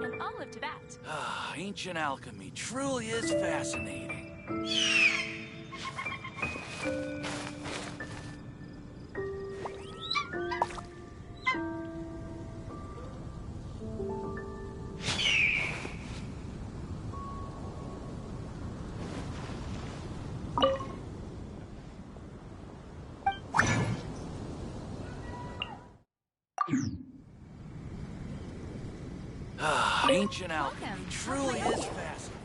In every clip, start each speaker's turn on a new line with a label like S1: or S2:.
S1: in all of Tibet.
S2: Ancient alchemy truly is fascinating. Ancient alchemy truly is fascinating.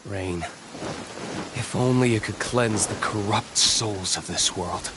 S1: Rain. If only you could cleanse the corrupt souls of this world.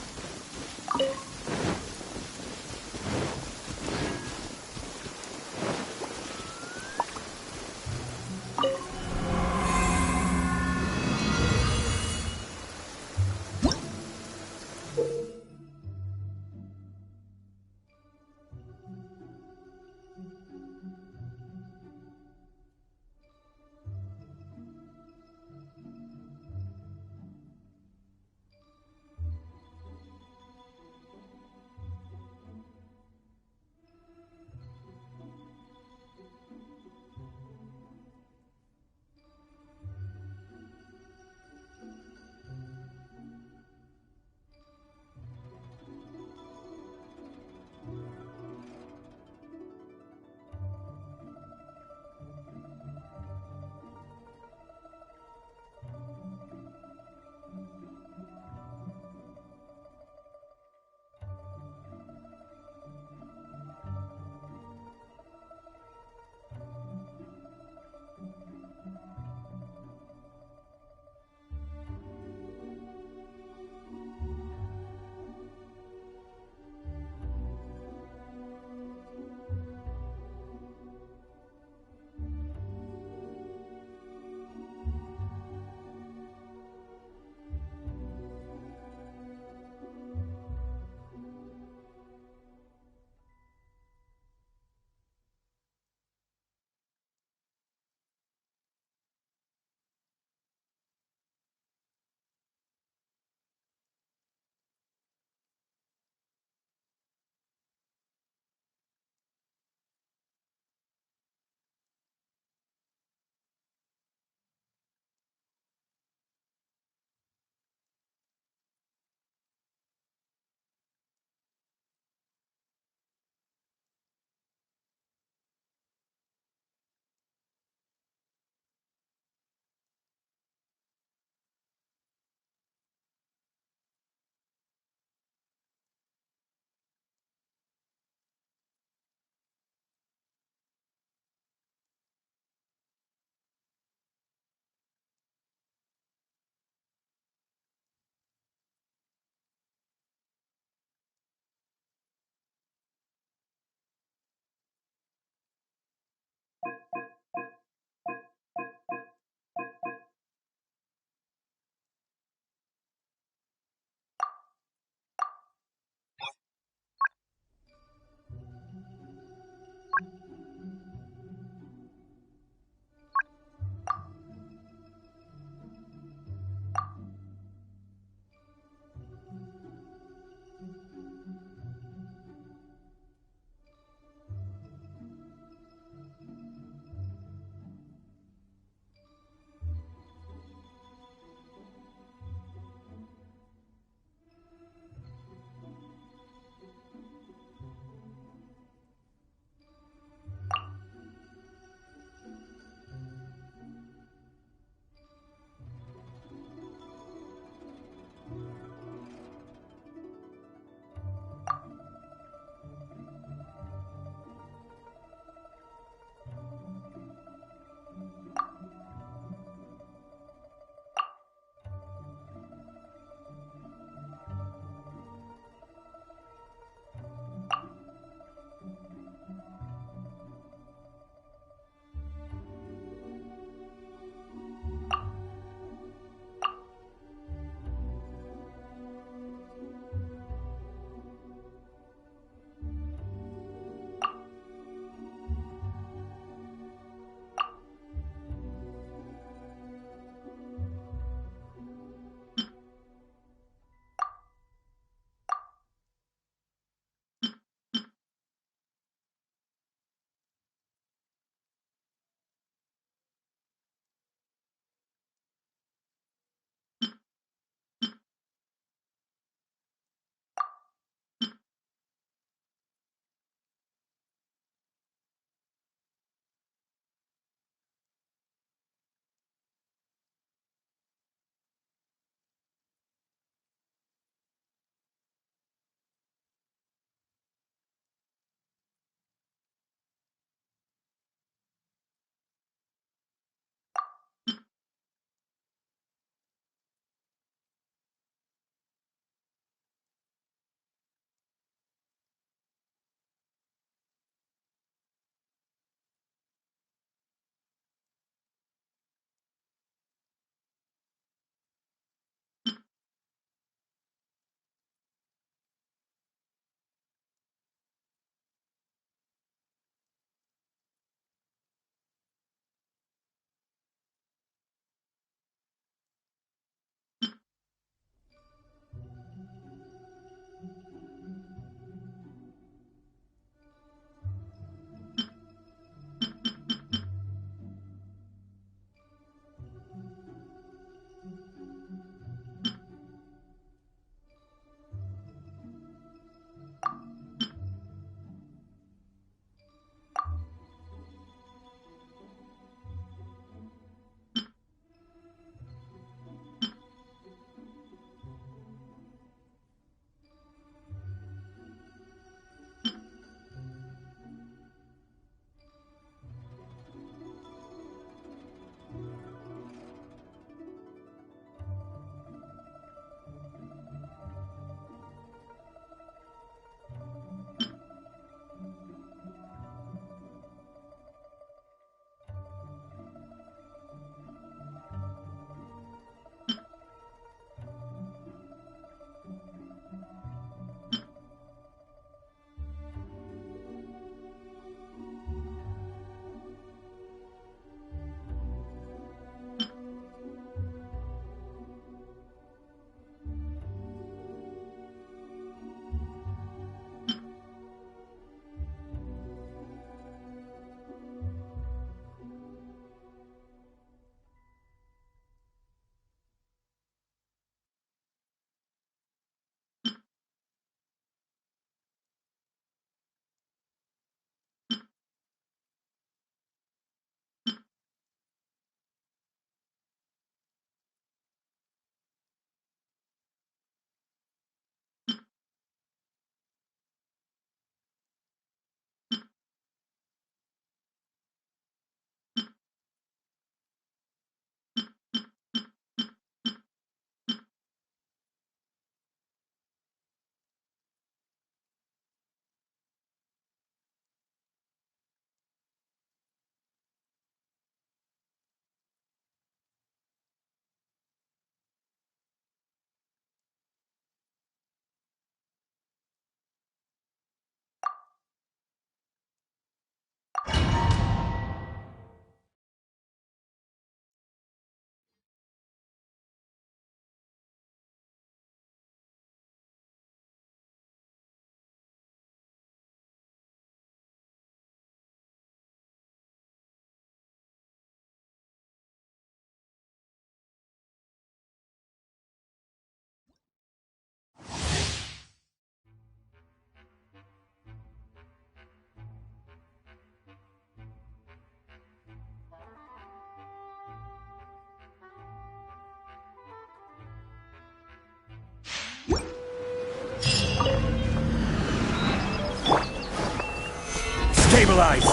S2: Stabilize!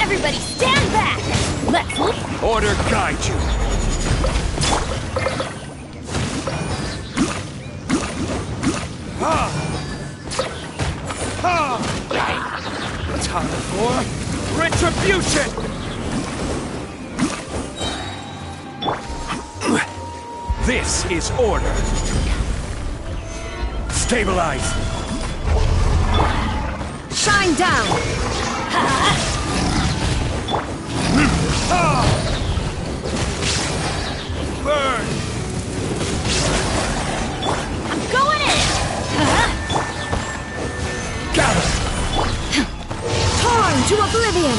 S3: Everybody stand back! Let's move!
S2: Order guide you! Time for retribution! This is order. Stabilize!
S3: Shine down!
S2: Burn!
S3: I'm going in!
S2: Gather!
S3: Torn to oblivion!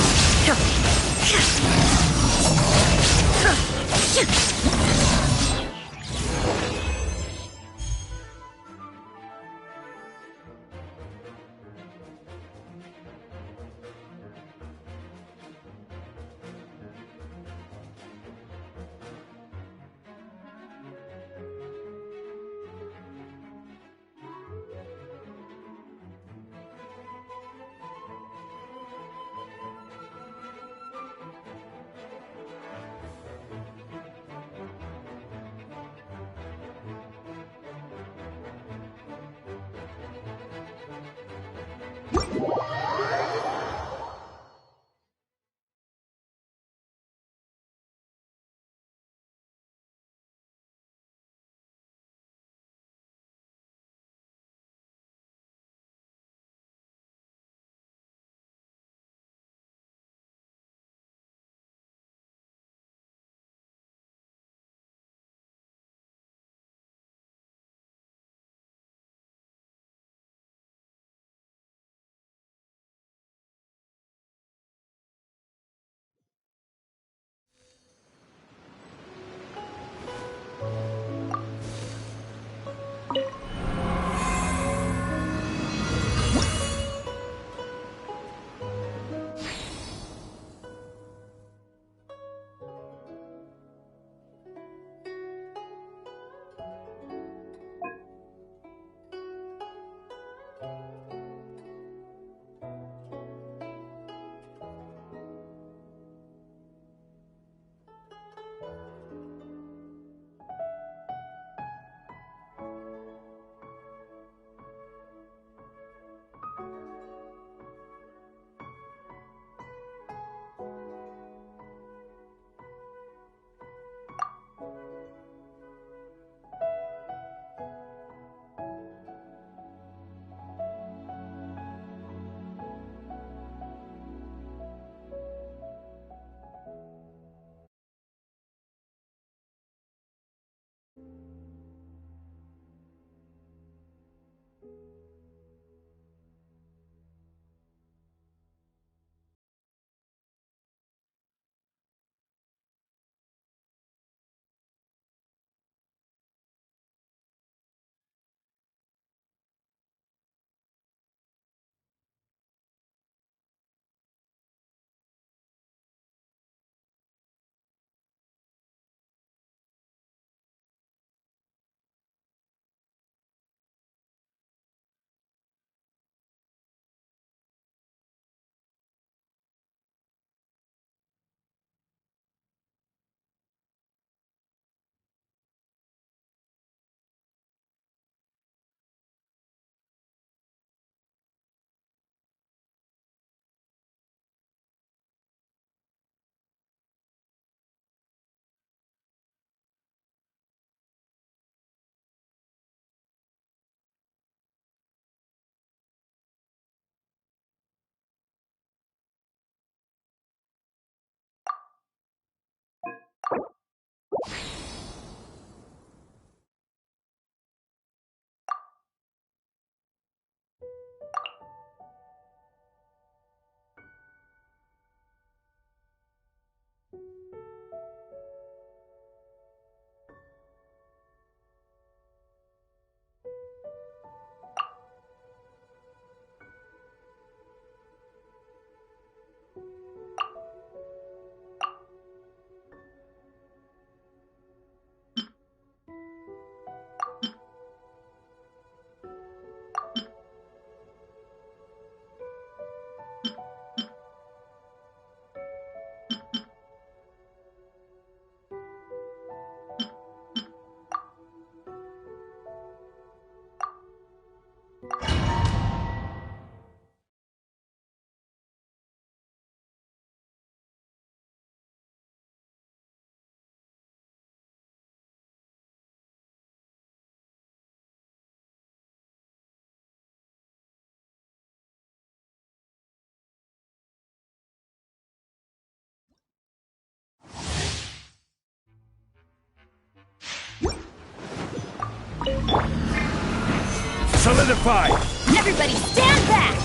S4: Solidify!
S3: Everybody stand back!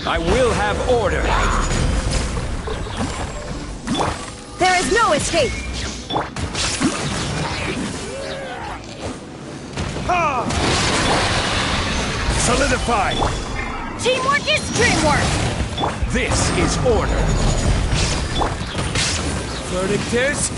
S4: I will have order!
S3: There is no escape!
S4: Solidify!
S3: Teamwork is dreamwork!
S4: This is order!
S1: Verdict is...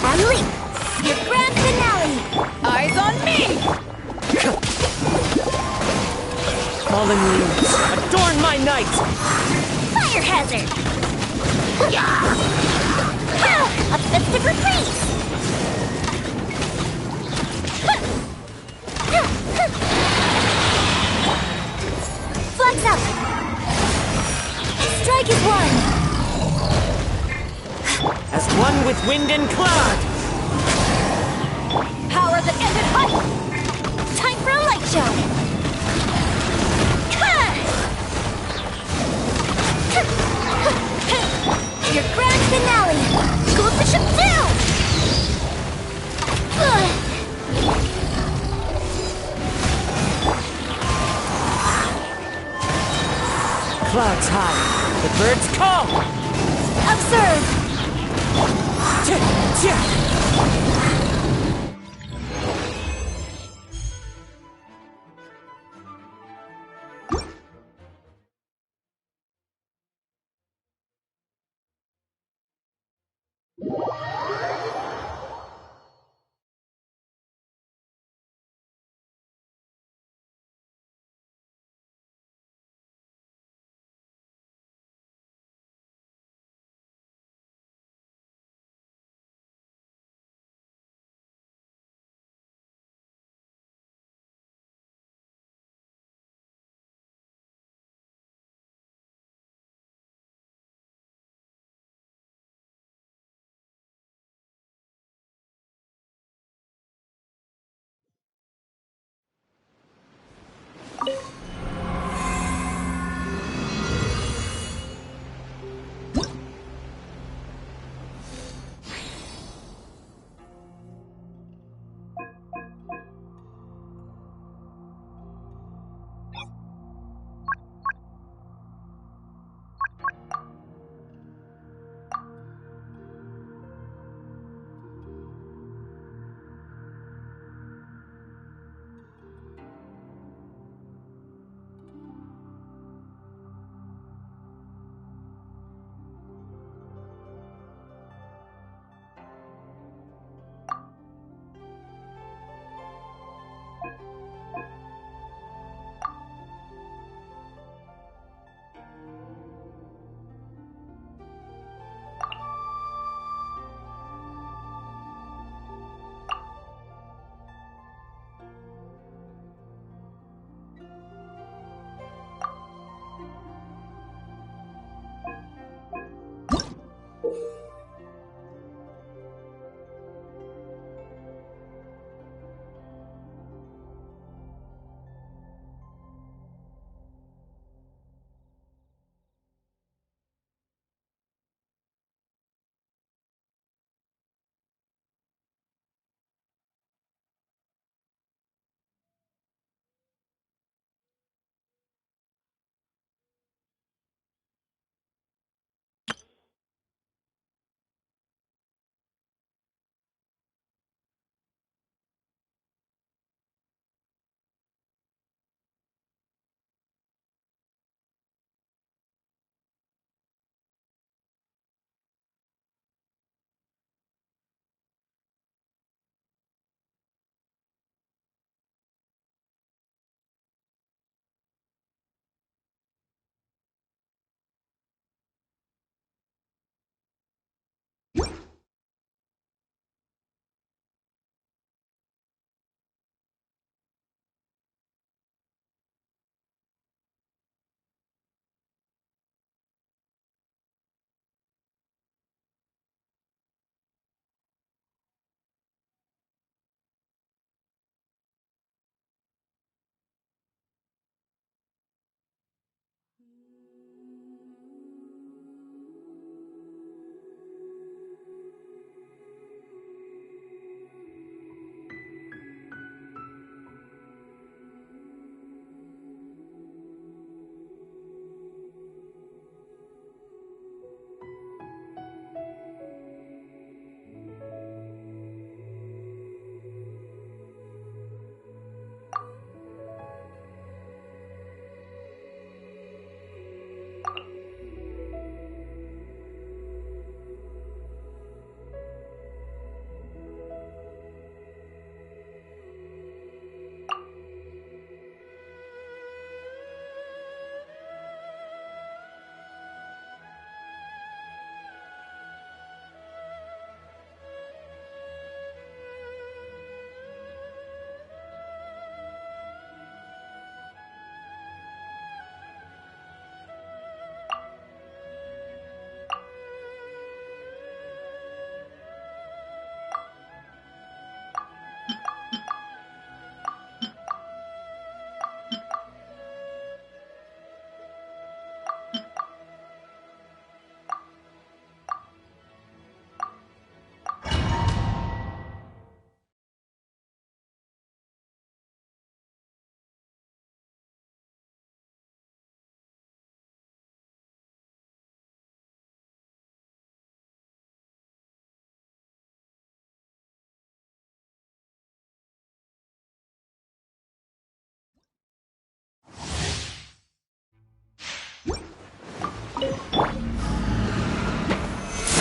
S3: Unleash! Your grand finale! Eyes on me!
S1: Fallen leaves, adorn my night!
S3: Fire hazard! A festive reprise! Flags up! Strike is one!
S1: As one with wind and cloud!
S3: Power that ended hot! Time for a light show! Your grand finale! Go bishop down!
S1: Clouds high, the birds call!
S3: Observe!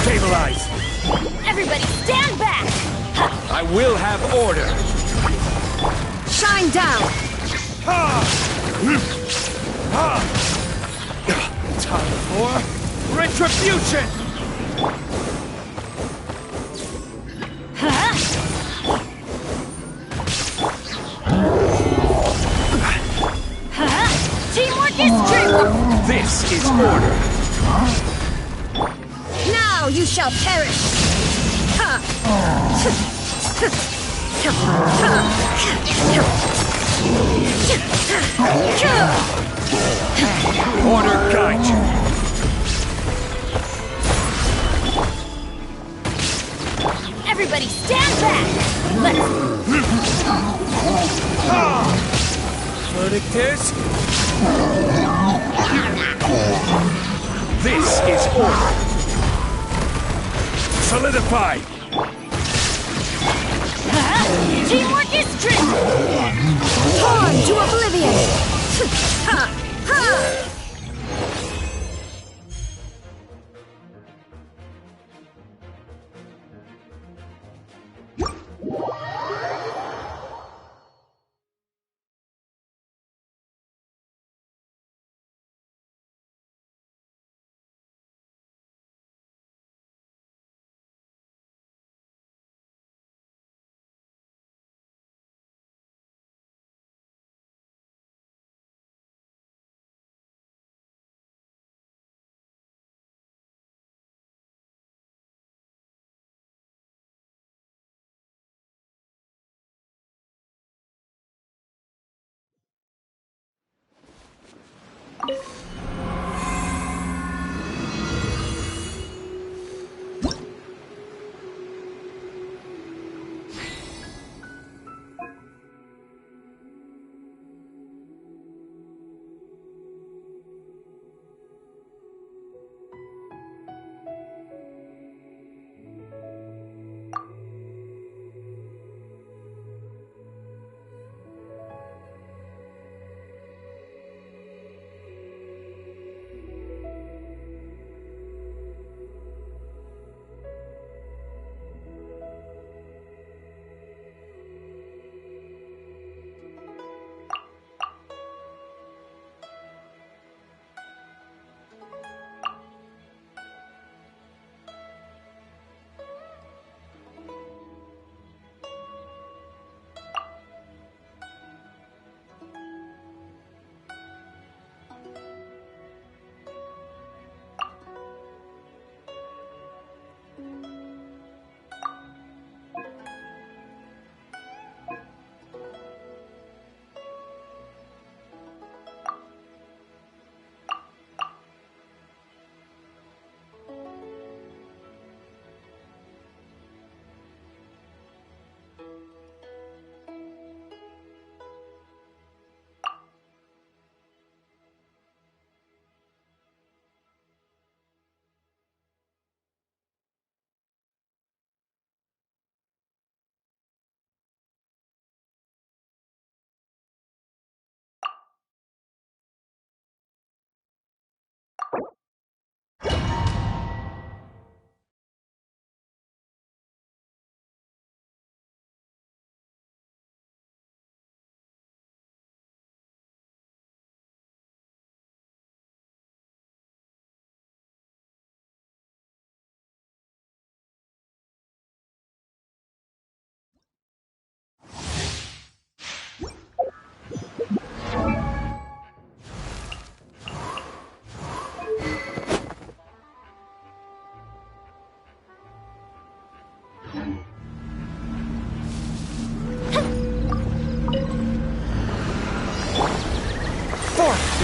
S4: Stabilize!
S3: Everybody stand back!
S4: I will have order!
S3: Shine down!
S4: Time for retribution!
S3: Teamwork is true!
S4: This is order!
S3: Now you shall perish!
S4: Order guide you!
S3: Everybody stand back! Let's...
S4: Verdict is... This is order! Solidify!
S3: Teamwork is true! Torn to oblivion!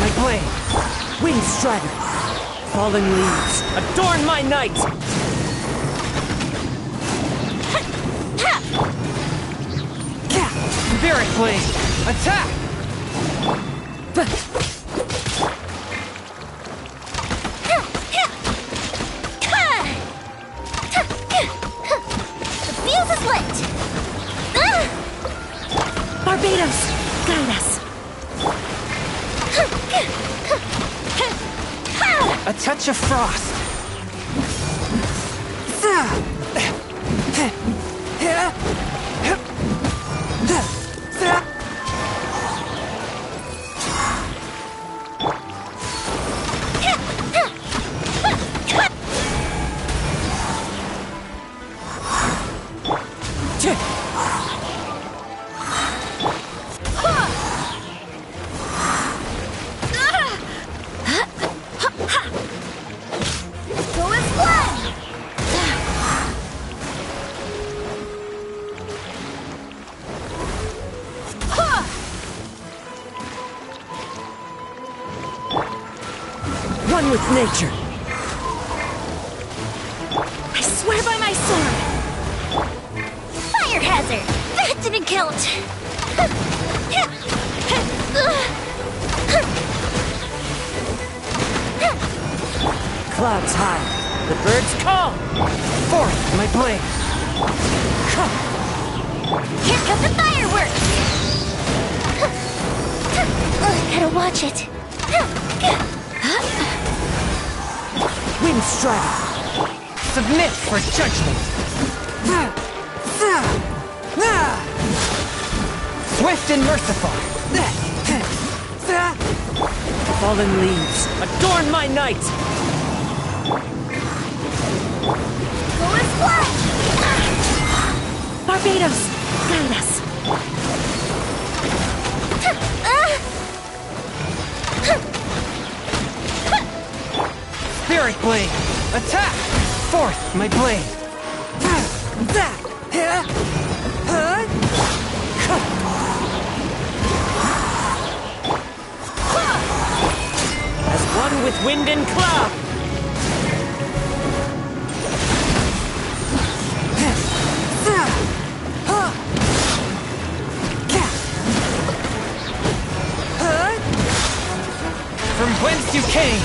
S5: My blade! Winged strider! Fallen leaves, adorn my night! Spirit blade, attack!
S3: The fuse is lit! Barbados, guide us!
S5: A touch of frost! One with nature.
S3: I swear by my sword! Fire hazard! That didn't count!
S5: Clouds high. The birds call. Forth, my blade.
S3: Here come the fireworks! Gotta watch it.
S5: Wind strider. Submit for judgment. Swift and merciful. Fallen leaves, adorn my night.
S3: Go and fly!
S5: Barbados, guide us. Spirit blade, attack! Forth, my blade. As one with wind and cloud. From whence you came.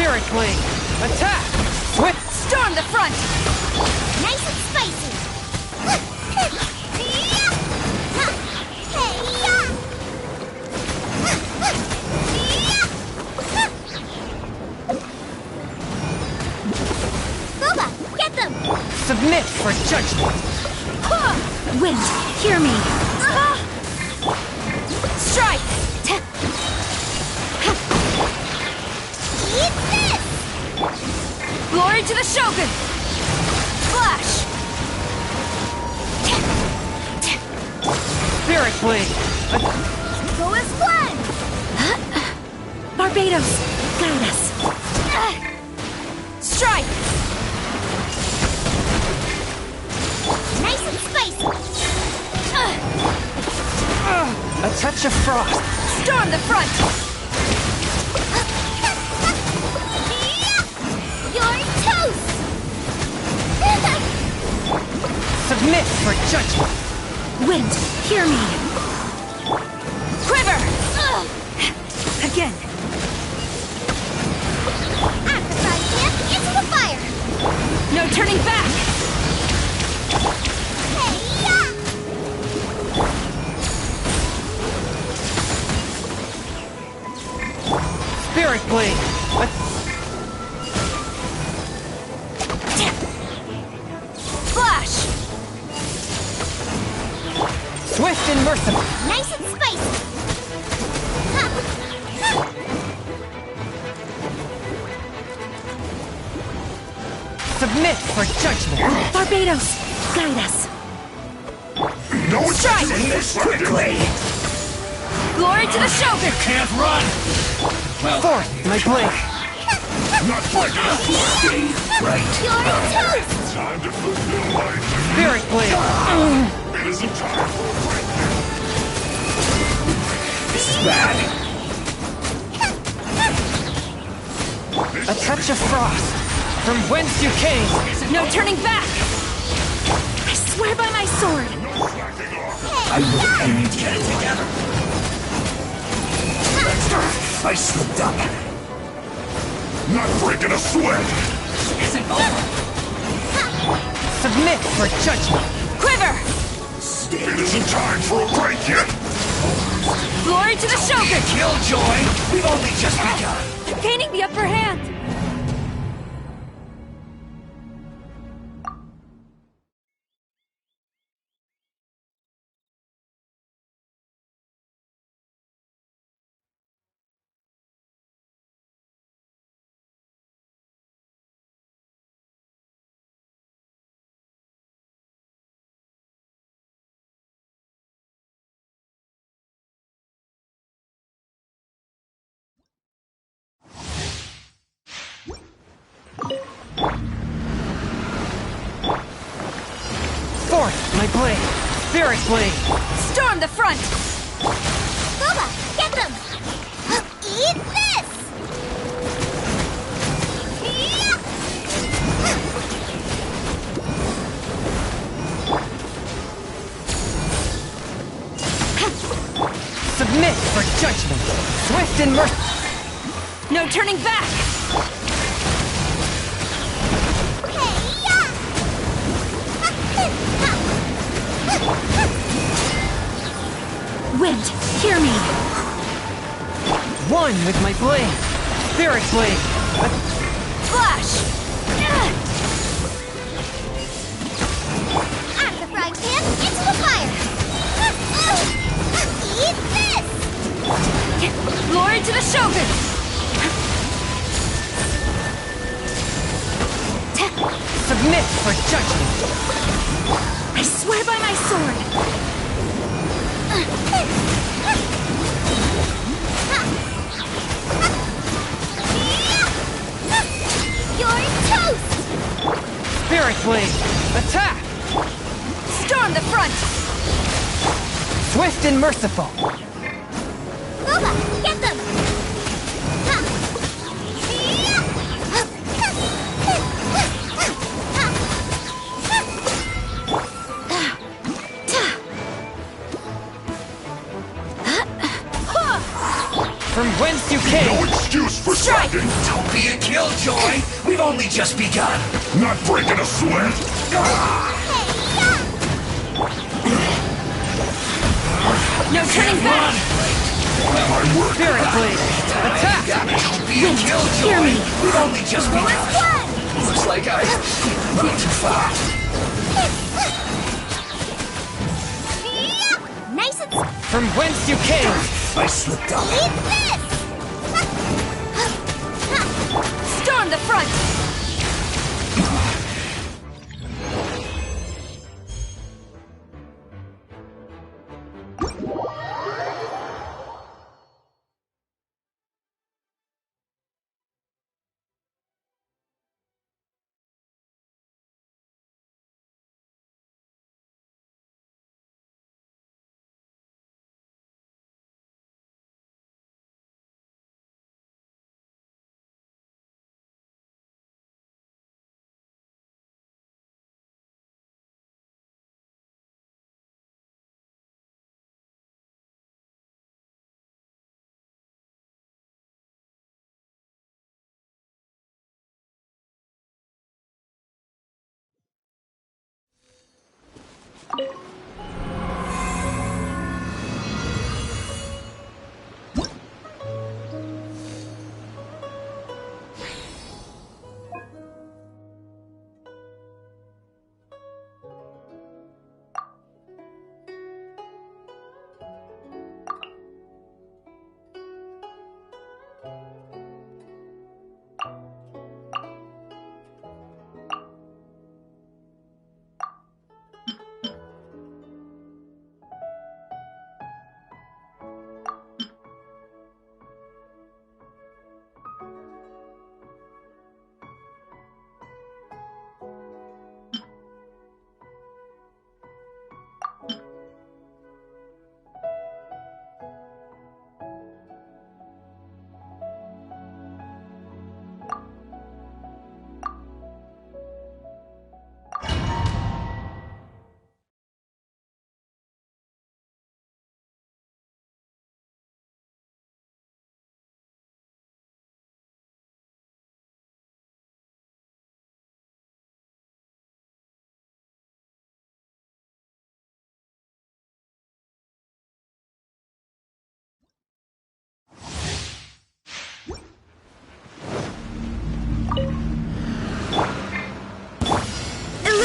S5: Spirit Blade! Attack! Swift!
S3: Storm the front! Nice and spicy! Boba, get them!
S5: Submit for judgment!
S3: Wind, hear me! Strike! Eat this! Glory to the Shogun! Flash!
S5: Spirit Blade!
S3: Go as planned! Barbados, guide us! Strike! Nice and spicy!
S5: A touch of frost!
S3: Storm the front! You're toast!
S5: Submit for judgment!
S3: Wind, hear me! Quiver! Again! Arataki into the fire! No turning back! Hey-ya!
S5: Spirit Blade!
S3: Flash!
S5: Swift and merciful!
S3: Nice and spicy! Ha!
S5: Submit for judgment!
S3: Barbados, guide us!
S4: No one's
S3: Strike!
S4: doing this quickly!
S3: Glory to the Shogun!
S4: Can't run!
S5: Forth my blade!
S4: Not breaking a sweat! Right.
S3: You're toast!
S4: Time to fulfill my duty.
S5: Spirit Blade!
S4: It isn't time for a break. This is bad.
S5: A touch of frost! From whence you came!
S3: No turning back! I swear by my sword!
S4: No slacking off.
S6: I need to get it together. I slipped up.
S4: Not breaking a sweat.
S6: Isn't over.
S5: Submit for judgment!
S3: Quiver!
S4: It isn't time for a break yet.
S3: Glory to the Shogun!
S6: Killjoy, we've only just begun.
S3: Gaining the upper hand!
S5: Forth my blade! Spirit Blade!
S3: Storm the front! Boba, get them! Eat this!
S5: Submit for judgment! Swift and merciful!
S3: No turning back! Wind, hear me!
S5: One with my blade! Spirit Blade!
S3: Flash! At the frying pan, into the fire! Eat this! Glory to the Shogun!
S5: Submit for judgment!
S3: I swear by my sword! You're toast!
S5: Spirit Blade! Attack!
S3: Storm the front!
S5: Swift and merciful!
S3: Boba, get them!
S5: From whence you came!
S4: No excuse for
S3: Strike!
S4: slacking.
S6: Don't Don't be a killjoy! We've only just begun!
S4: Not breaking a sweat!
S3: No turning back!
S4: My work!
S5: Spirit Blade! Attack!
S6: Don't be a killjoy!
S3: Hear me.
S6: We've only just begun! Looks like I went too far.
S3: Nice and
S5: From whence you came!
S6: I slipped up.
S3: eat this! Storm the front!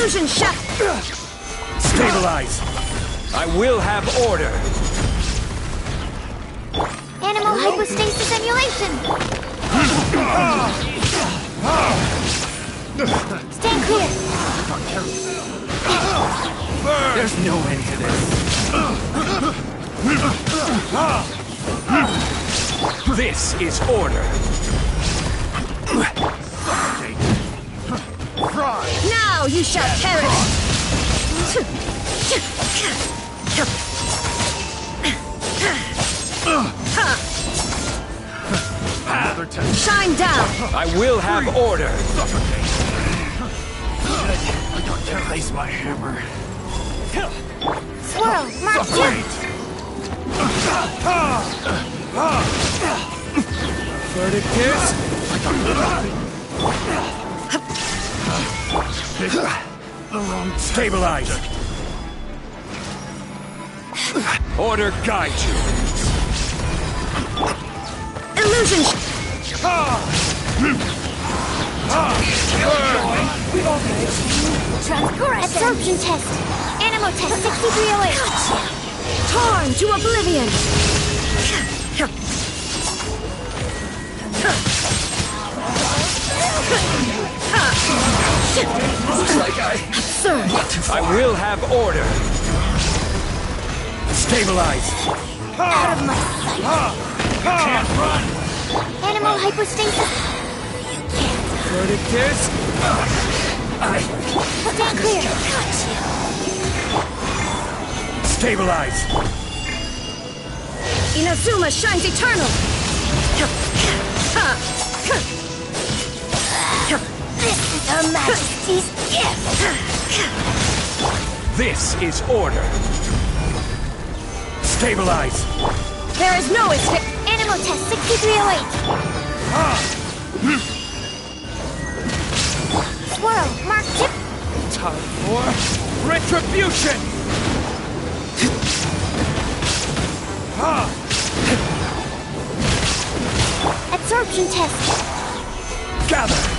S3: Illusion shot!
S7: Stabilize! I will have order!
S3: Animal hypostasis emulation! Stand clear!
S1: There's no end to this.
S7: This is order!
S3: Now you shall perish! Shine down!
S7: I will have order!
S1: Place my hammer.
S3: Swirl! Mark 2!
S7: Verticus! Stabilize! Order guide you!
S3: Illusion! Transgress! Absorption test! Animo test 6308! Torn to oblivion!
S6: Looks like
S7: I will have order! Stabilize!
S3: Out of my sight!
S6: can't run!
S3: Animal hypostasis!
S7: Verticus!
S3: Stand clear!
S7: Stabilize!
S3: Inazuma shines eternal! This is Her Majesty's gift!
S7: This is order! Stabilize!
S3: There is no escape! Animal test 6308!
S7: Retribution!
S3: Absorption test.
S7: Gather!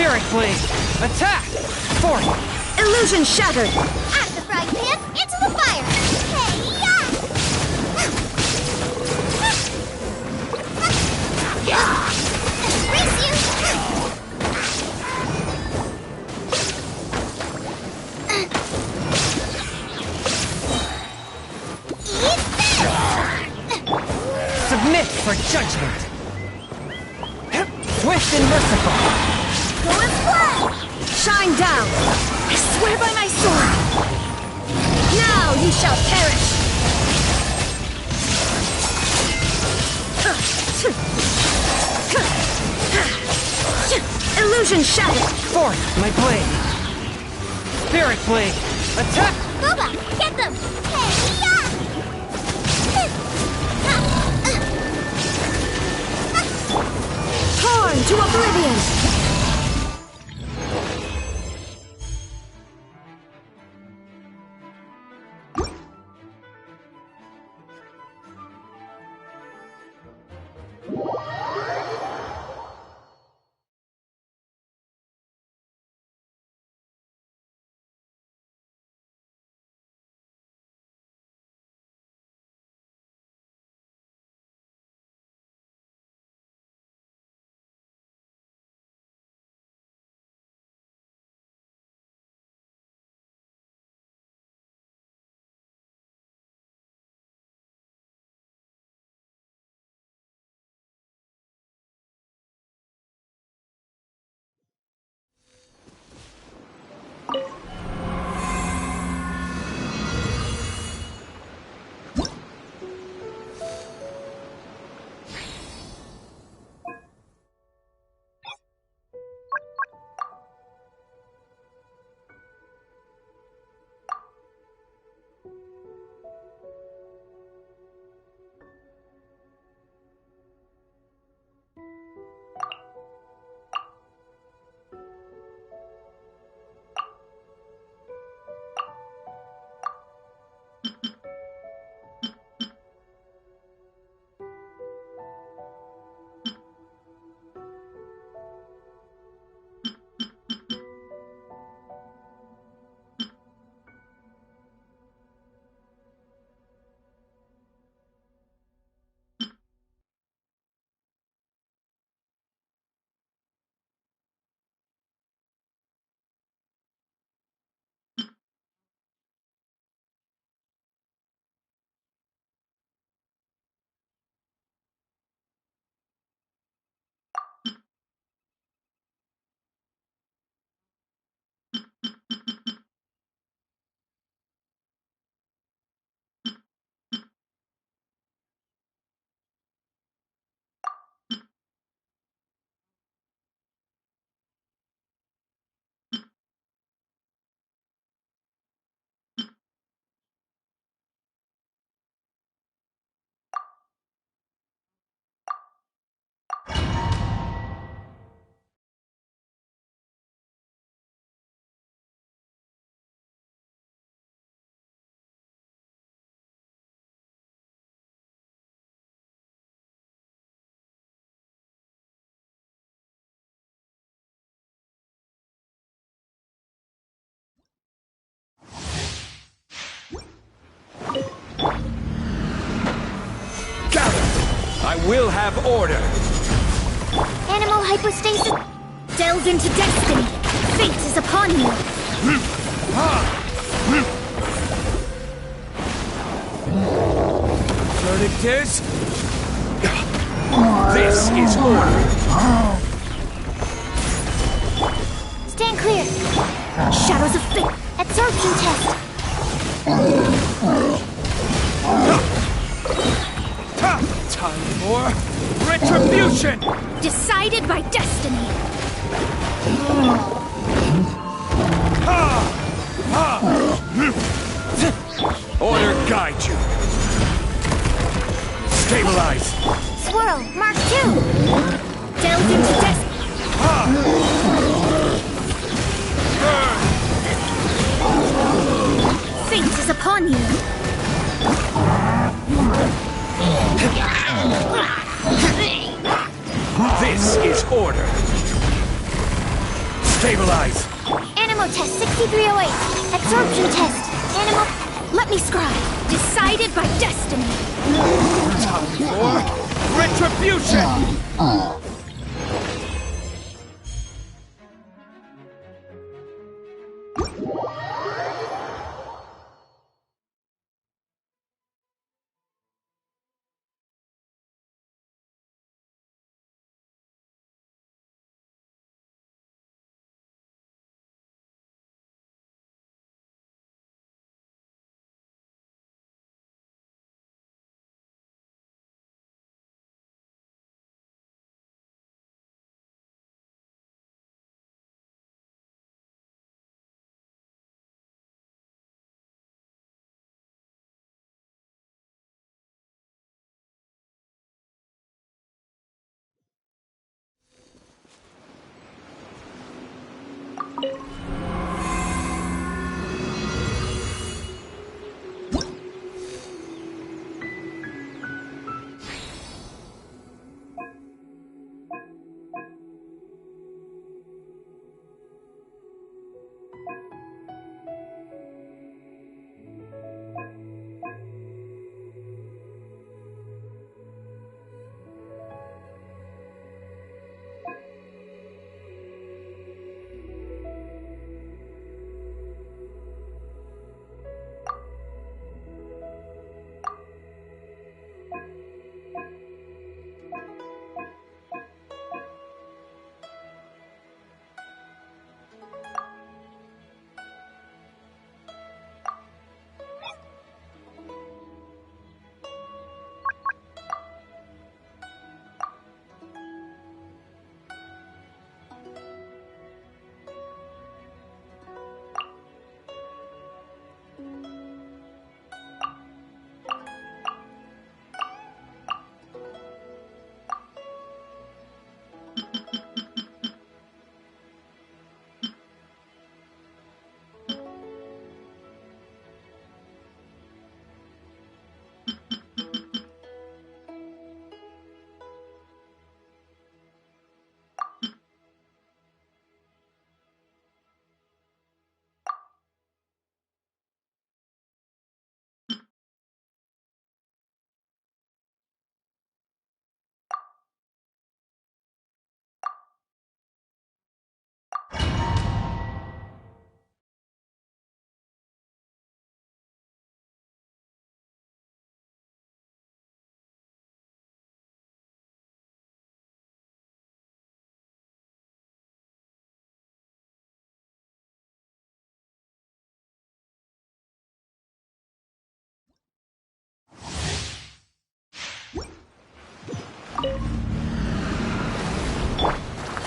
S5: Spirit Blade! Attack! Force!
S3: Illusion shattered! Out of the frying pan, into the fire! Hey-ya! Race you! Eat this!
S5: Submit for judgment! Swift and merciful!
S3: Go and play!
S5: Shine down!
S3: I swear by my sword! Now you shall perish! Illusion shattered!
S5: Force my blade! Spirit Blade! Attack!
S3: Boba, get them! Hey-ya! Torn to oblivion!
S7: I will have order.
S3: Animal hypostasis delves into destiny. Fate is upon you.
S7: Verdict is... This is order.
S3: Stand clear. Shadows of fate. Absorption test.
S7: Time for retribution!
S3: Decided by destiny.
S7: Order guide you. Stabilize.
S3: Swirl. Mark 2. Delved into destiny. Fate is upon you.
S7: This is order. Stabilize!
S3: Animal test 6308. Absorption test. Animal. Let me scribe. Decided by destiny.
S7: Or retribution!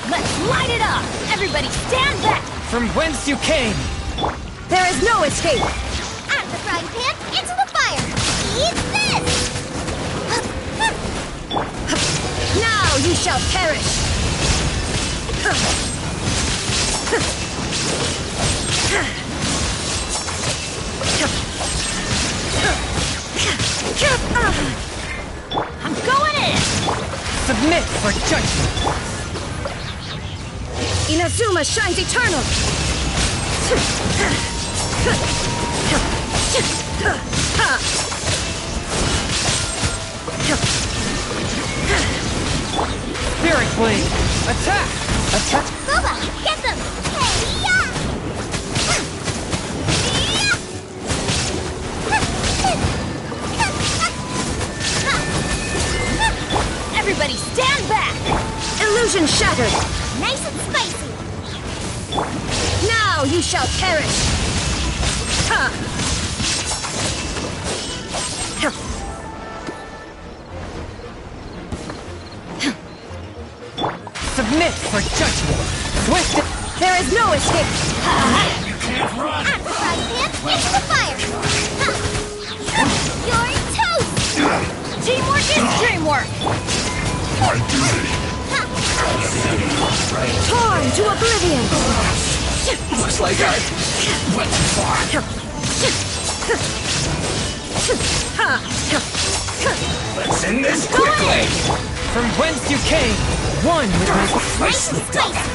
S3: Let's light it up! Everybody stand back!
S5: From whence you came!
S3: There is no escape! Out of the frying pan, into the fire! Eat this! Now you shall perish! I'm going in!
S5: Submit for judgment!
S3: Inazuma shines eternal!
S5: Spirit Blade! Attack! Attack!
S3: Boba, get them! Everybody stand back! Illusion shattered! Nice and spicy! Now you shall perish!
S5: Submit for judgment! Twist it!
S3: There is no escape!
S4: You can't run!
S3: Out the frying pan, into the fire! You're toast! Teamwork is dreamwork!
S4: My duty!
S3: Torn to oblivion!
S6: Looks like I went too far. Let's end this quickly!
S5: From whence you came! One with my...
S3: Nice and spicy!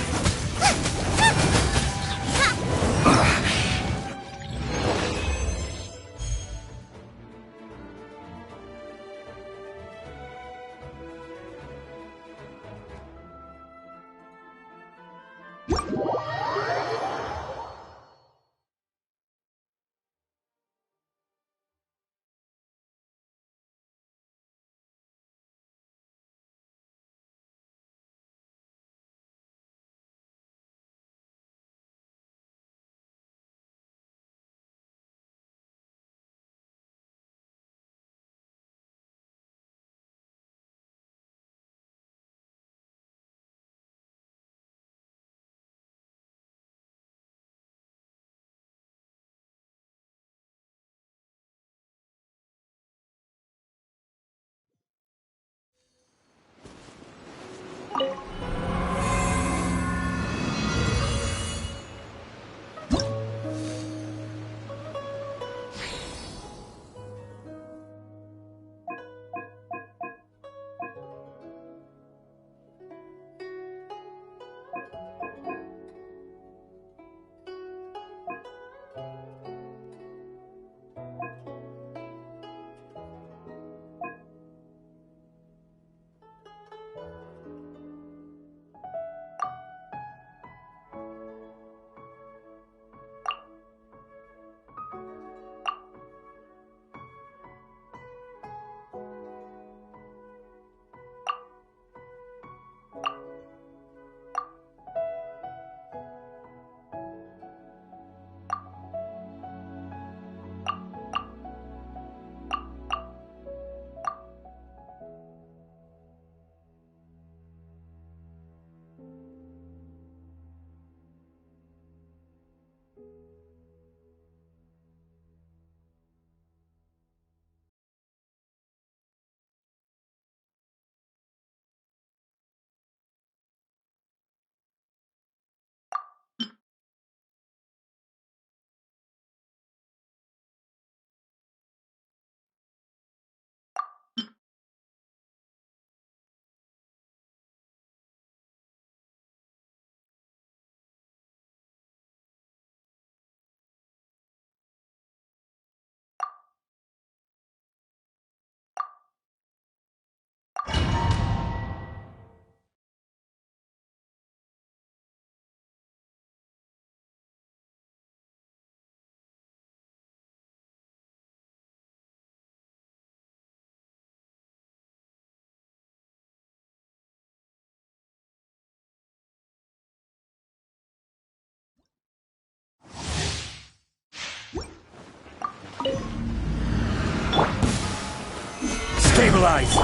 S4: Stabilize!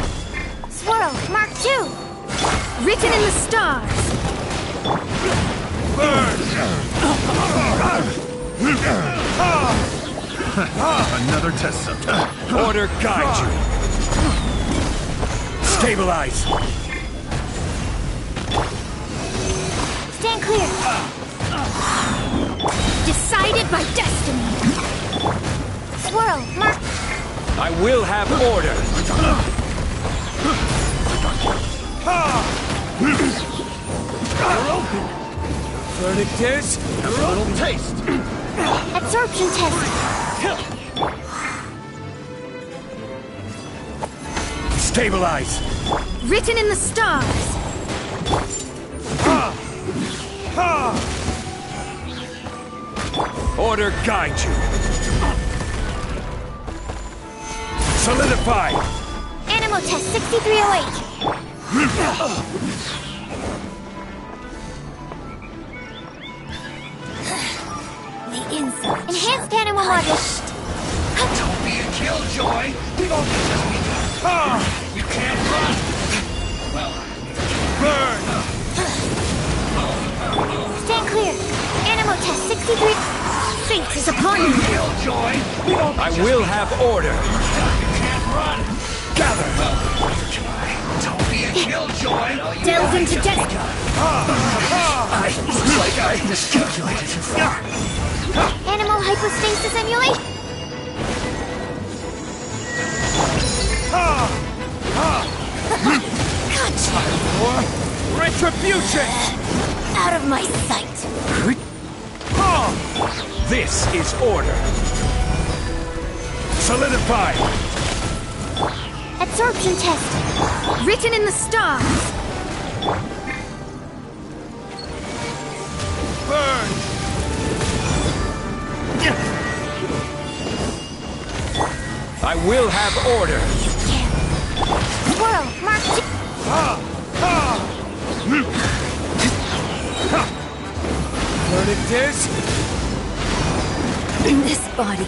S3: Swirl, Mark II! Written in the stars!
S4: Another test subject.
S7: Order guide you.
S4: Stabilize!
S3: Stand clear! Decided by destiny! Swirl, Mark...
S7: I will have order. Verdict is a little taste.
S3: Absorption test!
S4: Stabilize!
S3: Written in the stars!
S7: Order guide you. Solidify.
S3: Animal test 6308! The inside. Enhanced animal model.
S6: Don't be a killjoy. We've only just begun. You can't run. Well,
S7: Burn.
S3: Stand clear. Animal test 63. Fate is upon you.
S6: killjoy. We've only
S7: I
S6: just
S7: will have order.
S6: You can't run.
S7: Gather.
S6: Don't be a killjoy.
S3: Delve into destiny.
S6: Looks like I miscalculated too far.
S3: Animal hypostasis emulation.
S7: Retribution.
S3: Out of my sight.
S7: This is order. Solidify.
S3: Absorption test. Written in the stars.
S7: Burn! I will have order!
S3: Swirl, mark two.
S7: Verdict is...
S3: In this body.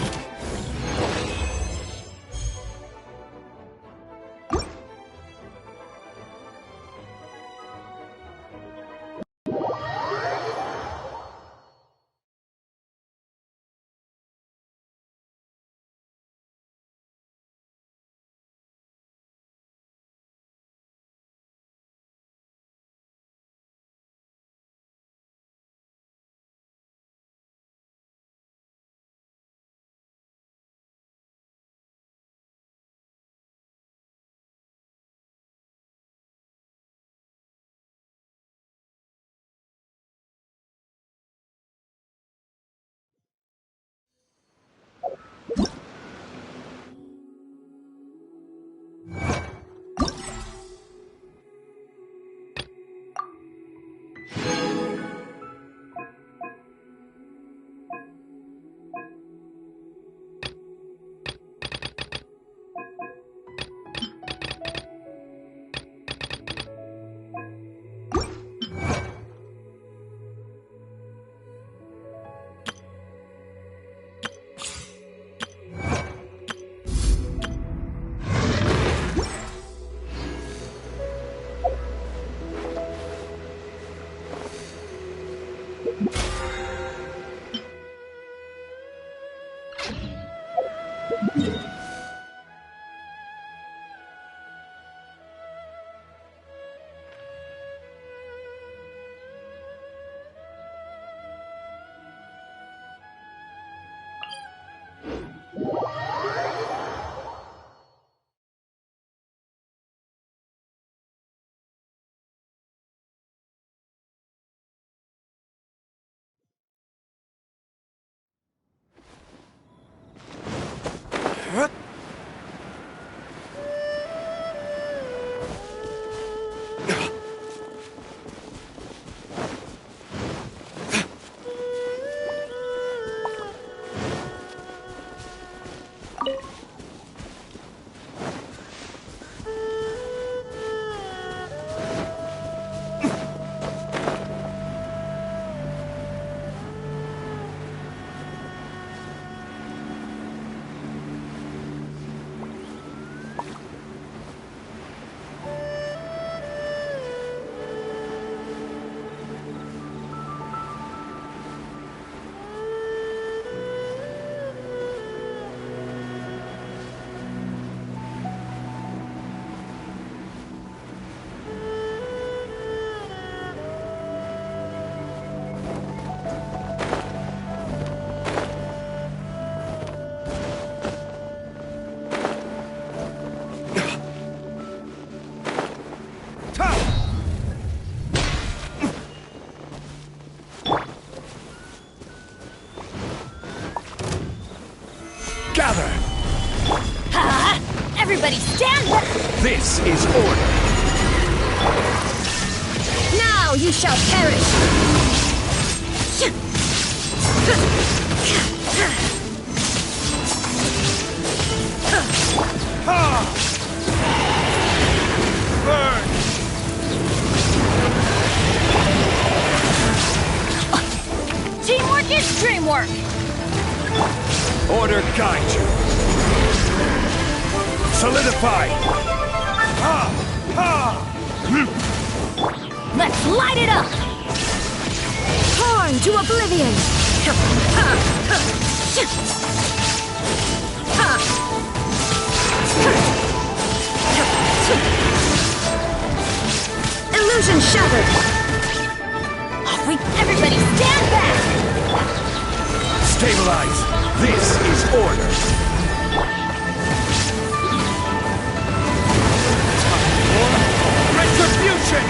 S7: Gather!
S3: Ha! Everybody stand up!
S7: This is order!
S3: Now you shall perish!
S7: Burn!
S3: Teamwork is dreamwork!
S7: Order guide you! Solidify!
S3: Let's light it up! Torn to oblivion! Illusion shattered! Everybody stand back!
S7: Stabilize! This is order! Retribution!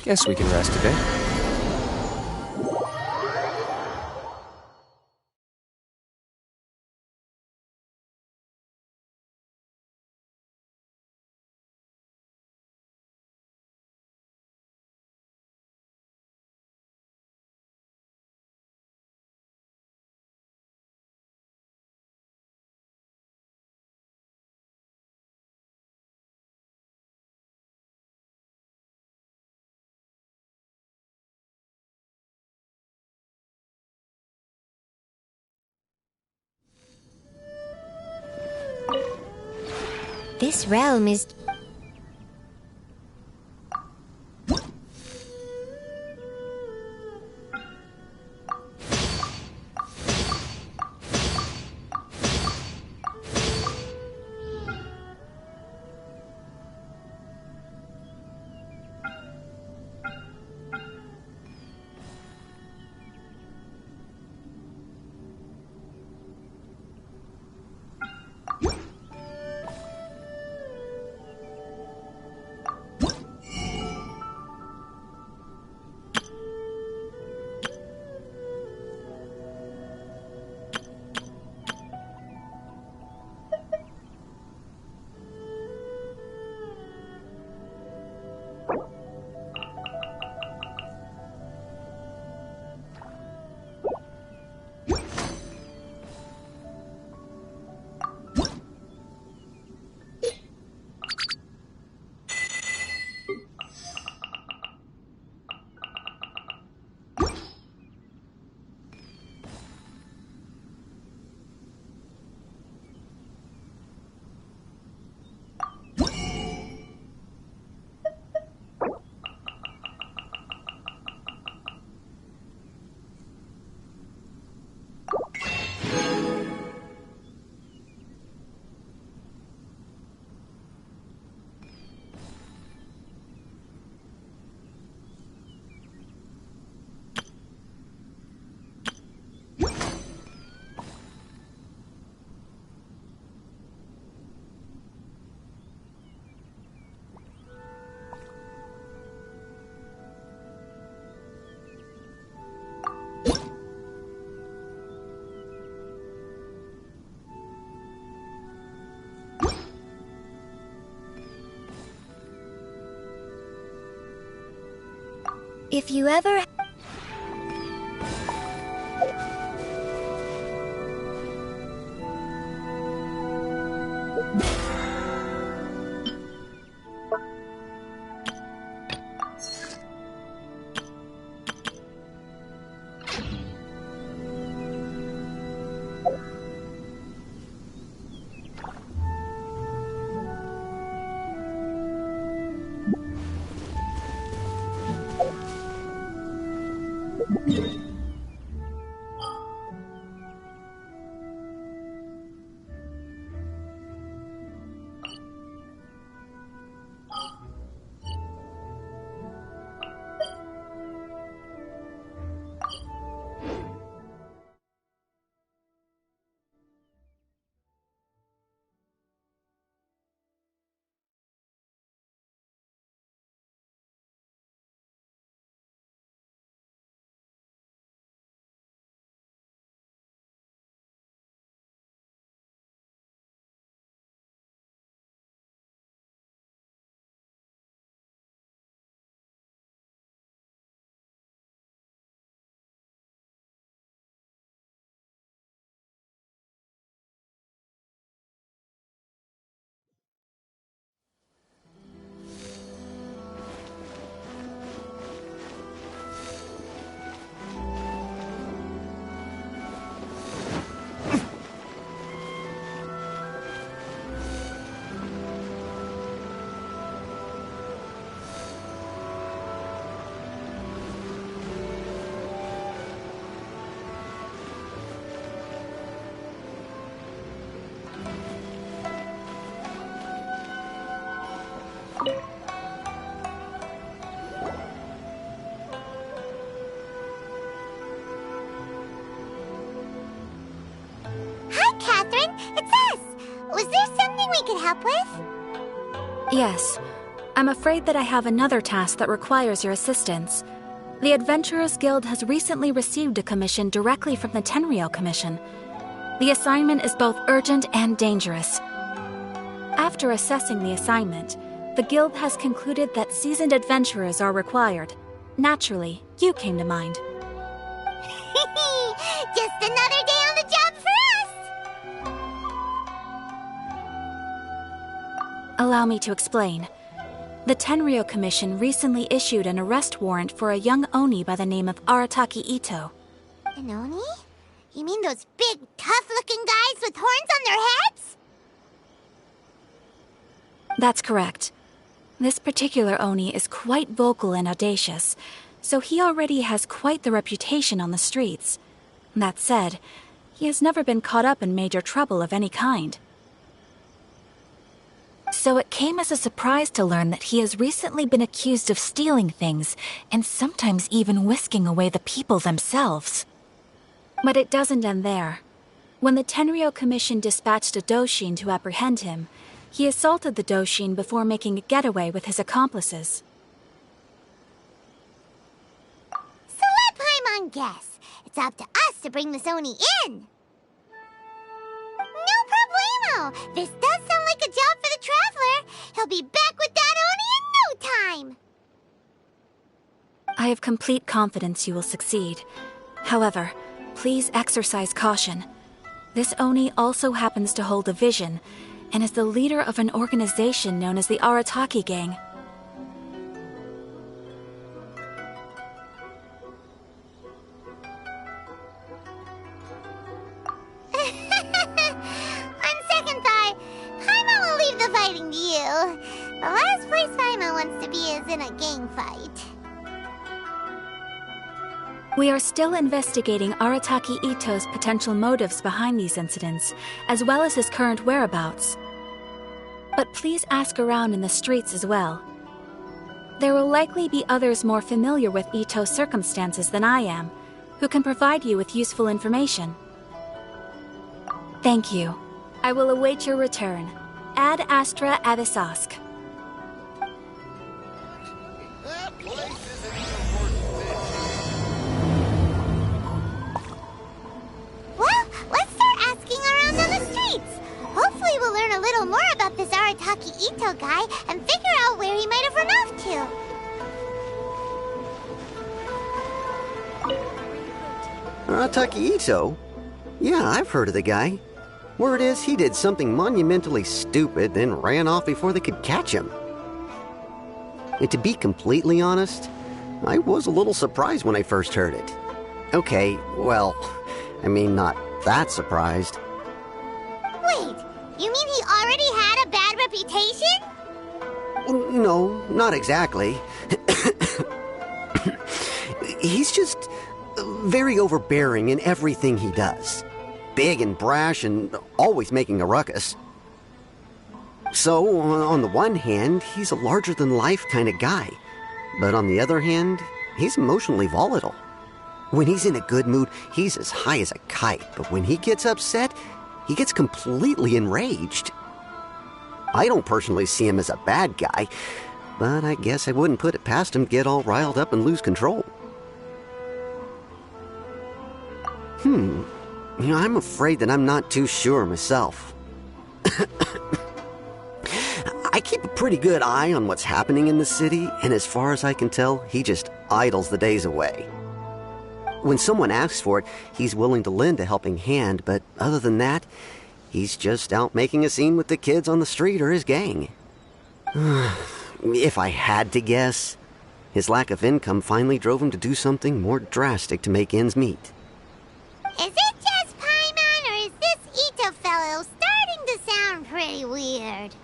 S1: Guess we can rest a bit.
S3: This realm is... If you ever... Yes. I'm afraid that I have another task that requires your assistance. The Adventurers Guild has recently received a commission directly from the Tenryou Commission. The assignment is both urgent and dangerous. After assessing the assignment, the Guild has concluded that seasoned adventurers are required. Naturally, you came to mind.
S8: Just another day on the job for us!
S3: Allow me to explain. The Tenryou Commission recently issued an arrest warrant for a young Oni by the name of Arataki Itto.
S8: An Oni? You mean those big, tough-looking guys with horns on their heads?
S3: That's correct. This particular Oni is quite vocal and audacious, so he already has quite the reputation on the streets. That said, he has never been caught up in major trouble of any kind. So it came as a surprise to learn that he has recently been accused of stealing things, and sometimes even whisking away the people themselves. But it doesn't end there. When the Tenryou Commission dispatched a Doshin to apprehend him, he assaulted the Doshin before making a getaway with his accomplices.
S8: So let Paimon guess. It's up to us to bring this Oni in. No problemo! This does sound like a job for the Traveler. He'll be back with that Oni in no time!
S3: I have complete confidence you will succeed. However, please exercise caution. This Oni also happens to hold a vision, and is the leader of an organization known as the Arataki Gang.
S8: On second thought, Paimon will leave the fighting to you. The last place Paimon wants to be is in a gang fight.
S3: We are still investigating Arataki Itto's potential motives behind these incidents, as well as his current whereabouts. But please ask around in the streets as well. There will likely be others more familiar with Itto's circumstances than I am, who can provide you with useful information. Thank you. I will await your return. Ad Astra Avisask.
S8: Well, let's start asking around on the streets. Hopefully we'll learn a little more about this Arataki Itto guy and figure out where he might have run off to.
S9: Arataki Itto? Yeah, I've heard of the guy. Word is he did something monumentally stupid, then ran off before they could catch him. And to be completely honest, I was a little surprised when I first heard it. Okay, well, I mean, not that surprised.
S8: Wait, you mean he already had a bad reputation?
S9: No, not exactly. He's just Very overbearing in everything he does. Big and brash and always making a ruckus. So, on the one hand, he's a larger-than-life kind of guy. But on the other hand, he's emotionally volatile. When he's in a good mood, he's as high as a kite. But when he gets upset, he gets completely enraged. I don't personally see him as a bad guy, but I guess I wouldn't put it past him to get all riled up and lose control. I'm afraid that I'm not too sure myself. I keep a pretty good eye on what's happening in the city, and as far as I can tell, he just idles the days away. When someone asks for it, he's willing to lend a helping hand, but other than that, he's just out making a scene with the kids on the street or his gang. If I had to guess, his lack of income finally drove him to do something more drastic to make ends meet.
S8: Is it just Paimon, or is this Ito fellow starting to sound pretty weird?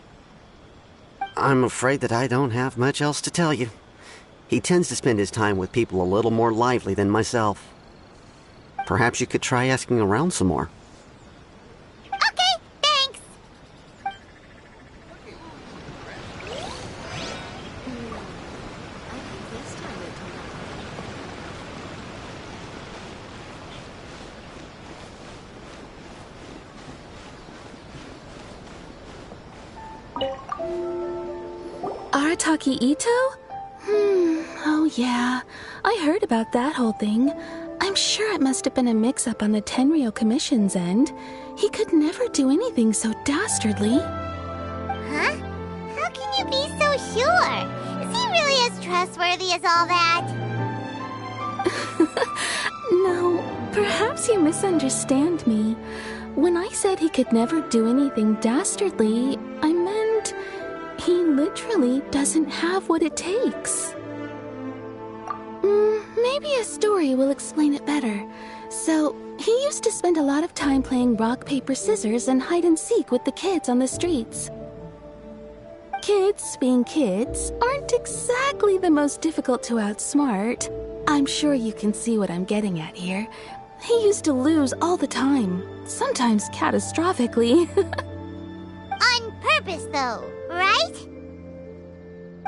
S9: I'm afraid that I don't have much else to tell you. He tends to spend his time with people a little more lively than myself. Perhaps you could try asking around some more.
S8: Okay, thanks.
S3: Arataki Ito? Oh yeah, I heard about that whole thing. I'm sure it must have been a mix-up on the Tenryou Commission's end. He could never do anything so dastardly.
S8: Huh? How can you be so sure? Is he really as trustworthy as all that?
S3: No, perhaps you misunderstand me. When I said he could never do anything dastardly, I meant he literally doesn't have what it takes. Maybe a story will explain it better. So, he used to spend a lot of time playing rock, paper, scissors and hide and seek with the kids on the streets. Kids, being kids, aren't exactly the most difficult to outsmart. I'm sure you can see what I'm getting at here. He used to lose all the time, sometimes catastrophically.
S8: On purpose, though, right?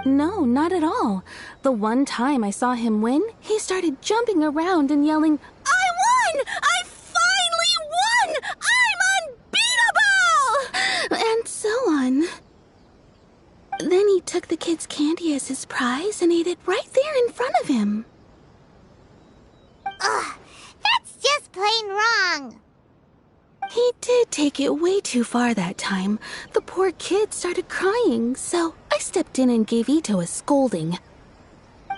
S3: No, not at all. The one time I saw him win, he started jumping around and yelling, "I won! I finally won! I'm unbeatable!" And so on. Then he took the kid's candy as his prize and ate it right there in front of him.
S8: Ugh, that's just plain wrong.
S3: He did take it way too far that time. The poor kid started crying, so I stepped in and gave Ito a scolding.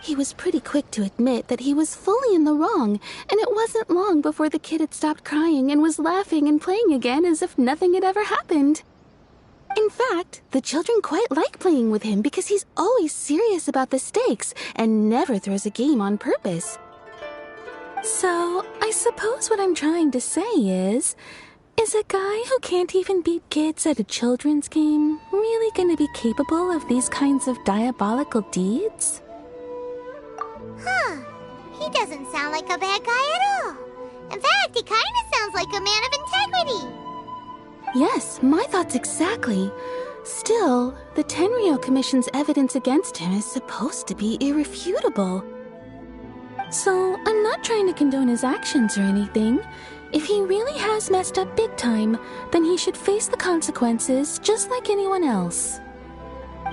S3: He was pretty quick to admit that he was fully in the wrong, and it wasn't long before the kid had stopped crying and was laughing and playing again as if nothing had ever happened. In fact, the children quite like playing with him because he's always serious about the stakes and never throws a game on purpose. So, I suppose what I'm trying to say is a guy who can't even beat kids at a children's game really gonna be capable of these kinds of diabolical deeds?
S8: Huh. He doesn't sound like a bad guy at all. In fact, he kind of sounds like a man of integrity.
S3: Yes, my thoughts exactly. Still, the Tenryou Commission's evidence against him is supposed to be irrefutable. So, I'm not trying to condone his actions or anything. If he really has messed up big time, then he should face the consequences just like anyone else.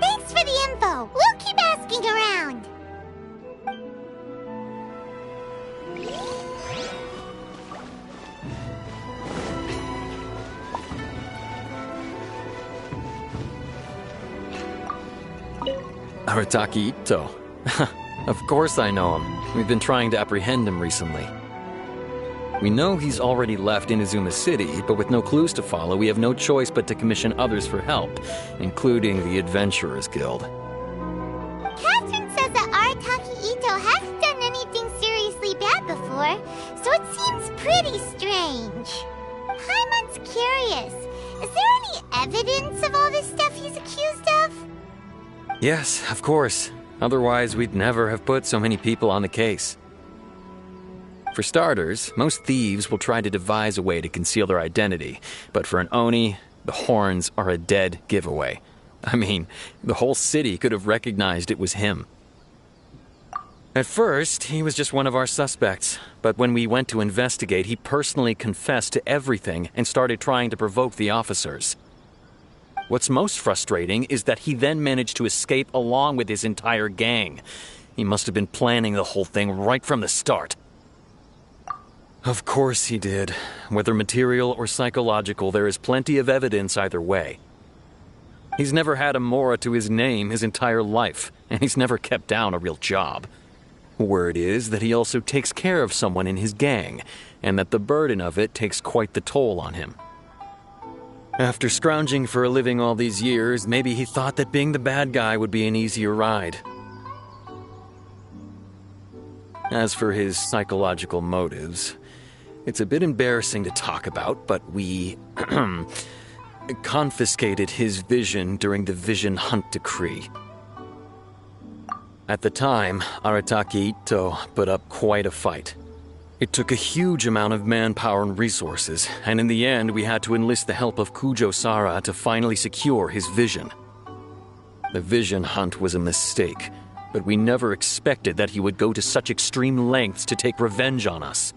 S8: Thanks for the info. We'll keep asking around.
S10: Arataki Itto. Of course I know him. We've been trying to apprehend him recently. We know he's already left Inazuma City, but with no clues to follow, we have no choice but to commission others for help, including the Adventurers Guild.
S8: Catherine says that Arataki Ito hasn't done anything seriously bad before, so it seems pretty strange. Paimon's curious. Is there any evidence of all this stuff he's accused of?
S10: Yes, of course. Otherwise, we'd never have put so many people on the case. For starters, most thieves will try to devise a way to conceal their identity, but for an Oni, the horns are a dead giveaway. I mean, the whole city could have recognized it was him. At first, he was just one of our suspects, but when we went to investigate, he personally confessed to everything and started trying to provoke the officers. What's most frustrating is that he then managed to escape along with his entire gang. He must have been planning the whole thing right from the start. Of course he did. Whether material or psychological, there is plenty of evidence either way. He's never had a Mora to his name his entire life, and he's never kept down a real job. Word is that he also takes care of someone in his gang, and that the burden of it takes quite the toll on him. After scrounging for a living all these years, maybe he thought that being the bad guy would be an easier ride. As for his psychological motives, it's a bit embarrassing to talk about, but we confiscated his vision during the Vision Hunt Decree. At the time, Arataki Itto put up quite a fight. It took a huge amount of manpower and resources, and in the end we had to enlist the help of Kujo-Sara to finally secure his vision. The Vision Hunt was a mistake, but we never expected that he would go to such extreme lengths to take revenge on us.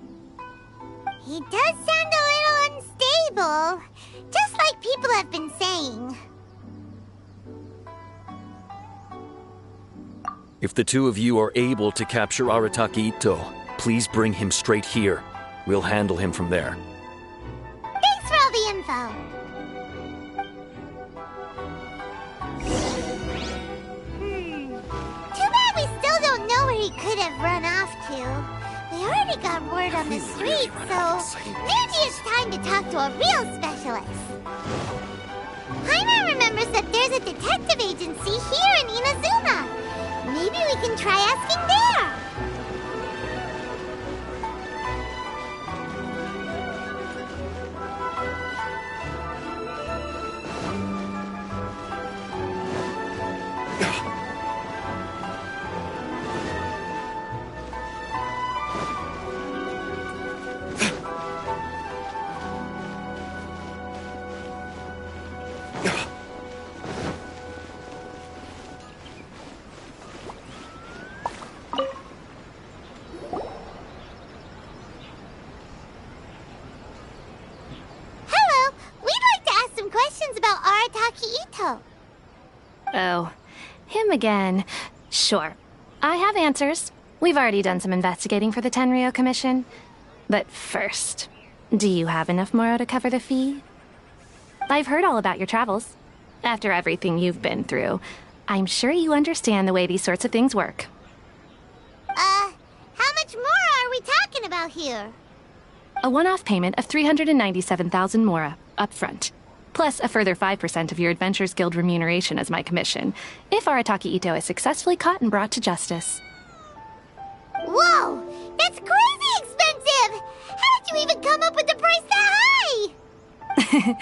S8: He does sound a little unstable, just like people have been saying.
S10: If the two of you are able to capture Arataki Itto, please bring him straight here. We'll handle him from there.
S8: Thanks for all the info. Too bad we still don't know where he could have run off to. We already got word on the street, so maybe it's time to talk to a real specialist. Paimon remembers that there's a detective agency here in Inazuma. Maybe we can try asking there. About Arataki Itto.
S11: Oh, him again. Sure. I have answers. We've already done some investigating for the Tenryou Commission. But first, do you have enough Moro to cover the fee? I've heard all about your travels. After everything you've been through, I'm sure you understand the way these sorts of things work.
S8: How much Mora are we talking about here?
S11: A one-off payment of 397,000 Mora, up front. Plus a further 5% of your Adventurers Guild remuneration as my commission, if Arataki Itto is successfully caught and brought to justice.
S8: Whoa! That's crazy expensive! How did you even come up with the price that high?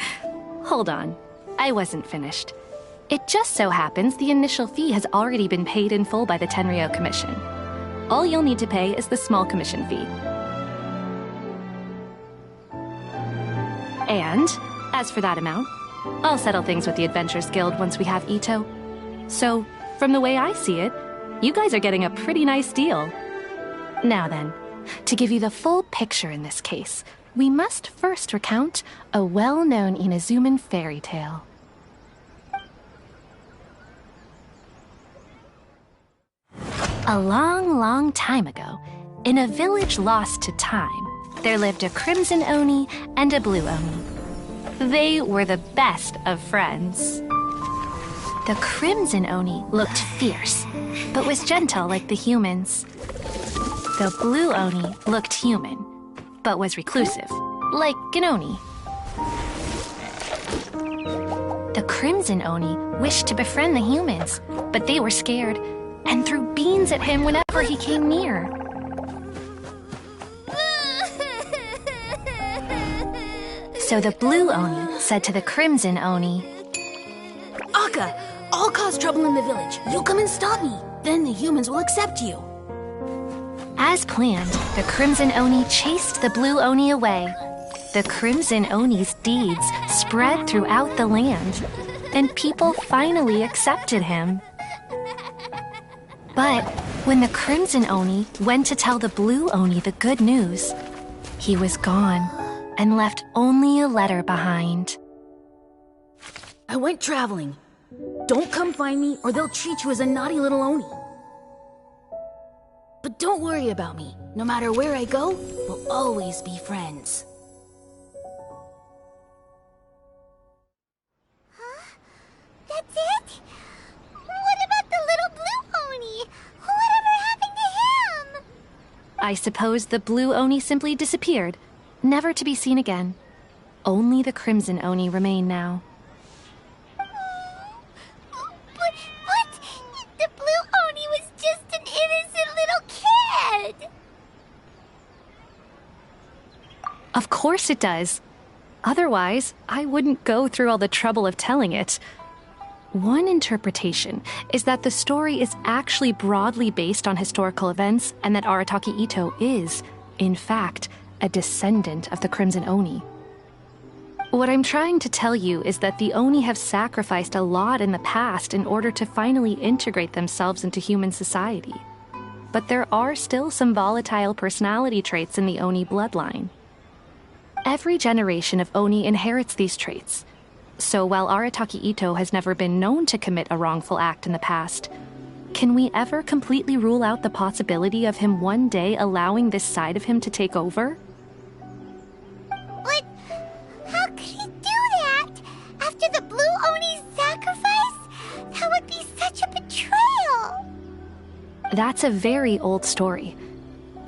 S11: Hold on. I wasn't finished. It just so happens the initial fee has already been paid in full by the Tenryou Commission. All you'll need to pay is the small commission fee. And as for that amount, I'll settle things with the Adventurers Guild once we have Itto. So, from the way I see it, you guys are getting a pretty nice deal. Now then, to give you the full picture in this case, we must first recount a well-known Inazuman fairy tale. A long, long time ago, in a village lost to time, there lived a Crimson Oni and a Blue Oni. They were the best of friends. The Crimson Oni looked fierce, but was gentle like the humans. The Blue Oni looked human, but was reclusive, like an Oni. The Crimson Oni wished to befriend the humans, but they were scared and threw beans at him whenever he came near. So the Blue Oni said to the Crimson Oni,
S12: Akka, I'll cause trouble in the village. You come and stop me. Then the humans will accept you.
S11: As planned, the Crimson Oni chased the Blue Oni away. The Crimson Oni's deeds spread throughout the land, and people finally accepted him. But when the Crimson Oni went to tell the Blue Oni the good news, he was gone and left only a letter behind.
S12: I went traveling. Don't come find me or they'll treat you as a naughty little Oni. But don't worry about me. No matter where I go, we'll always be friends.
S8: That's it? What about the little Blue Oni? Whatever happened to him?
S11: I suppose the Blue Oni simply disappeared, never to be seen again. Only the Crimson Oni remain now.
S8: But the Blue Oni was just an innocent little kid.
S11: Of course it does. Otherwise, I wouldn't go through all the trouble of telling it. One interpretation is that the story is actually broadly based on historical events and that Arataki Itto is, in fact, a descendant of the Crimson Oni. What I'm trying to tell you is that the Oni have sacrificed a lot in the past in order to finally integrate themselves into human society. But there are still some volatile personality traits in the Oni bloodline. Every generation of Oni inherits these traits. So while Arataki Itto has never been known to commit a wrongful act in the past, can we ever completely rule out the possibility of him one day allowing this side of him to take over?
S8: But how could he do that? After the Blue Oni's sacrifice? That would be such a betrayal.
S11: That's a very old story.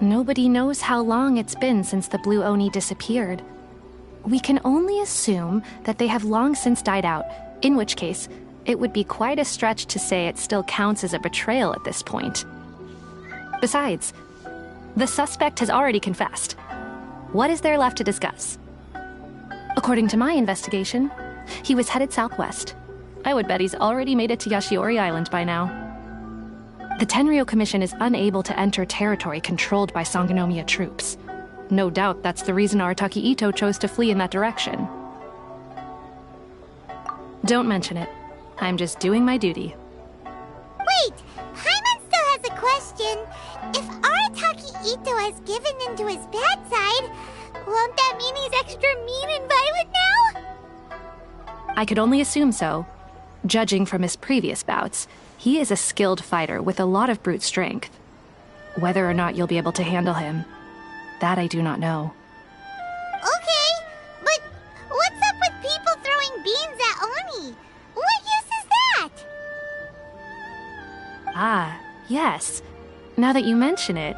S11: Nobody knows how long it's been since the Blue Oni disappeared. We can only assume that they have long since died out, in which case, it would be quite a stretch to say it still counts as a betrayal at this point. Besides, the suspect has already confessed. What is there left to discuss? According to my investigation, he was headed southwest. I would bet he's already made it to Yashiori Island by now. The Tenryou Commission is unable to enter territory controlled by Sangonomiya troops. No doubt that's the reason Arataki Itto chose to flee in that direction. Don't mention it. I'm just doing my duty.
S8: Wait! Paimon still has a question. If Arataki Itto has given in to his bad side, won't that mean he's extra mean and violent now?
S11: I could only assume so. Judging from his previous bouts, he is a skilled fighter with a lot of brute strength. Whether or not you'll be able to handle him, that I do not know.
S8: Okay, but what's up with people throwing beans at Oni? What use is that?
S11: Ah, yes. Now that you mention it,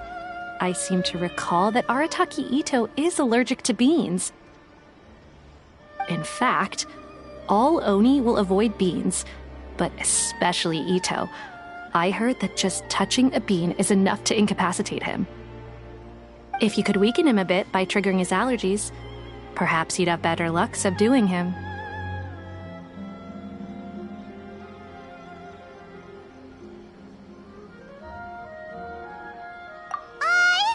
S11: I seem to recall that Arataki Itto is allergic to beans. In fact, all Oni will avoid beans, but especially Itto. I heard that just touching a bean is enough to incapacitate him. If you could weaken him a bit by triggering his allergies, perhaps you'd have better luck subduing him.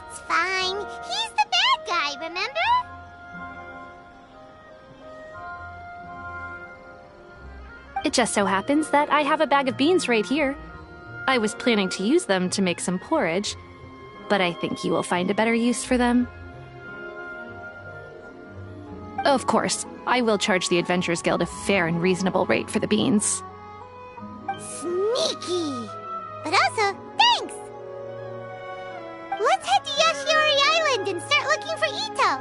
S8: It's fine. He's the bad guy, remember?
S11: It just so happens that I have a bag of beans right here. I was planning to use them to make some porridge, but I think you will find a better use for them. Of course, I will charge the Adventurers Guild a fair and reasonable rate for the beans.
S8: Sneaky! But also, thanks! Let's head to Yashiori Island and start looking for Itto!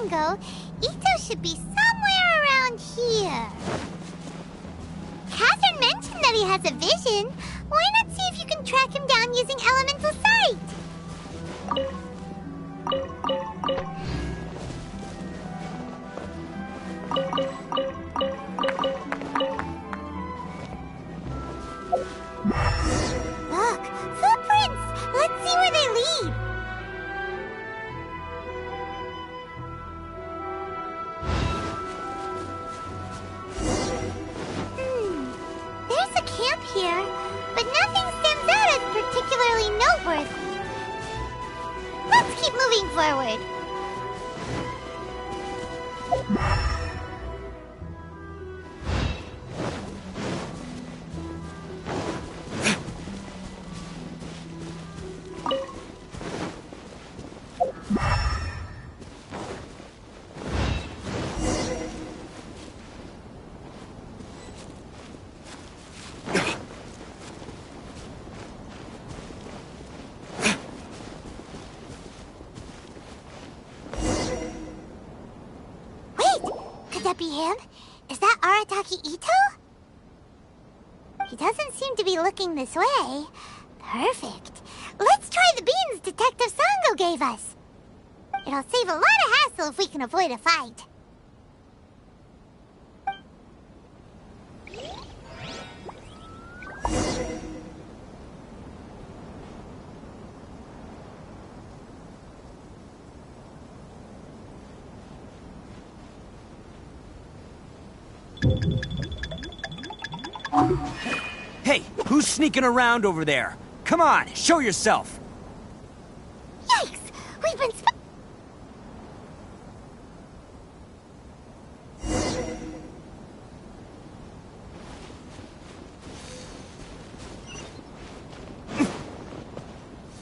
S8: Sango, Ito should be somewhere around here. Catherine mentioned that he has a vision. Why not see if you can track him down using elemental sight? Look, footprints! Let's see where they lead. There's a camp here, but nothing stands out as particularly noteworthy. Let's keep moving forward. Could that be him? Is that Arataki Itto? He doesn't seem to be looking this way. Perfect. Let's try the beans Detective Sango gave us. It'll save a lot of hassle if we can avoid a fight.
S5: Hey, who's sneaking around over there? Come on, show yourself!
S8: Yikes! We've been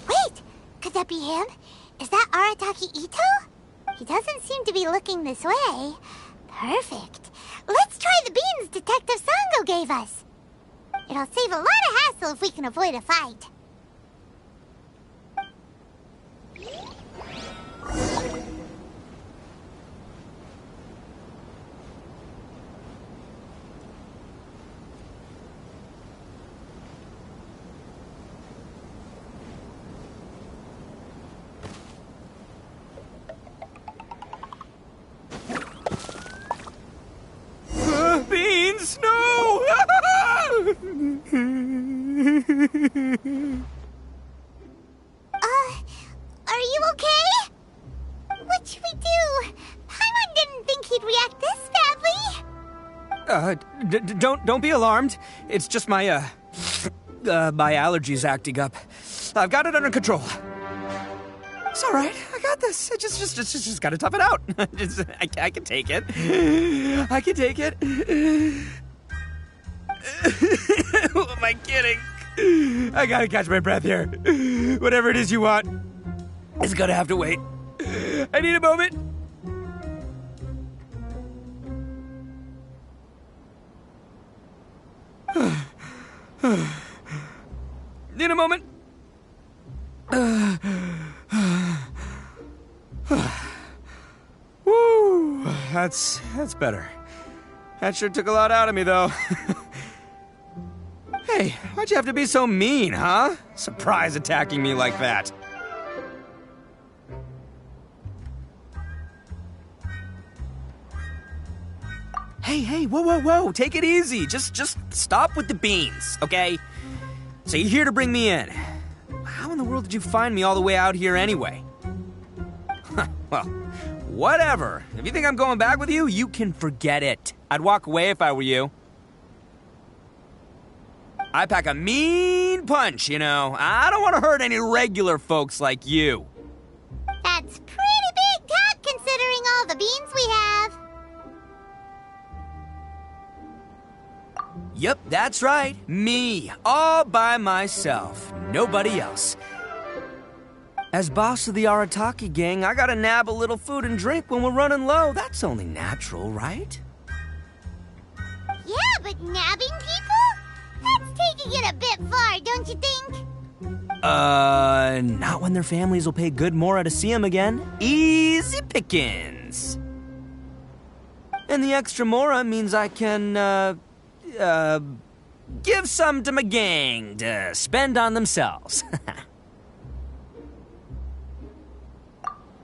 S8: Wait! Could that be him? Is that Arataki Itto? He doesn't seem to be looking this way. Perfect. Let's try the beans Detective Sango gave us. It'll save a lot of hassle if we can avoid a fight.
S5: Beans, no!
S8: Are you okay? What should we do? Paimon didn't think he'd react this badly.
S5: Don't be alarmed. It's just my, my allergies acting up. I've got it under control. It's all right. I got this. I just gotta tough it out. I can take it. I can take it. Who am I kidding? I gotta catch my breath here. Whatever it is you want, it's gonna have to wait. I need a moment. Need a moment. Woo, that's better. That sure took a lot out of me, though. Hey, why'd you have to be so mean, huh? Surprise attacking me like that. Hey, whoa, take it easy. Just stop with the beans, okay? So you're here to bring me in. How in the world did you find me all the way out here anyway? Well, whatever. If you think I'm going back with you, you can forget it. I'd walk away if I were you. I pack a mean punch, you know. I don't want to hurt any regular folks like you.
S8: That's pretty big talk considering all the beans we have.
S5: Yep, that's right. Me, all by myself. Nobody else. As boss of the Arataki gang, I gotta nab a little food and drink when we're running low. That's only natural, right?
S8: Yeah, but nabbing people? That's taking it a bit far, don't you think?
S5: Not when their families will pay good mora to see them again. Easy pickings. sense. And the extra mora means I can, give some to my gang to spend on themselves.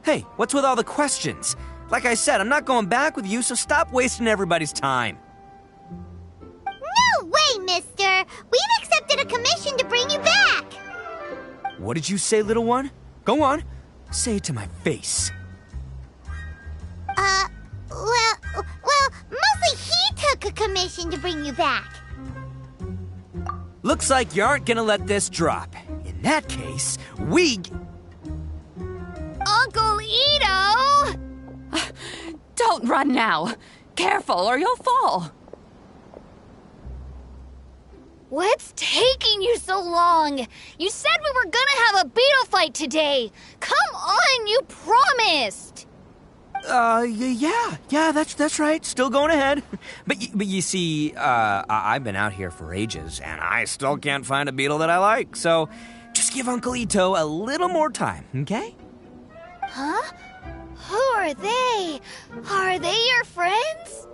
S5: Hey, what's with all the questions? Like I said, I'm not going back with you, so stop wasting everybody's time.
S8: No way, mister! We've accepted a commission to bring you back!
S5: What did you say, little one? Go on. Say it to my face.
S8: Well, mostly he took a commission to bring you back.
S5: Looks like you aren't gonna let this drop. In that case,
S13: Uncle Ito! Don't run now. Careful or you'll fall.
S14: What's taking you so long? You said we were gonna have a beetle fight today. Come on, you promised.
S5: Yeah, that's right. Still going ahead. But you see, I've been out here for ages, and I still can't find a beetle that I like. So, just give Uncle Ito a little more time, okay?
S14: Huh? Who are they? Are they your friends?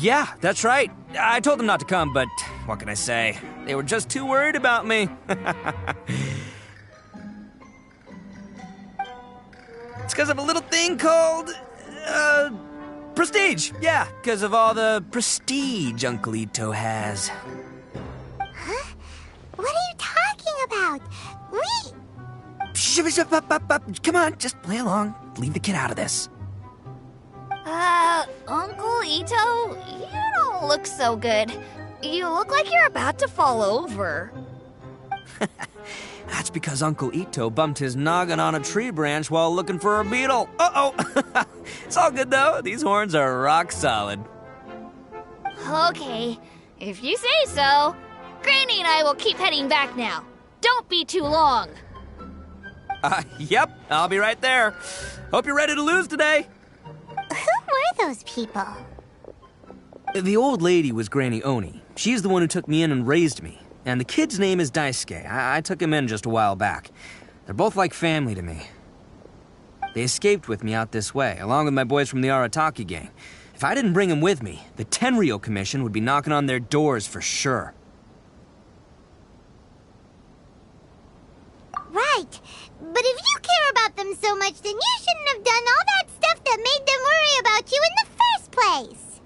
S5: Yeah, that's right. I told them not to come, but what can I say? They were just too worried about me. It's because of a little thing called, prestige. Yeah, because of all the prestige Uncle Ito has.
S8: Huh? What are you talking about?
S5: Come on, just play along. Leave the kid out of this.
S14: Uncle Ito, you don't look so good. You look like you're about to fall over.
S5: That's because Uncle Ito bumped his noggin on a tree branch while looking for a beetle. Uh-oh! It's all good, though. These horns are rock solid.
S14: Okay, if you say so. Granny and I will keep heading back now. Don't be too long.
S5: Yep, I'll be right there. Hope you're ready to lose today.
S8: Who were those people?
S5: The old lady was Granny Oni. She's the one who took me in and raised me. And the kid's name is Daisuke. I took him in just a while back. They're both like family to me. They escaped with me out this way, along with my boys from the Arataki gang. If I didn't bring them with me, the Tenryou Commission would be knocking on their doors for sure.
S8: Right. But if you care about them so much, then you shouldn't have done all that stuff that made them worry about you in the first place.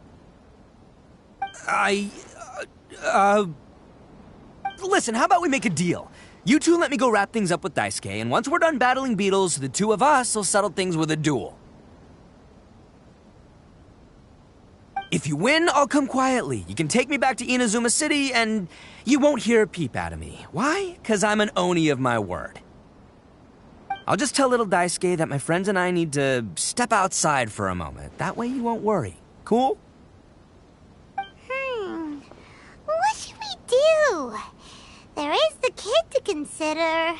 S5: Listen, how about we make a deal? You two let me go wrap things up with Daisuke, and once we're done battling beetles, the two of us will settle things with a duel. If you win, I'll come quietly. You can take me back to Inazuma City, and you won't hear a peep out of me. Why? 'Cause I'm an Oni of my word. I'll just tell little Daisuke that my friends and I need to step outside for a moment. That way you won't worry. Cool?
S8: What should we do? There is the kid to consider.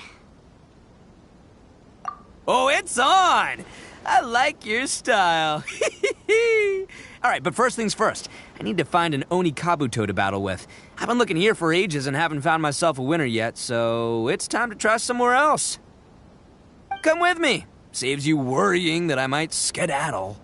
S5: Oh, it's on! I like your style. All right, but first things first. I need to find an Oni Kabuto to battle with. I've been looking here for ages and haven't found myself a winner yet, so it's time to try somewhere else. Come with me. Saves you worrying that I might skedaddle.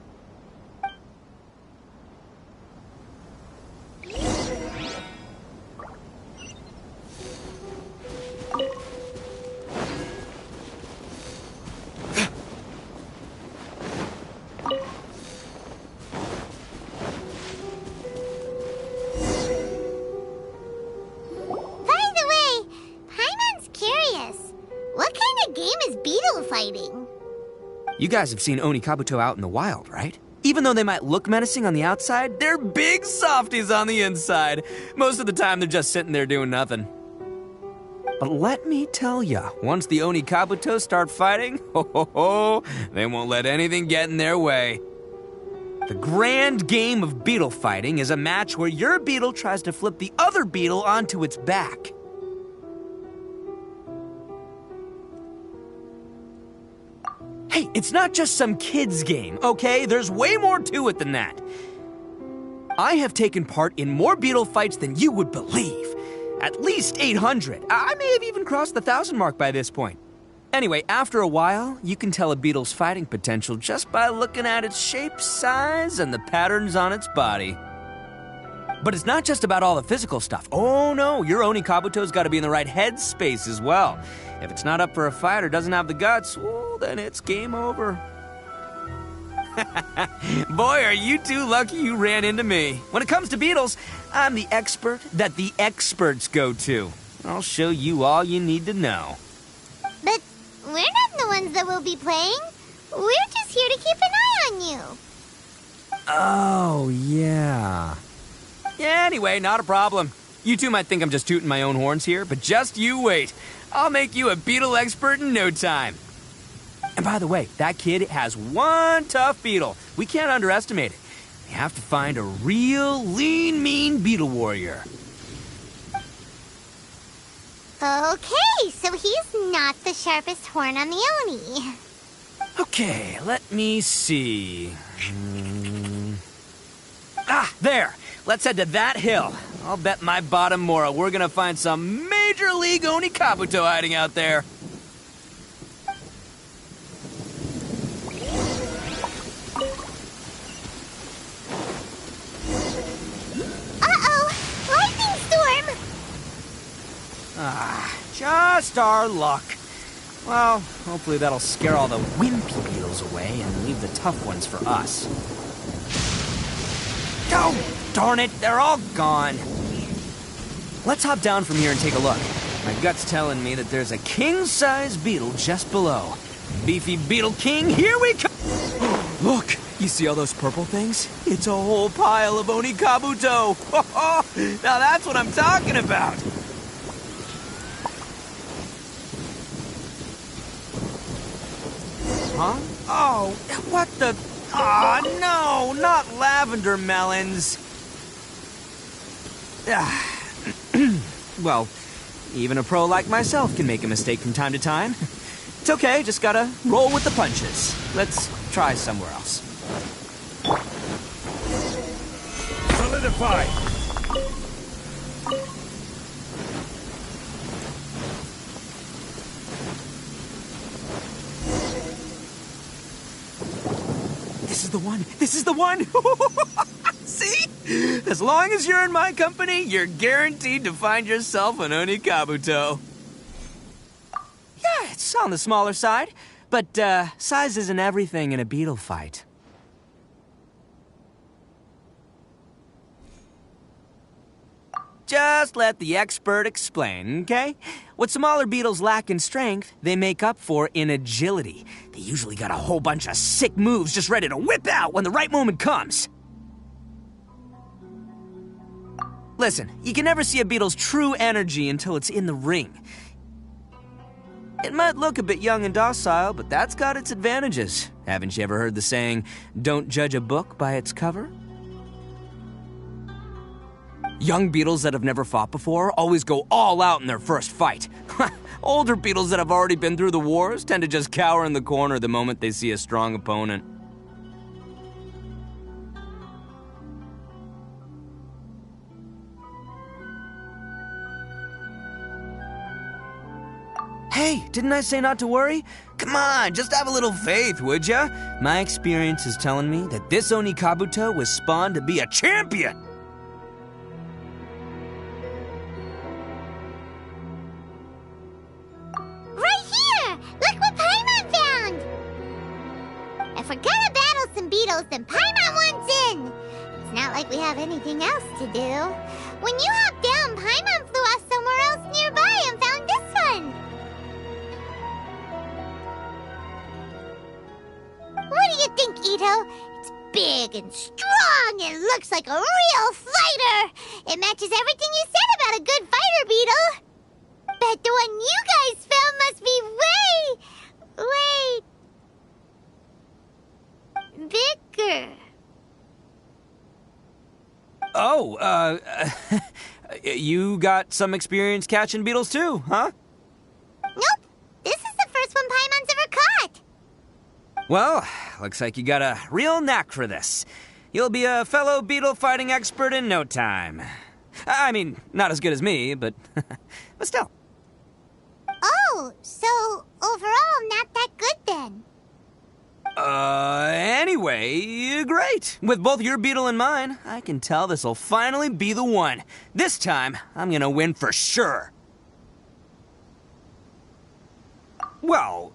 S5: You guys have seen Oni Kabuto out in the wild, right? Even though they might look menacing on the outside, they're big softies on the inside. Most of the time, they're just sitting there doing nothing. But let me tell ya, once the Oni Kabuto start fighting, they won't let anything get in their way. The grand game of beetle fighting is a match where your beetle tries to flip the other beetle onto its back. Hey, it's not just some kid's game, okay? There's way more to it than that. I have taken part in more beetle fights than you would believe. At least 800. I may have even crossed the 1,000 mark by this point. Anyway, after a while, you can tell a beetle's fighting potential just by looking at its shape, size, and the patterns on its body. But it's not just about all the physical stuff. Oh no, your Oni Kabuto's got to be in the right headspace as well. If it's not up for a fight or doesn't have the guts, well, then it's game over. Boy, are you two lucky you ran into me. When it comes to beetles, I'm the expert that the experts go to. I'll show you all you need to know.
S8: But we're not the ones that will be playing. We're just here to keep an eye on you.
S5: Oh, yeah. Yeah, anyway, not a problem. You two might think I'm just tooting my own horns here, but just you wait. I'll make you a beetle expert in no time. And by the way, that kid has one tough beetle. We can't underestimate it. We have to find a real lean, mean beetle warrior.
S8: Okay, so he's not the sharpest horn on the Oni.
S5: Okay, let me see. There! Let's head to that hill. I'll bet my bottom Mora we're gonna find some Major League Oni Kabuto hiding out there.
S8: Lightning storm!
S5: Just our luck. Well, hopefully that'll scare all the wimpy beetles away and leave the tough ones for us. Oh, darn it, they're all gone. Let's hop down from here and take a look. My gut's telling me that there's a king-size beetle just below. Beefy Beetle King, here we come! Look, you see all those purple things? It's a whole pile of Oni Kabuto! Now that's what I'm talking about! Huh? Oh, what the... Aw, no, not lavender melons. Well, even a pro like myself can make a mistake from time to time. It's okay, just gotta roll with the punches. Let's try somewhere else.
S4: Solidify!
S5: This is the one! This is the one! See? As long as you're in my company, you're guaranteed to find yourself an Oni Kabuto. Yeah, it's on the smaller side, but size isn't everything in a beetle fight. Just let the expert explain, okay? What smaller beetles lack in strength, they make up for in agility. They usually got a whole bunch of sick moves just ready to whip out when the right moment comes. Listen, you can never see a beetle's true energy until it's in the ring. It might look a bit young and docile, but that's got its advantages. Haven't you ever heard the saying, don't judge a book by its cover? Young beetles that have never fought before always go all out in their first fight. Older beetles that have already been through the wars tend to just cower in the corner the moment they see a strong opponent. Hey, didn't I say not to worry? Come on, just have a little faith, would ya? My experience is telling me that this Oni Kabuto was spawned to be a champion!
S8: Right here! Look what Paimon found! If we're gonna battle some beetles, then Paimon wants in! It's not like we have anything else to do. When you hopped down, Paimon flew off somewhere else nearby and found this one! What do you think, Ito? It's big and strong and looks like a real fighter! It matches everything you said about a good fighter, Beetle! Bet the one you guys found must be way bigger.
S5: Oh, you got some experience catching beetles too, huh?
S8: Nope. This is the first one Paimon's ever caught.
S5: Well, looks like you got a real knack for this. You'll be a fellow beetle fighting expert in no time. I mean, not as good as me, but still.
S8: Oh, Oh, so overall not that good then.
S5: Anyway, great. With both your beetle and mine, I can tell this'll finally be the one. This time, I'm gonna win for sure. Well,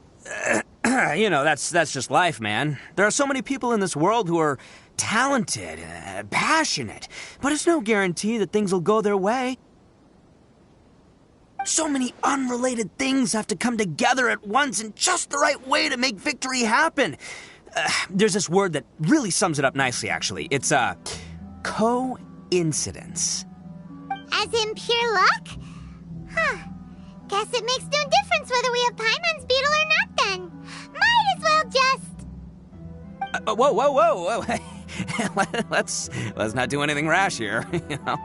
S5: you know, that's just life, man. There are so many people in this world who are talented, passionate, but it's no guarantee that things will go their way. So many unrelated things have to come together at once in just the right way to make victory happen. There's this word that really sums it up nicely, actually. It's, coincidence.
S8: As in pure luck? Huh. Guess it makes no difference whether we have Paimon's beetle or not then. Might as well just...
S5: Whoa. let's not do anything rash here, you know?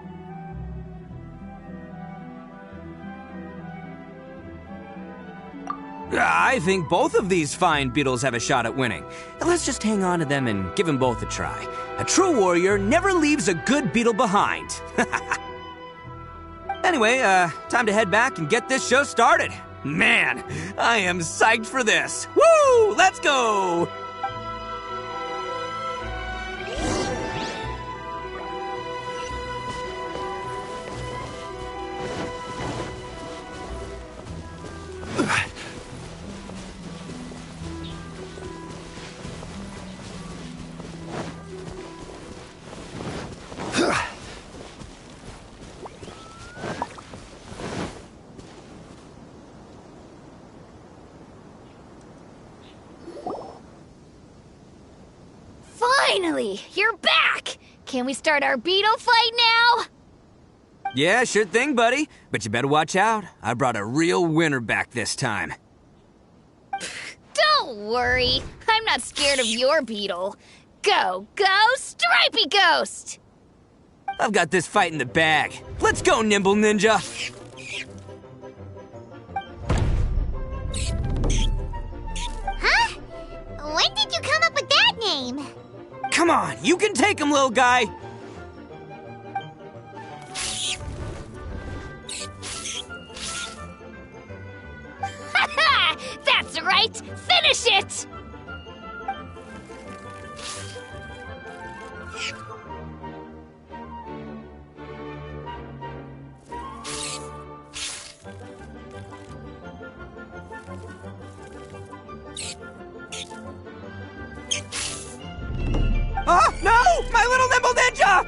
S5: I think both of these fine beetles have a shot at winning. Let's just hang on to them and give them both a try. A true warrior never leaves a good beetle behind. Anyway, time to head back and get this show started. Man, I am psyched for this. Woo! Let's go!
S14: Finally, you're back! Can we start our beetle fight now?
S5: Yeah, sure thing, buddy. But you better watch out. I brought a real winner back this time.
S14: Don't worry. I'm not scared of your beetle. Go, Stripey Ghost!
S5: I've got this fight in the bag. Let's go, Nimble Ninja!
S8: Huh? When did you come up with that name?
S5: Come on, you can take him, little guy!
S14: That's right! Finish it!
S5: Oh, no! My little Nimble Ninja!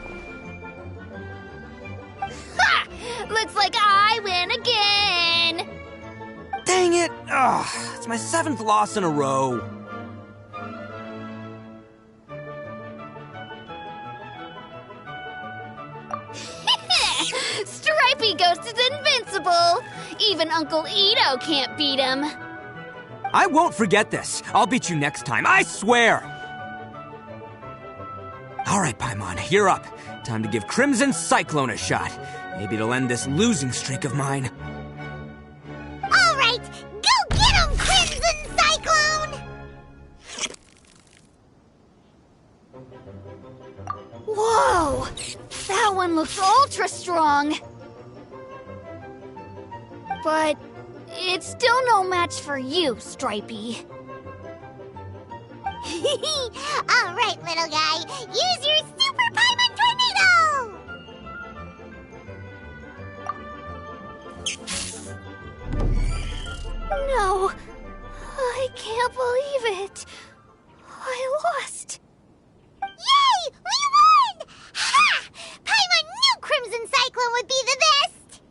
S14: Ha! Looks like I win again!
S5: Dang it! Ugh, it's my 7th loss in a row.
S14: Stripey Ghost is invincible! Even Uncle Ito can't beat him.
S5: I won't forget this. I'll beat you next time, I swear! All right, Paimon, you're up. Time to give Crimson Cyclone a shot. Maybe it'll end this losing streak of mine.
S8: All right, go get him, Crimson Cyclone!
S14: Whoa! That one looks ultra strong. But it's still no match for you, Stripey.
S8: All right, little guy. Use your Super Paimon Tornado!
S14: No, I can't believe it. I lost.
S8: Yay! We won! Ha! Paimon knew Crimson Cyclone would be the best!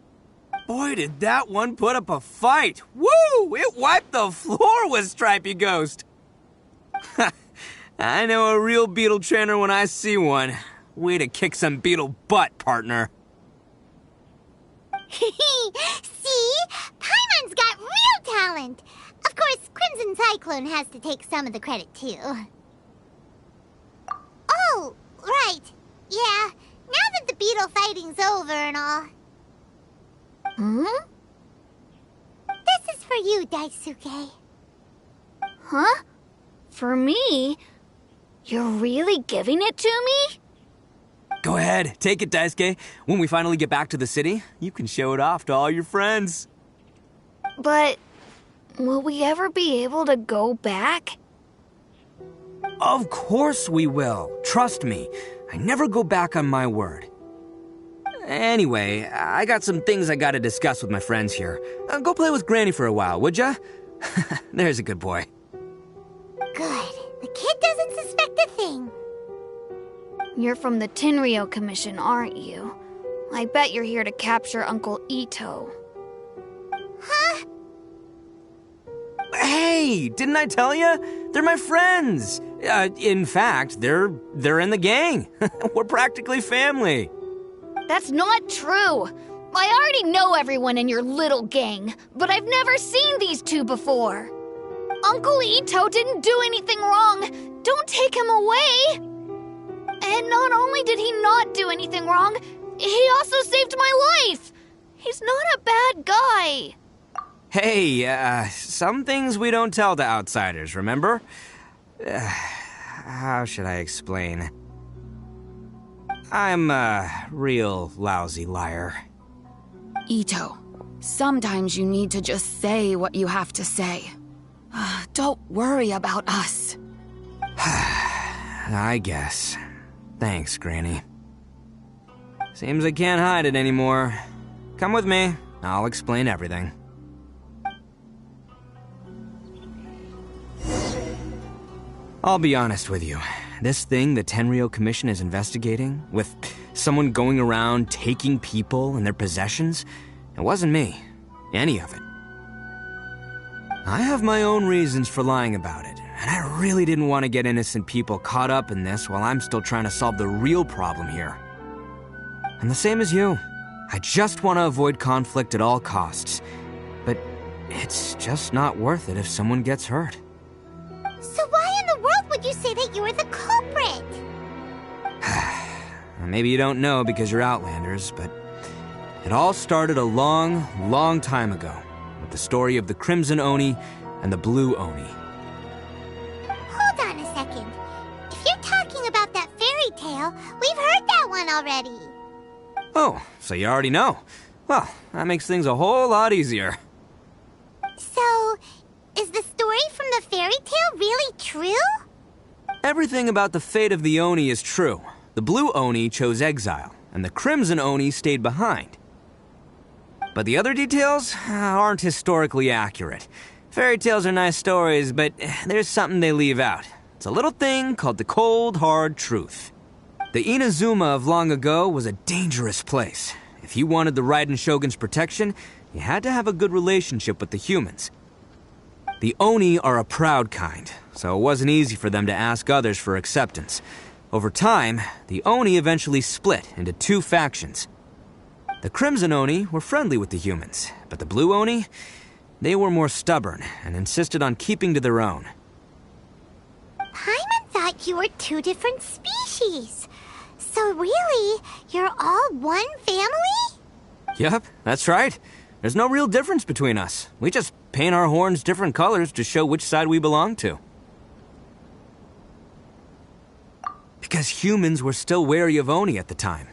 S5: Boy, did that one put up a fight. Woo! It wiped the floor with Stripey Ghost. I know a real beetle trainer when I see one. Way to kick some beetle butt, partner.
S8: See? Paimon's got real talent. Of course, Crimson Cyclone has to take some of the credit, too. Oh, right. Yeah, now that the beetle fighting's over and all.
S14: Hmm?
S8: This is for you, Daisuke.
S14: Huh? For me? You're really giving it to me?
S5: Go ahead, take it, Daisuke. When we finally get back to the city, you can show it off to all your friends.
S14: But Will we ever be able to go back?
S5: Of course we will. Trust me. I never go back on my word. Anyway, I got some things I gotta discuss with my friends here. Go play with Granny for a while, would ya? There's a good boy.
S8: Good. The kid doesn't suspect a thing.
S14: You're from the Tenryou Commission, aren't you? I bet you're here to capture Uncle Ito.
S8: Huh?
S5: Hey, didn't I tell you? They're my friends. In fact, they're in the gang. We're practically family.
S14: That's not true. I already know everyone in your little gang, but I've never seen these two before. Uncle Ito didn't do anything wrong. Don't take him away. And not only did he not do anything wrong, he also saved my life. He's not a bad guy.
S5: Hey, some things we don't tell to outsiders, remember? How should I explain? I'm a real lousy liar.
S13: Ito, sometimes you need to just say what you have to say. Don't worry about us.
S5: I guess. Thanks, Granny. Seems I can't hide it anymore. Come with me. I'll explain everything. I'll be honest with you. This thing the Tenryou Commission is investigating, with someone going around taking people and their possessions, it wasn't me. Any of it. I have my own reasons for lying about it, and I really didn't want to get innocent people caught up in this while I'm still trying to solve the real problem here. I'm the same as you. I just want to avoid conflict at all costs. But it's just not worth it if someone gets hurt.
S8: So why in the world would you say that you were the culprit?
S5: Maybe you don't know because you're Outlanders, but it all started a long, long time ago with the story of the Crimson Oni and the Blue Oni.
S8: Hold on a second. If you're talking about that fairy tale, we've heard that one already.
S5: Oh, so you already know. Well, that makes things a whole lot easier.
S8: So, is the story from the fairy tale really true?
S5: Everything about the fate of the Oni is true. The Blue Oni chose exile, and the Crimson Oni stayed behind. But the other details aren't historically accurate. Fairy tales are nice stories, but there's something they leave out. It's a little thing called the cold, hard truth. The Inazuma of long ago was a dangerous place. If you wanted the Raiden Shogun's protection, you had to have a good relationship with the humans. The Oni are a proud kind, so it wasn't easy for them to ask others for acceptance. Over time, the Oni eventually split into two factions. The Crimson Oni were friendly with the humans, but the Blue Oni, they were more stubborn and insisted on keeping to their own.
S8: Paimon thought you were two different species. So really, you're all one family?
S5: Yep, that's right. There's no real difference between us. We just paint our horns different colors to show which side we belong to. Because humans were still wary of Oni at the time.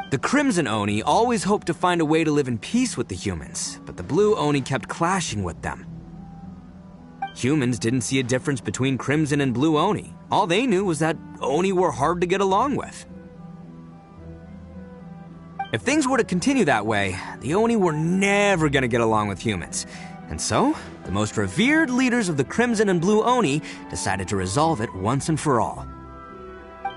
S5: The Crimson Oni always hoped to find a way to live in peace with the humans, but the Blue Oni kept clashing with them. Humans didn't see a difference between Crimson and Blue Oni. All they knew was that Oni were hard to get along with. If things were to continue that way, the Oni were never gonna get along with humans. And so, the most revered leaders of the Crimson and Blue Oni decided to resolve it once and for all.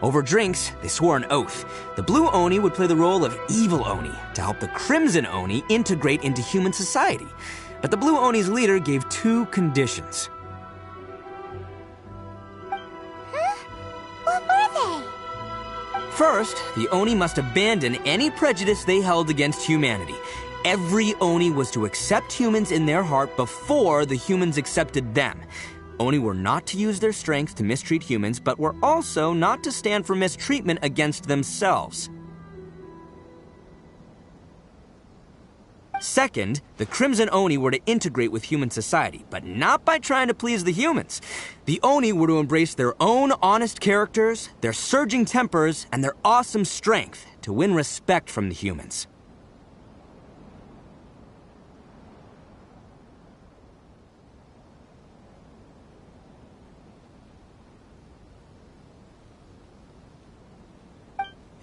S5: Over drinks, they swore an oath. The Blue Oni would play the role of evil Oni to help the Crimson Oni integrate into human society. But the Blue Oni's leader gave two conditions.
S8: Huh? What were they?
S5: First, the Oni must abandon any prejudice they held against humanity. Every Oni was to accept humans in their heart before the humans accepted them. Oni were not to use their strength to mistreat humans, but were also not to stand for mistreatment against themselves. Second, the Crimson Oni were to integrate with human society, but not by trying to please the humans. The Oni were to embrace their own honest characters, their surging tempers, and their awesome strength to win respect from the humans.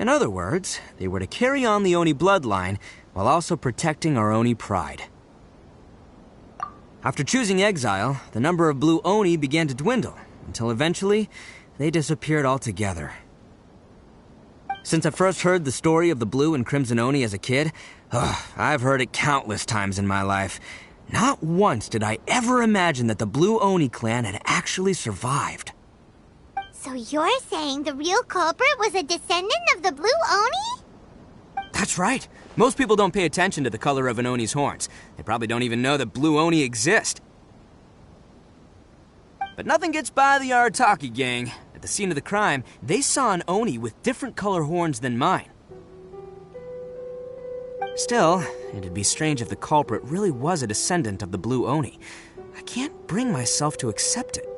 S5: In other words, they were to carry on the Oni bloodline while also protecting our Oni pride. After choosing exile, the number of blue Oni began to dwindle, until eventually, they disappeared altogether. Since I first heard the story of the blue and crimson Oni as a kid, I've heard it countless times in my life. Not once did I ever imagine that the blue Oni clan had actually survived.
S8: So you're saying the real culprit was a descendant of the blue Oni?
S5: That's right. Most people don't pay attention to the color of an Oni's horns. They probably don't even know that blue Oni exist. But nothing gets by the Arataki gang. At the scene of the crime, they saw an Oni with different color horns than mine. Still, it'd be strange if the culprit really was a descendant of the blue Oni. I can't bring myself to accept it.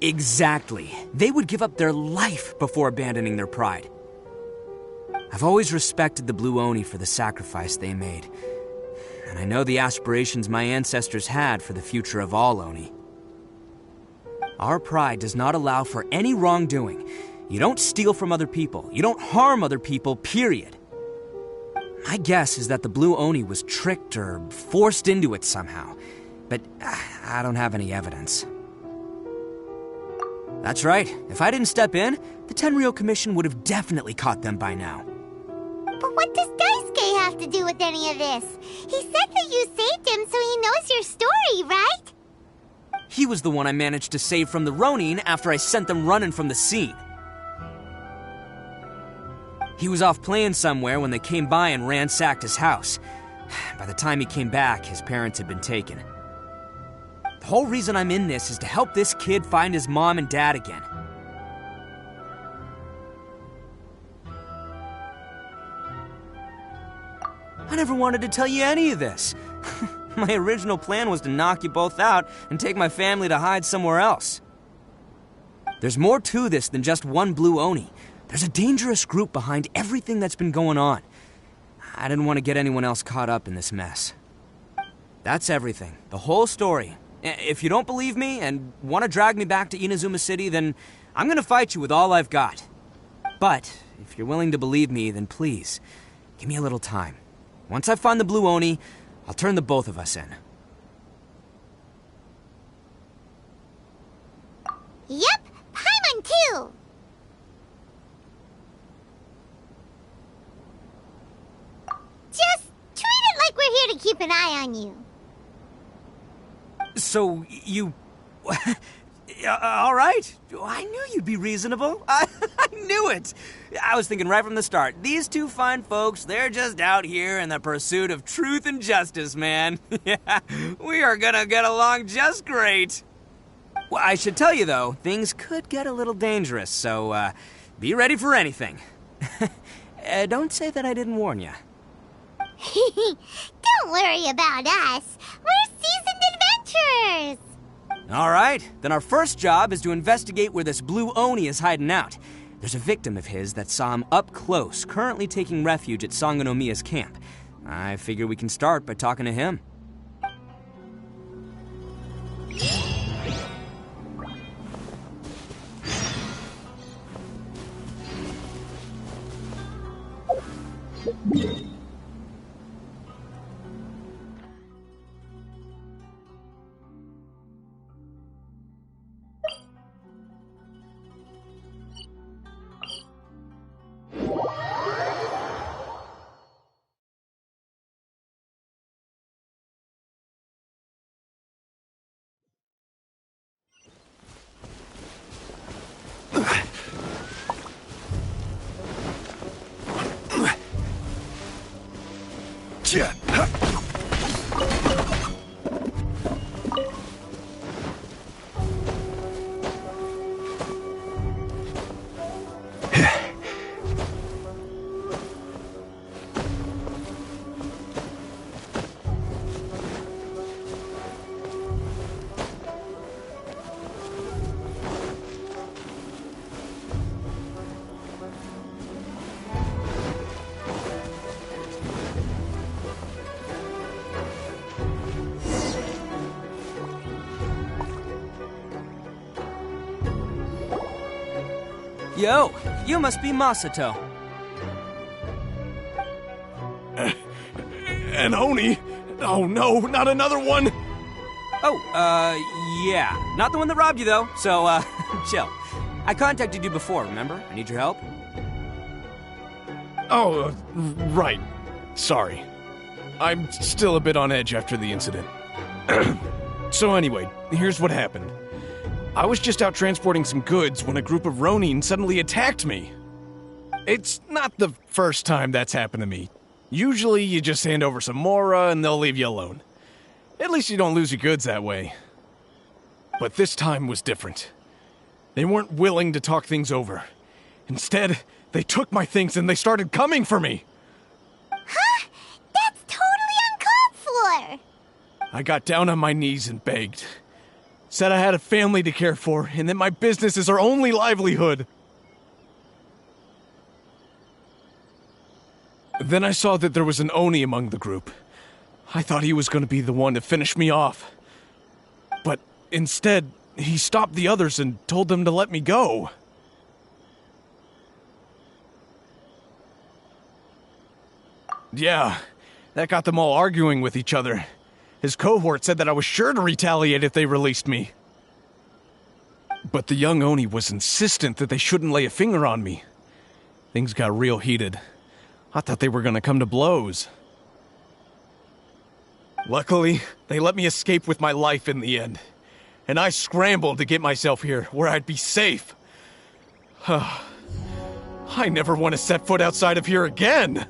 S5: Exactly. They would give up their life before abandoning their pride. I've always respected the blue Oni for the sacrifice they made. And I know the aspirations my ancestors had for the future of all Oni. Our pride does not allow for any wrongdoing. You don't steal from other people. You don't harm other people, period. My guess is that the blue Oni was tricked or forced into it somehow. But I don't have any evidence. That's right. If I didn't step in, the Tenryou Commission would have definitely caught them by now.
S8: But what does Daisuke have to do with any of this? He said that you saved him so he knows your story, right?
S5: He was the one I managed to save from the Ronin after I sent them running from the scene. He was off playing somewhere when they came by and ransacked his house. By the time he came back, his parents had been taken. The whole reason I'm in this is to help this kid find his mom and dad again. I never wanted to tell you any of this. My original plan was to knock you both out and take my family to hide somewhere else. There's more to this than just one blue Oni. There's a dangerous group behind everything that's been going on. I didn't want to get anyone else caught up in this mess. That's everything. The whole story. If you don't believe me and want to drag me back to Inazuma City, then I'm gonna fight you with all I've got. But if you're willing to believe me, then please, give me a little time. Once I find the blue Oni, I'll turn the both of us in.
S8: Yep, Paimon too! Just treat it like we're here to keep an eye on you.
S5: So, you... all right. I knew you'd be reasonable. I knew it. I was thinking right from the start, these two fine folks, they're just out here in the pursuit of truth and justice, man. Yeah, we are gonna get along just great. Well, I should tell you, though, things could get a little dangerous, so be ready for anything. Don't say that I didn't warn you.
S8: Don't worry about us. We're seasoned adventurers.
S5: All right, then our first job is to investigate where this blue Oni is hiding out. There's a victim of his that saw him up close, currently taking refuge at Sangonomiya's camp. I figure we can start by talking to him. Yo, you must be Masato.
S7: An Oni? Oh no, not another one!
S5: Oh, yeah. Not the one that robbed you, though, so, chill. I contacted you before, remember? I need your help.
S7: Oh, right. Sorry. I'm still a bit on edge after the incident. So anyway, here's what happened. I was just out transporting some goods when a group of Ronin suddenly attacked me. It's not the first time that's happened to me. Usually you just hand over some Mora and they'll leave you alone. At least you don't lose your goods that way. But this time was different. They weren't willing to talk things over. Instead, they took my things and they started coming for me.
S8: Huh? That's totally uncalled for!
S7: I got down on my knees and begged. Said I had a family to care for and that my business is our only livelihood. Then I saw that there was an Oni among the group. I thought he was going to be the one to finish me off. But instead, he stopped the others and told them to let me go. Yeah, that got them all arguing with each other. His cohort said that I was sure to retaliate if they released me. But the young Oni was insistent that they shouldn't lay a finger on me. Things got real heated. I thought they were going to come to blows. Luckily, they let me escape with my life in the end. And I scrambled to get myself here, where I'd be safe. I never want to set foot outside of here again!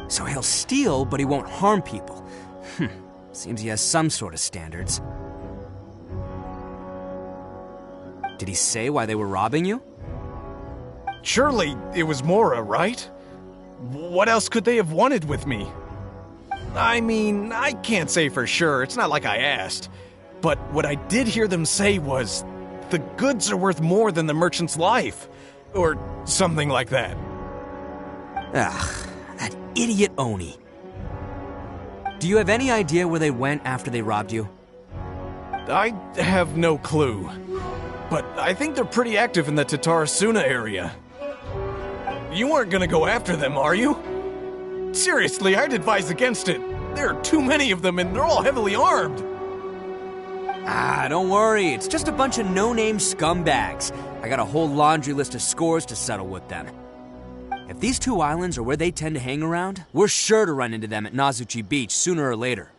S5: So he'll steal, but he won't harm people. Seems he has some sort of standards. Did he say why they were robbing you?
S7: Surely it was Mora, right? What else could they have wanted with me? I mean, I can't say for sure, it's not like I asked. But what I did hear them say was, the goods are worth more than the merchant's life. Or something like that.
S5: Ugh, that idiot Oni. Do you have any idea where they went after they robbed you?
S7: I have no clue. But I think they're pretty active in the Tatarasuna area. You aren't gonna go after them, are you? Seriously, I'd advise against it. There are too many of them and they're all heavily armed.
S5: Don't worry. It's just a bunch of no-name scumbags. I got a whole laundry list of scores to settle with them. If these two islands are where they tend to hang around, we're sure to run into them at Nazuchi Beach sooner or later.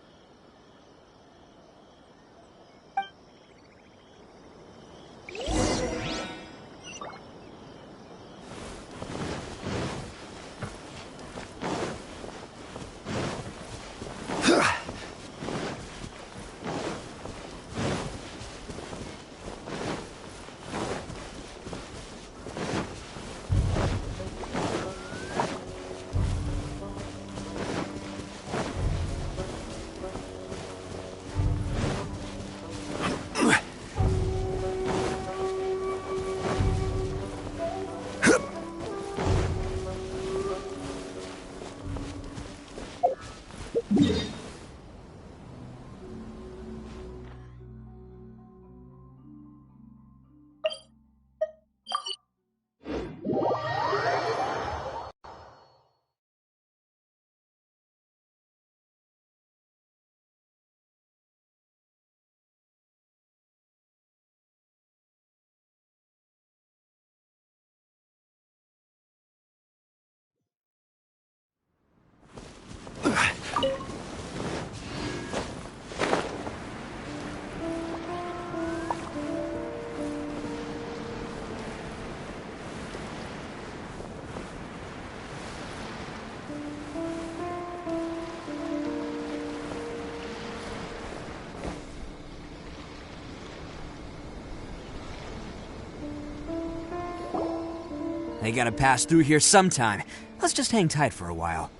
S5: They gotta pass through here sometime. Let's just hang tight for a while.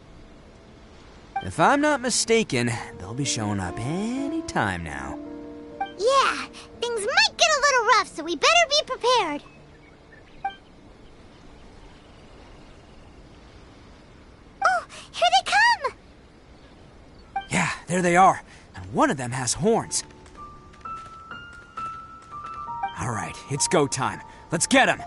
S5: If I'm not mistaken, they'll be showing up any time now.
S8: Yeah, things might get a little rough, so we better be prepared. Oh, here they come!
S5: Yeah, there they are. And one of them has horns. All right, it's go time. Let's get them.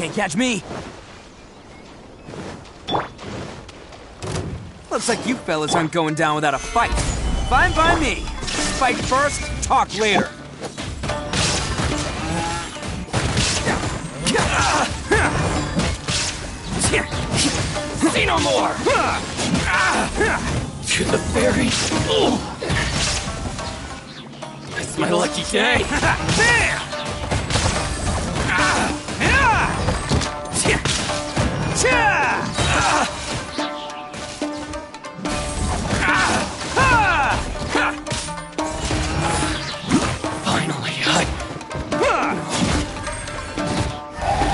S5: Can't catch me! Looks like you fellas aren't going down without a fight. Fine by me. Fight first, talk later. See no more!
S6: To the fairy! I
S1: my lucky day. Finally,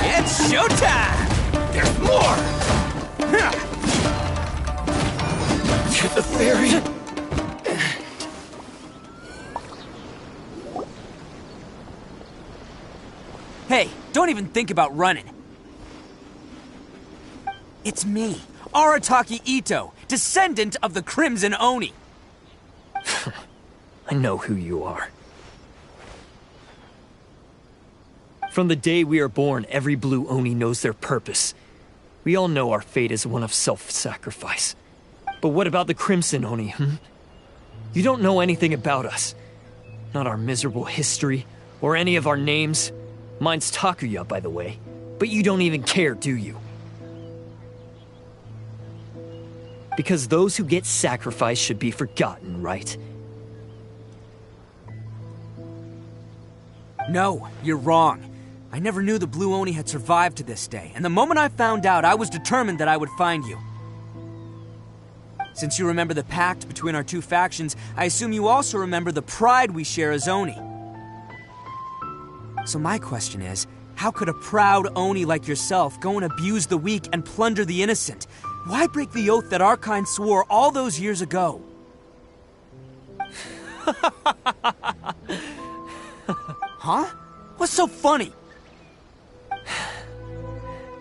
S5: It's showtime!
S1: There's more! To the ferry.
S5: Hey, don't even think about running. It's me, Arataki Itto, descendant of the Crimson Oni.
S15: I know who you are. From the day we are born, every Blue Oni knows their purpose. We all know our fate is one of self-sacrifice. But what about the Crimson Oni, You don't know anything about us. Not our miserable history, or any of our names. Mine's Takuya, by the way. But you don't even care, do you? Because those who get sacrificed should be forgotten, right?
S5: No, you're wrong. I never knew the Blue Oni had survived to this day, and the moment I found out, I was determined that I would find you. Since you remember the pact between our two factions, I assume you also remember the pride we share as Oni. So my question is, how could a proud Oni like yourself go and abuse the weak and plunder the innocent? Why break the oath that our kind swore all those years ago? Huh? What's so funny?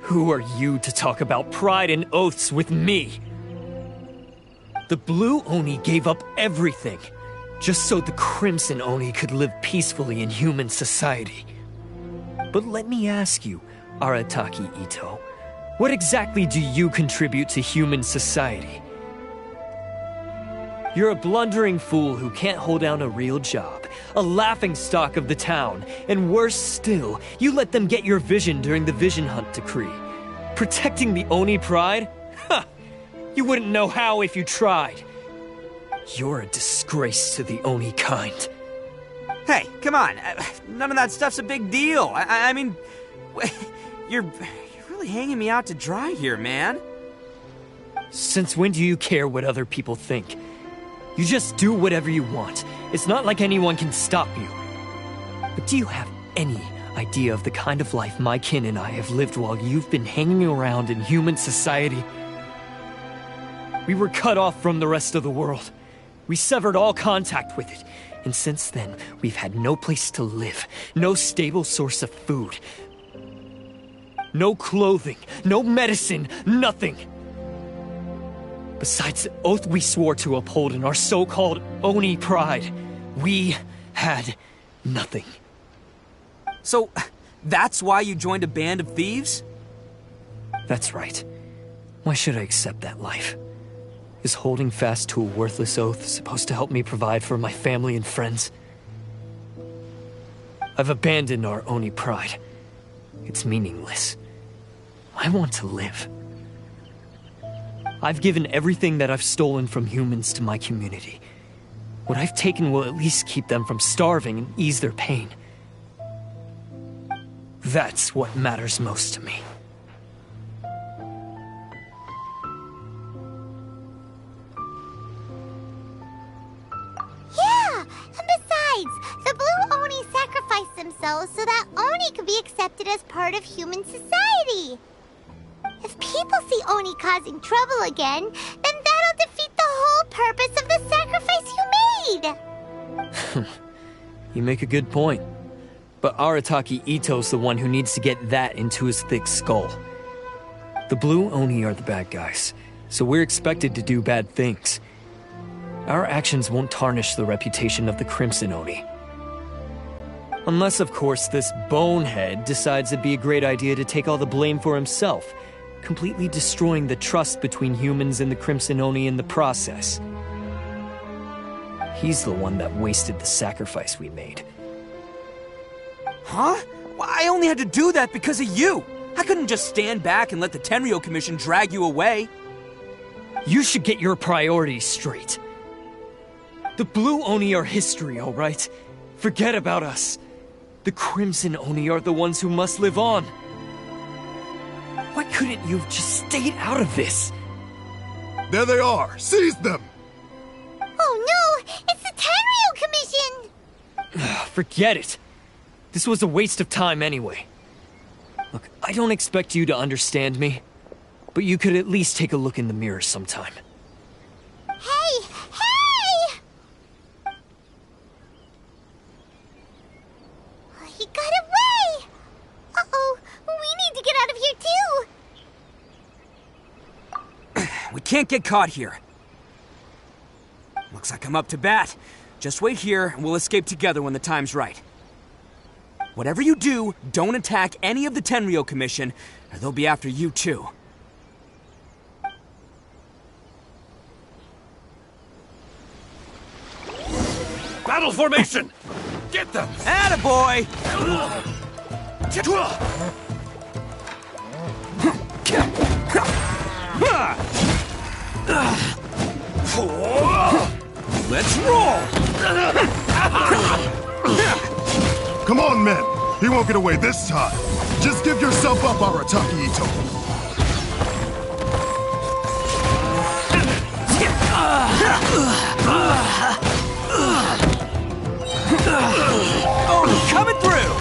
S15: Who are you to talk about pride and oaths with me? The Blue Oni gave up everything, just so the Crimson Oni could live peacefully in human society. But let me ask you, Arataki Itto, what exactly do you contribute to human society? You're a blundering fool who can't hold down a real job, a laughingstock of the town, and worse still, you let them get your vision during the Vision Hunt decree. Protecting the Oni pride? Ha! You wouldn't know how if you tried. You're a disgrace to the Oni kind.
S5: Hey, come on. None of that stuff's a big deal. I mean, you're really hanging me out to dry here, man.
S15: Since when do you care what other people think? You just do whatever you want. It's not like anyone can stop you. But do you have any idea of the kind of life my kin and I have lived while you've been hanging around in human society? We were cut off from the rest of the world. We severed all contact with it. And since then, we've had no place to live, no stable source of food, no clothing, no medicine, nothing. Besides the oath we swore to uphold in our so-called Oni pride, we had nothing.
S5: So, that's why you joined a band of thieves?
S15: That's right. Why should I accept that life? Is holding fast to a worthless oath supposed to help me provide for my family and friends? I've abandoned our Oni pride. It's meaningless. I want to live. I've given everything that I've stolen from humans to my community. What I've taken will at least keep them from starving and ease their pain. That's what matters most to me.
S8: The Blue Oni sacrificed themselves so that Oni could be accepted as part of human society. If people see Oni causing trouble again, then that'll defeat the whole purpose of the sacrifice you made.
S15: You make a good point. But Arataki Itto's the one who needs to get that into his thick skull. The Blue Oni are the bad guys, so we're expected to do bad things. Our actions won't tarnish the reputation of the Crimson Oni. Unless, of course, this bonehead decides it'd be a great idea to take all the blame for himself, completely destroying the trust between humans and the Crimson Oni in the process. He's the one that wasted the sacrifice we made.
S5: Huh? Well, I only had to do that because of you! I couldn't just stand back and let the Tenryou Commission drag you away.
S15: You should get your priorities straight. The Blue Oni are history, alright? Forget about us. The Crimson Oni are the ones who must live on. Why couldn't you have just stayed out of this?
S16: There they are! Seize them!
S8: Oh no! It's the Tenryou Commission!
S15: Forget it. This was a waste of time anyway. Look, I don't expect you to understand me, but you could at least take a look in the mirror sometime.
S8: Hey! Hey! He got away! Uh-oh, we need to get out of here too!
S5: We can't get caught here. Looks like I'm up to bat. Just wait here, and we'll escape together when the time's right. Whatever you do, don't attack any of the Tenryou Commission, or they'll be after you too.
S6: Battle formation! Get them!
S5: Attaboy! Let's roll!
S16: Come on, men! He won't get away this time! Just give yourself up, Arataki Itto!
S5: Oh, coming through!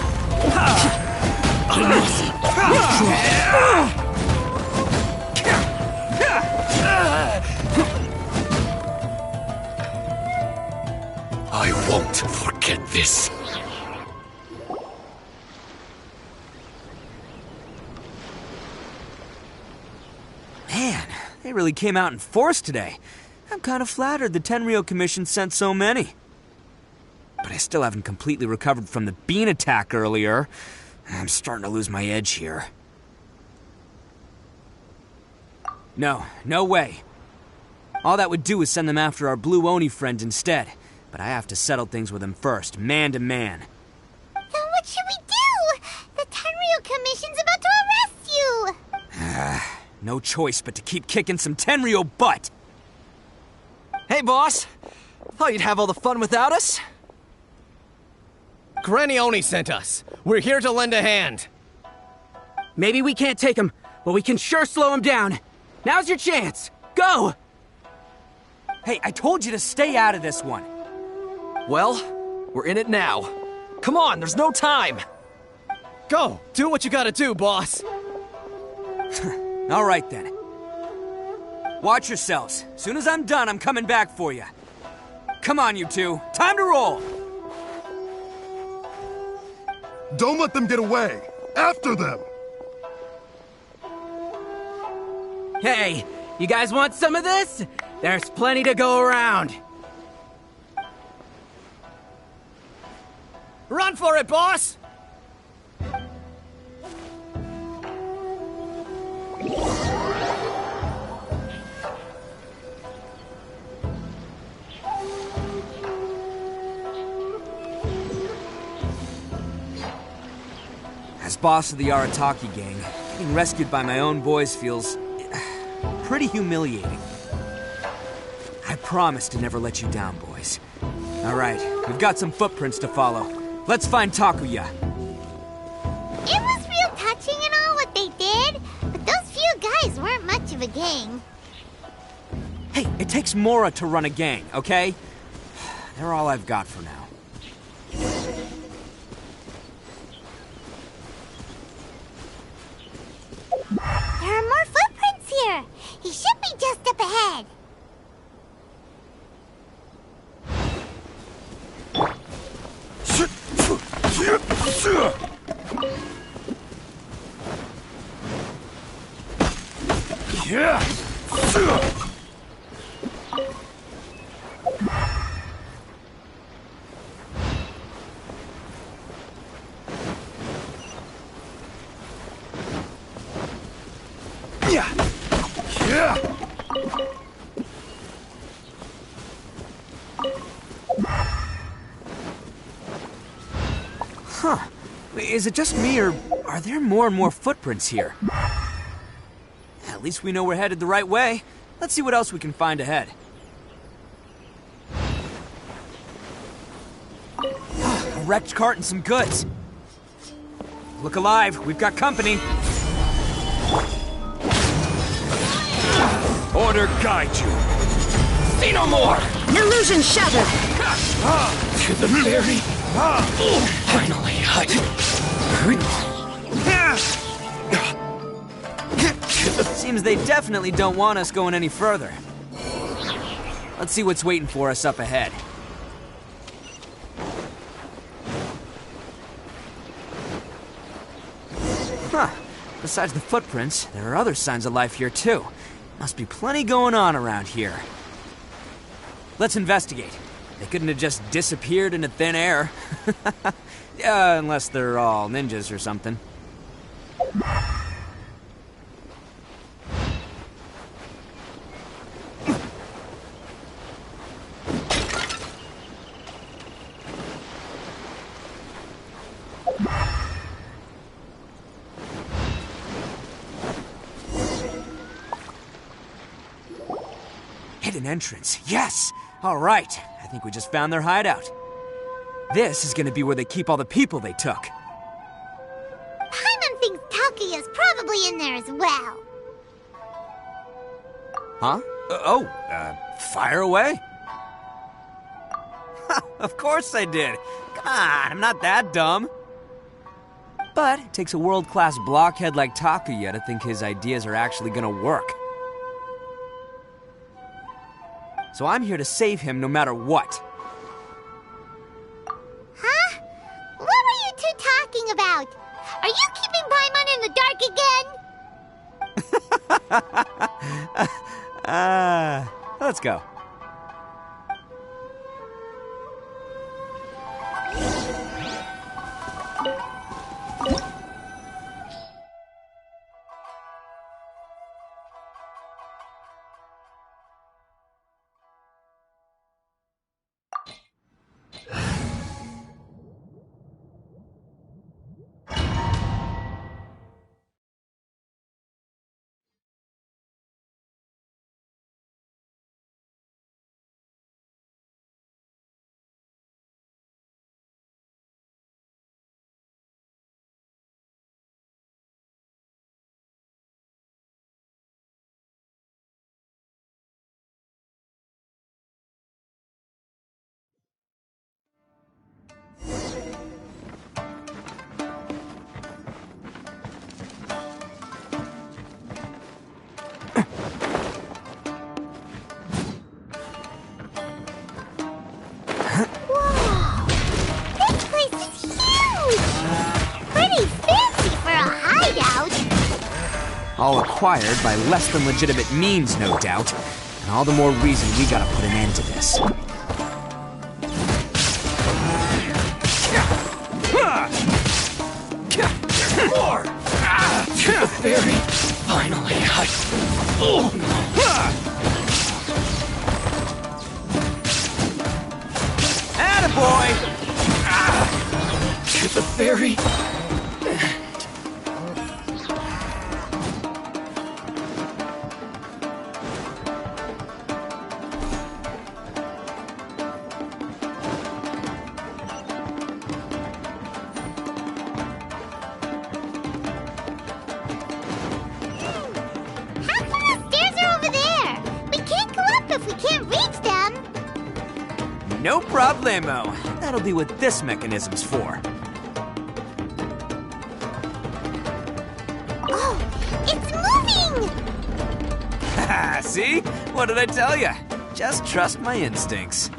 S6: I won't forget this.
S5: Man, they really came out in force today. I'm kind of flattered the Tenryou Commission sent so many. But I still haven't completely recovered from the bean attack earlier. I'm starting to lose my edge here. No way. All that would do is send them after our blue Oni friend instead. But I have to settle things with him first, man to man.
S8: Then what should we do? The Tenryou Commission's about to arrest you!
S5: No choice but to keep kicking some Tenryou butt!
S1: Hey, boss! Thought you'd have all the fun without us?
S17: Granny Oni sent us. We're here to lend a hand.
S18: Maybe we can't take him, but we can sure slow him down. Now's your chance. Go!
S5: Hey, I told you to stay out of this one.
S1: Well, we're in it now. Come on, there's no time!
S17: Go! Do what you gotta do, boss!
S5: All right, then. Watch yourselves. Soon as I'm done, I'm coming back for you. Come on, you two. Time to roll!
S16: Don't let them get away! After them!
S18: Hey, you guys want some of this? There's plenty to go around.
S17: Run for it, boss!
S5: As boss of the Arataki gang, getting rescued by my own boys feels pretty humiliating. I promise to never let you down, boys. All right, we've got some footprints to follow. Let's find Takuya.
S8: It was real touching and all what they did, but those few guys weren't much of a gang.
S5: Hey, it takes Mora to run a gang, okay? They're all I've got for now.
S8: There are more footprints here. He should be just up ahead.
S5: Huh. Is it just me, or are there more and more footprints here? At least we know we're headed the right way. Let's see what else we can find ahead. wrecked cart and some goods. Look alive, we've got company.
S4: Order guide you.
S5: See no more!
S12: Illusion shattered!
S4: To the very finally hut.
S5: Seems they definitely don't want us going any further. Let's see what's waiting for us up ahead. Huh. Besides the footprints, there are other signs of life here too. Must be plenty going on around here. Let's investigate. They couldn't have just disappeared into thin air. Yeah, unless they're all ninjas or something. Hidden entrance, yes! All right, I think we just found their hideout. This is gonna be where they keep all the people they took.
S8: Paimon thinks Takuya's probably in there as well.
S5: Huh? Fire away? Of course I did. Come on, I'm not that dumb. But it takes a world-class blockhead like Takuya to think his ideas are actually gonna work. So I'm here to save him no matter what.
S8: Huh? What were you two talking about? Are you keeping Paimon in the dark again?
S5: Let's go. All acquired by less than legitimate means, no doubt. And all the more reason we gotta put an end to this.
S4: More! To the very finally hut.
S5: Attaboy!
S4: To the very...
S5: No problemo. That'll be what this mechanism's for.
S8: Oh, it's moving!
S5: Haha, see? What did I tell you? Just trust my instincts.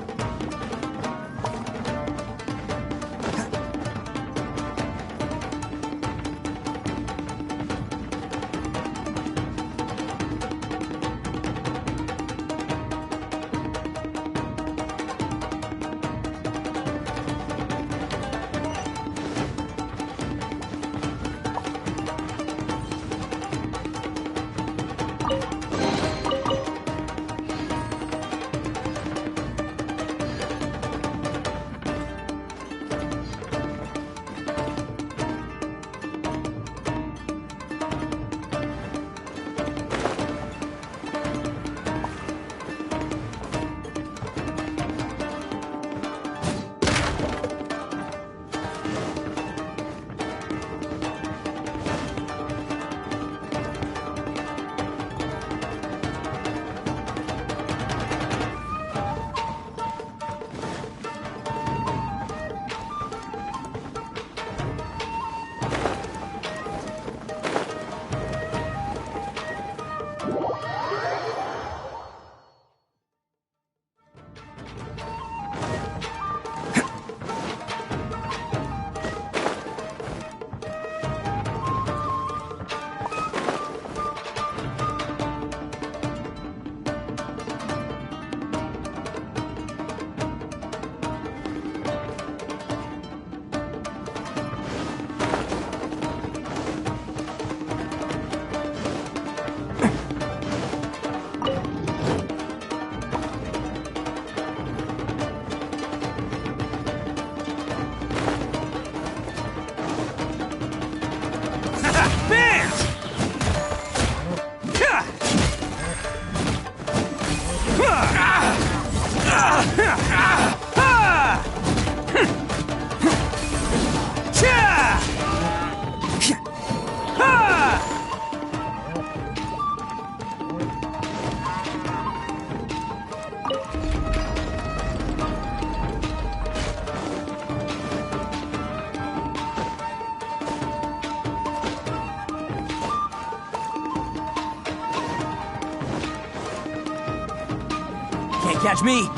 S5: Can't catch me!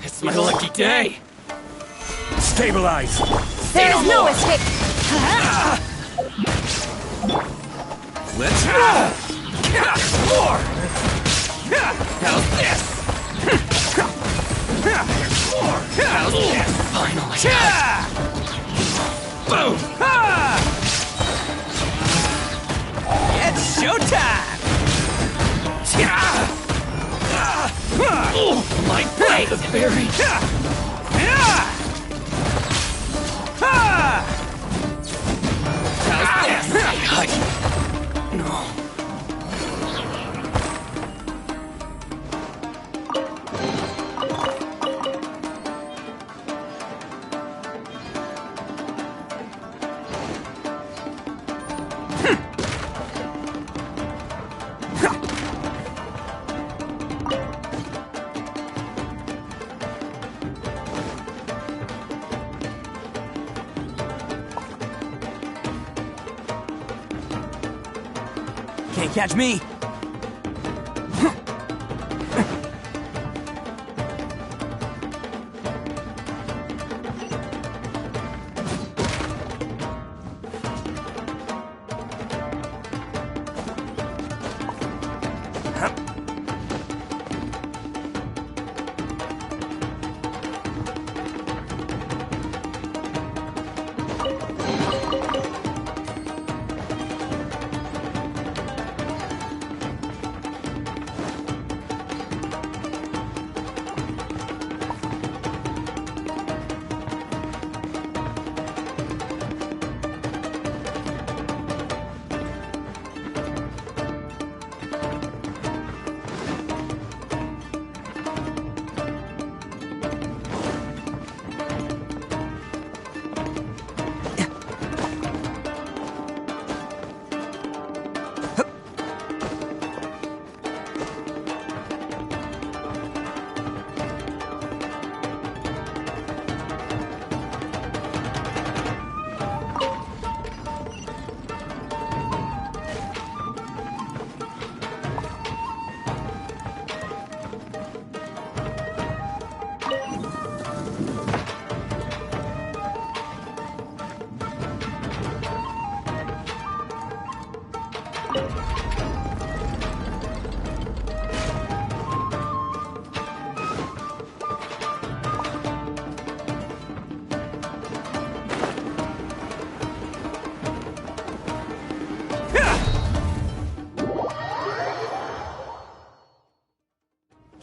S17: It's my lucky day!
S4: Stabilize!
S12: There's no escape!
S17: Let's more! How's this? More! How's this? Finally! Boom!
S5: It's showtime!
S17: Oh, my blade! The berry! How's this? No.
S5: Can't catch me!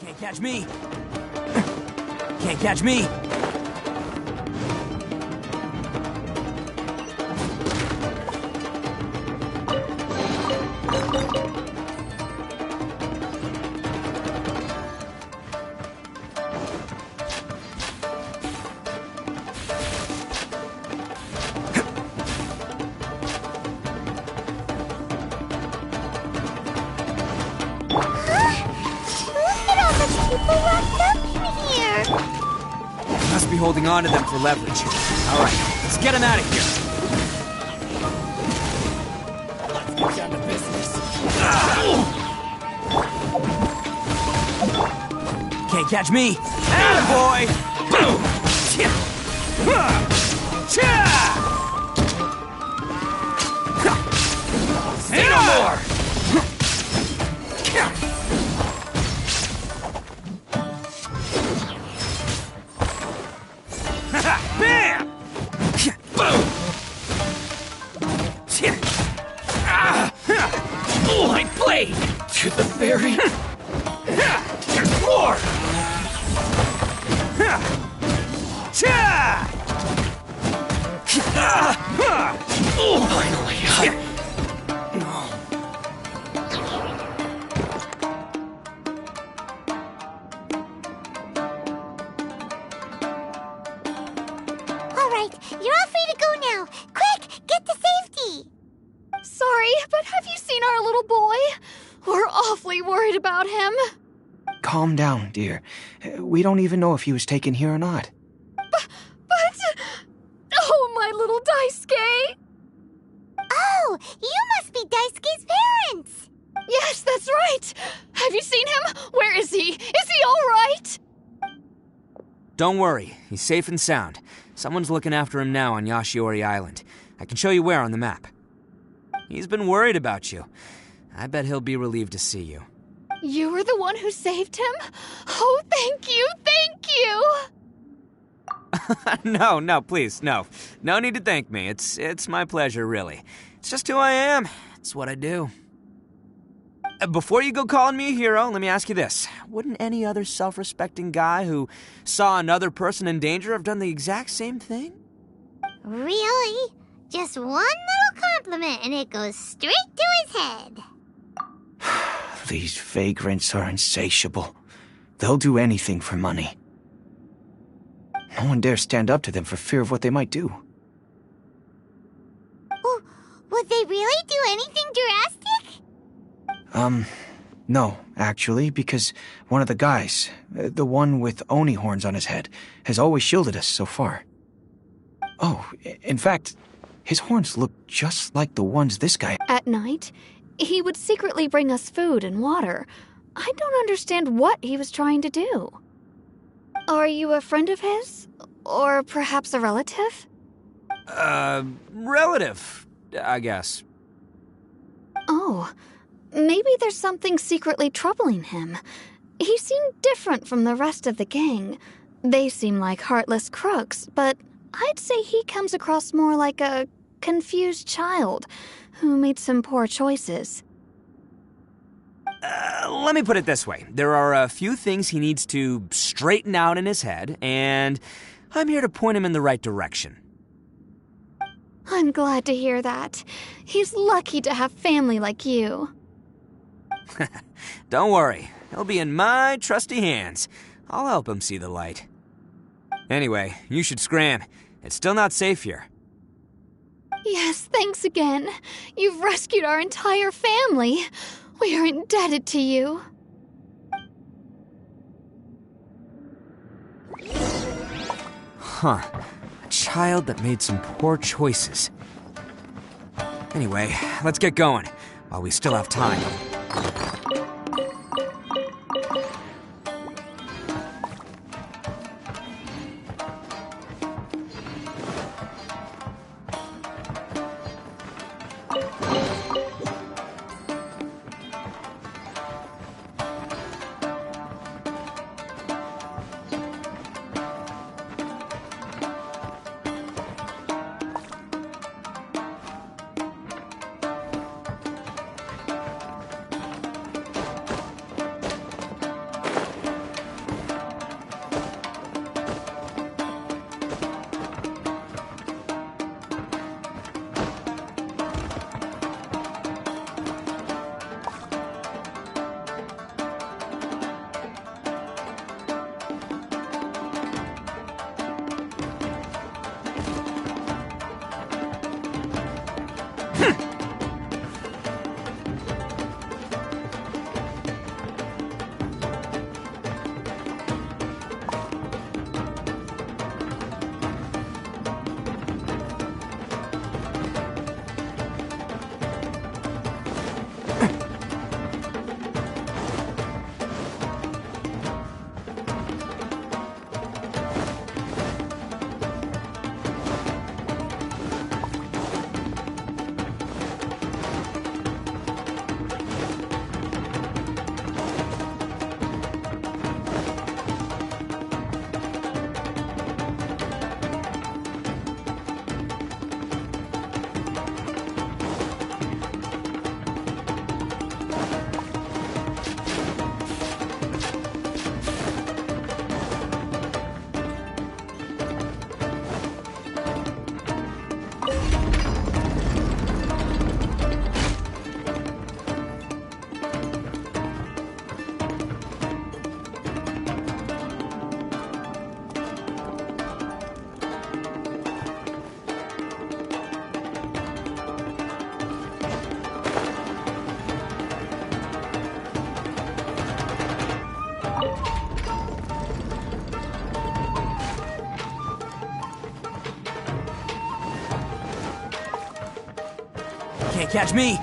S5: Can't catch me! Can't catch me! Must be holding on to them for leverage. Alright, let's get him out of here.
S17: Let's get down to business.
S5: Can't catch me! Attaboy! Boom!
S17: Say no more!
S5: Bam!
S17: Boom! My blade! To the berry! There's more! Finally! No.
S8: Alright, you're all free to go now. Quick, get to safety!
S14: Sorry, but have you seen our little boy? We're awfully worried about him.
S19: Calm down, dear. We don't even know if he was taken here or not.
S14: But... Oh, my little Daisuke!
S8: Oh, you must be Daisuke's parents!
S14: Yes, that's right! Have you seen him? Where is he? Is he alright?
S5: Don't worry, he's safe and sound. Someone's looking after him now on Yashiori Island. I can show you where on the map. He's been worried about you. I bet he'll be relieved to see you.
S14: You were the one who saved him? Oh, thank you, thank you!
S5: No, please, no. No need to thank me. It's my pleasure, really. It's just who I am. It's what I do. Before you go calling me a hero, let me ask you this. Wouldn't any other self-respecting guy who saw another person in danger have done the exact same thing?
S8: Really? Just one little compliment and it goes straight to his head.
S19: These vagrants are insatiable. They'll do anything for money. No one dares stand up to them for fear of what they might do.
S8: Oh, would they really do anything drastic?
S19: No, actually, because one of the guys, the one with Oni horns on his head, has always shielded us so far. Oh, in fact, his horns look just like the ones this guy...
S14: At night, he would secretly bring us food and water. I don't understand what he was trying to do. Are you a friend of his? Or perhaps a relative?
S5: Relative, I guess.
S14: Oh, maybe there's something secretly troubling him. He seemed different from the rest of the gang. They seem like heartless crooks, but I'd say he comes across more like a confused child who made some poor choices.
S5: Let me put it this way. There are a few things he needs to straighten out in his head, and I'm here to point him in the right direction.
S14: I'm glad to hear that. He's lucky to have family like you.
S5: Don't worry. He'll be in my trusty hands. I'll help him see the light. Anyway, you should scram. It's still not safe here.
S14: Yes, thanks again. You've rescued our entire family. We are indebted to you.
S5: Huh. A child that made some poor choices. Anyway, let's get going, while we still have time. Can't catch me!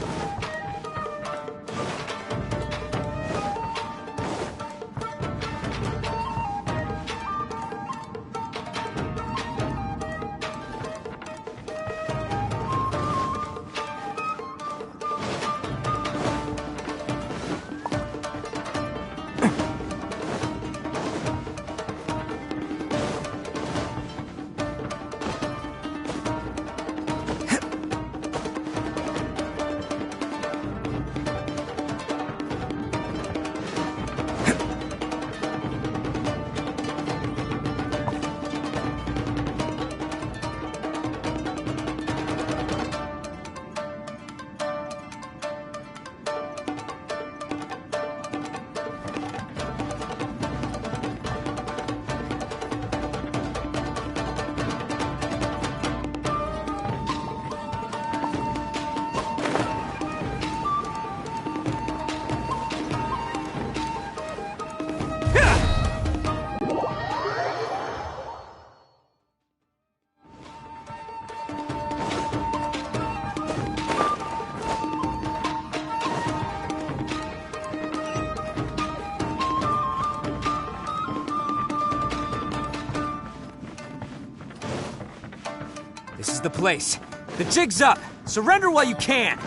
S5: This is the place. The jig's up. Surrender while you can.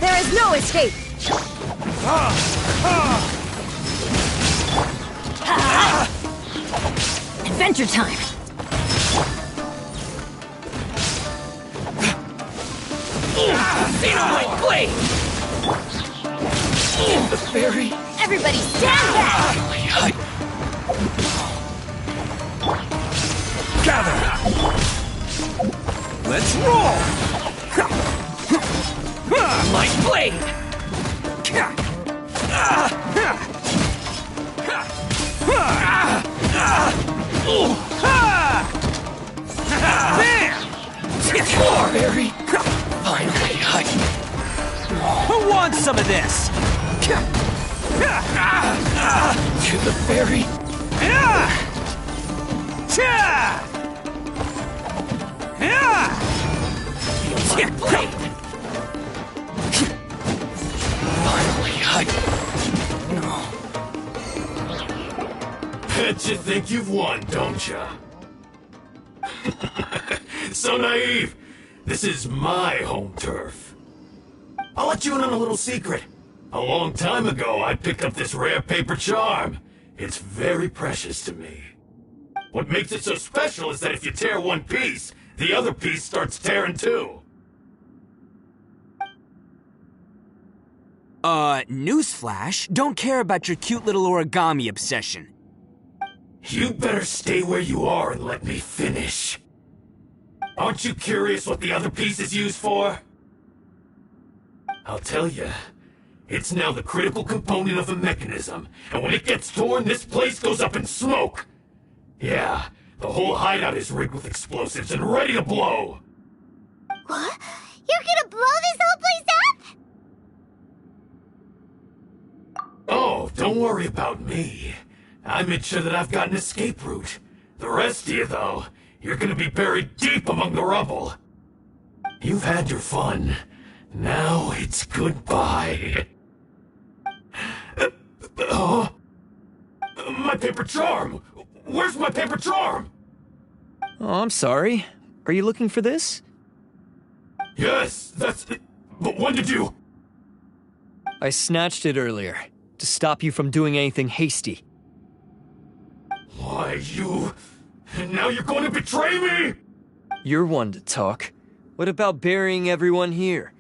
S12: There is no escape. Adventure time.
S17: Xenomite blade! The fairy.
S12: Everybody stand back!
S17: Gather!
S5: Let's roll!
S17: My blade! More, fairy! Finally,
S5: Who wants some of this?
S17: To the fairy! Feel my blade! Finally, No.
S20: Bet you think you've won, don't ya? So naive! This is my home turf. I'll let you in on a little secret. A long time ago, I picked up this rare paper charm. It's very precious to me. What makes it so special is that if you tear one piece, the other piece starts tearing too.
S5: Newsflash, don't care about your cute little origami obsession.
S20: You better stay where you are and let me finish. Aren't you curious what the other piece is used for? I'll tell you. It's now the critical component of a mechanism, and when it gets torn, this place goes up in smoke. Yeah, the whole hideout is rigged with explosives and ready to blow.
S8: What? You're gonna blow this whole place up?
S20: Oh, don't worry about me. I made sure that I've got an escape route. The rest of you, though, you're gonna be buried deep among the rubble. You've had your fun. Now it's goodbye. My paper charm! Where's my paper charm?
S15: Oh, I'm sorry. Are you looking for this?
S20: Yes, that's it. But when did you...
S15: I snatched it earlier, to stop you from doing anything hasty.
S20: Why, you... Now you're going to betray me?
S15: You're one to talk. What about burying everyone here?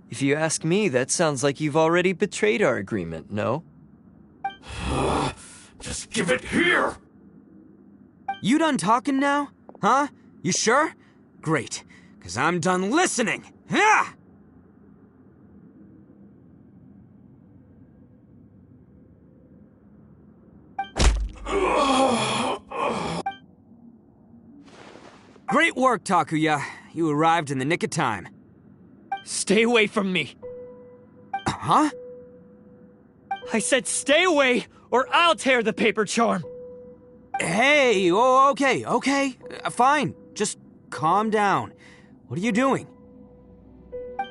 S15: If you ask me, that sounds like you've already betrayed our agreement, no?
S20: Just give it here!
S5: You done talking now? Huh? You sure? Great, 'cause I'm done listening! Ha! Great work, Takuya. You arrived in the nick of time.
S15: Stay away from me!
S5: Huh?
S15: I said stay away, or I'll tear the paper charm!
S5: Hey, oh, okay. Fine. Just calm down. What are you doing?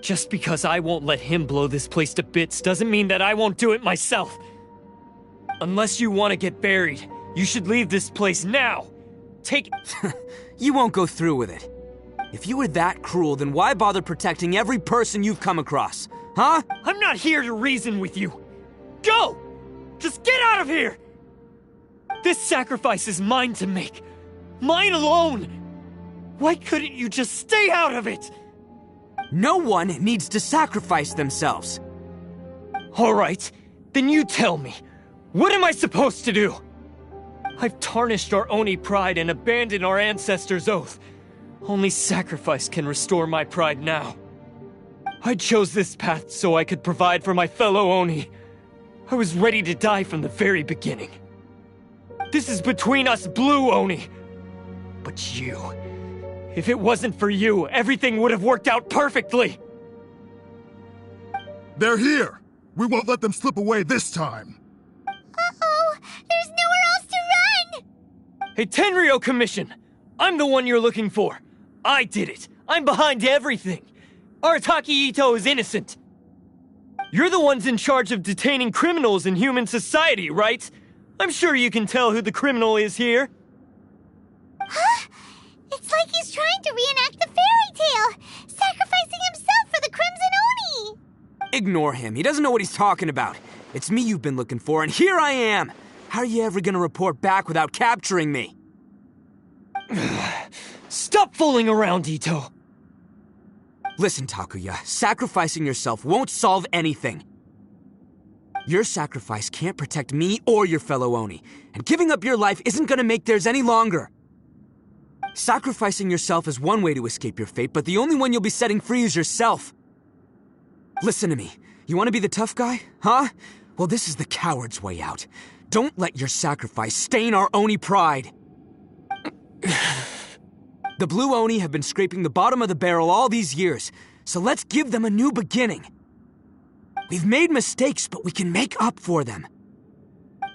S15: Just because I won't let him blow this place to bits doesn't mean that I won't do it myself. Unless you want to get buried, you should leave this place now. Take
S5: You won't go through with it. If you were that cruel, then why bother protecting every person you've come across? Huh?
S15: I'm not here to reason with you. Go! Just get out of here! This sacrifice is mine to make. Mine alone! Why couldn't you just stay out of it?
S5: No one needs to sacrifice themselves.
S15: All right, then you tell me. What am I supposed to do? I've tarnished our Oni pride and abandoned our ancestors' oath. Only sacrifice can restore my pride now. I chose this path so I could provide for my fellow Oni. I was ready to die from the very beginning. This is between us Blue Oni. But you... If it wasn't for you, everything would have worked out perfectly!
S16: They're here! We won't let them slip away this time!
S8: Uh-oh! There's nowhere else to run!
S15: Hey, Tenryou Commission! I'm the one you're looking for! I did it! I'm behind everything! Arataki Itto is innocent! You're the ones in charge of detaining criminals in human society, right? I'm sure you can tell who the criminal is here.
S8: Huh? It's like he's trying to reenact the fairy tale, sacrificing himself for the Crimson Oni!
S5: Ignore him. He doesn't know what he's talking about. It's me you've been looking for, and here I am! How are you ever gonna report back without capturing me?
S15: Stop fooling around, Ito!
S5: Listen, Takuya, sacrificing yourself won't solve anything. Your sacrifice can't protect me or your fellow Oni, and giving up your life isn't gonna make theirs any longer. Sacrificing yourself is one way to escape your fate, but the only one you'll be setting free is yourself. Listen to me. You want to be the tough guy? Huh? Well, this is the coward's way out. Don't let your sacrifice stain our Oni pride. The Blue Oni have been scraping the bottom of the barrel all these years, so let's give them a new beginning. We've made mistakes, but we can make up for them.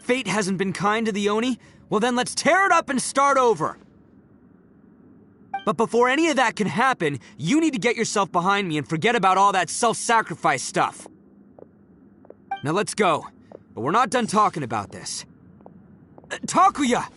S5: Fate hasn't been kind to the Oni? Well then let's tear it up and start over. But before any of that can happen, you need to get yourself behind me and forget about all that self-sacrifice stuff. Now let's go. But we're not done talking about this. Takuya!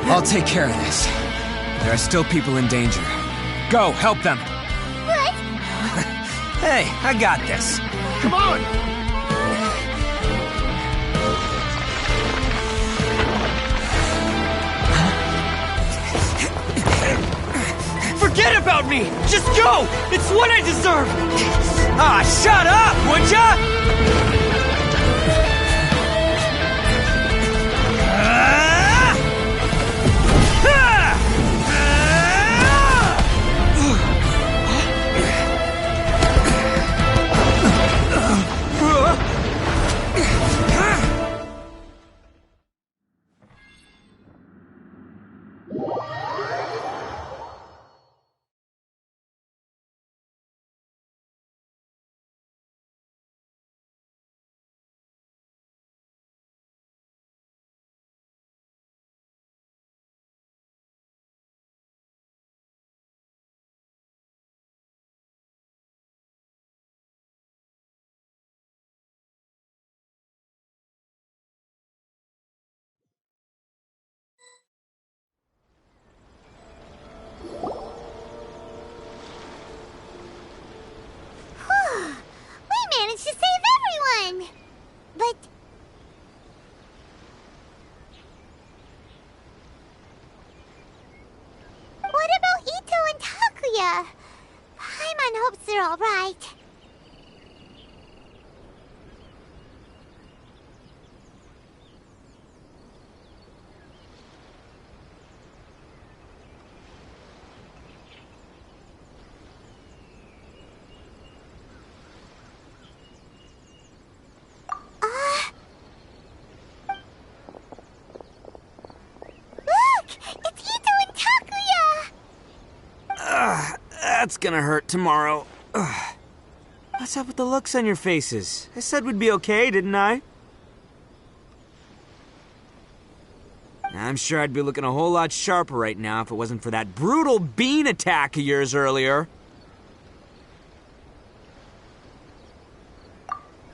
S5: I'll take care of this. There are still people in danger. Go, help them!
S8: What?
S5: Hey, I got this.
S16: Come on!
S15: Forget about me! Just go! It's what I deserve!
S5: Ah, shut up, would ya?
S8: We managed to save everyone! But... what about Ito and Takuya? Paimon hopes they're alright.
S5: That's gonna hurt tomorrow. Ugh. What's up with the looks on your faces? I said we'd be okay, didn't I? I'm sure I'd be looking a whole lot sharper right now if it wasn't for that brutal bean attack of yours earlier.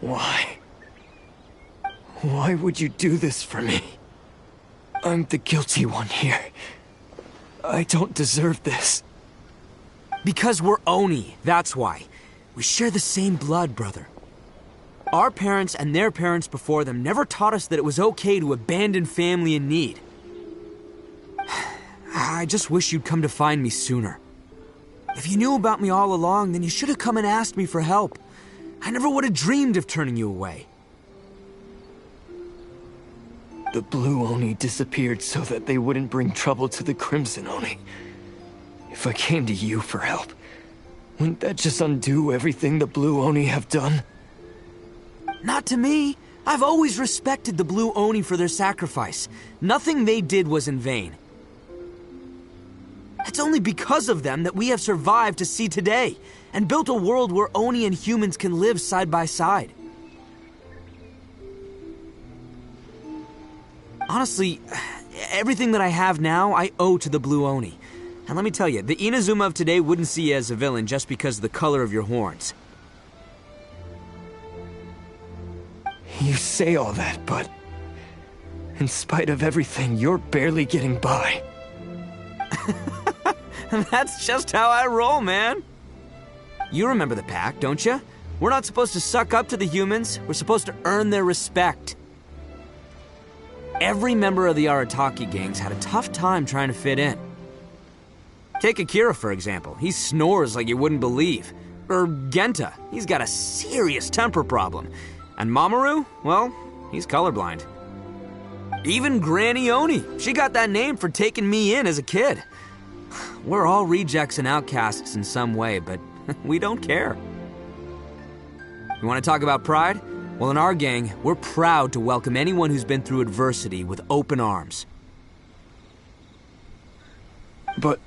S15: Why? Why would you do this for me? I'm the guilty one here. I don't deserve this.
S5: Because we're Oni, that's why. We share the same blood, brother. Our parents and their parents before them never taught us that it was okay to abandon family in need. I just wish you'd come to find me sooner. If you knew about me all along, then you should have come and asked me for help. I never would have dreamed of turning you away.
S15: The Blue Oni disappeared so that they wouldn't bring trouble to the Crimson Oni. If I came to you for help, wouldn't that just undo everything the Blue Oni have done?
S5: Not to me. I've always respected the Blue Oni for their sacrifice. Nothing they did was in vain. It's only because of them that we have survived to see today, and built a world where Oni and humans can live side by side. Honestly, everything that I have now, I owe to the Blue Oni. And let me tell you, the Inazuma of today wouldn't see you as a villain just because of the color of your horns.
S15: You say all that, but in spite of everything, you're barely getting by.
S5: That's just how I roll, man. You remember the pact, don't you? We're not supposed to suck up to the humans. We're supposed to earn their respect. Every member of the Arataki gangs had a tough time trying to fit in. Take Akira, for example. He snores like you wouldn't believe. Or Genta. He's got a serious temper problem. And Mamoru, well, he's colorblind. Even Granny Oni. She got that name for taking me in as a kid. We're all rejects and outcasts in some way, but we don't care. You want to talk about pride? Well, in our gang, we're proud to welcome anyone who's been through adversity with open arms.
S15: But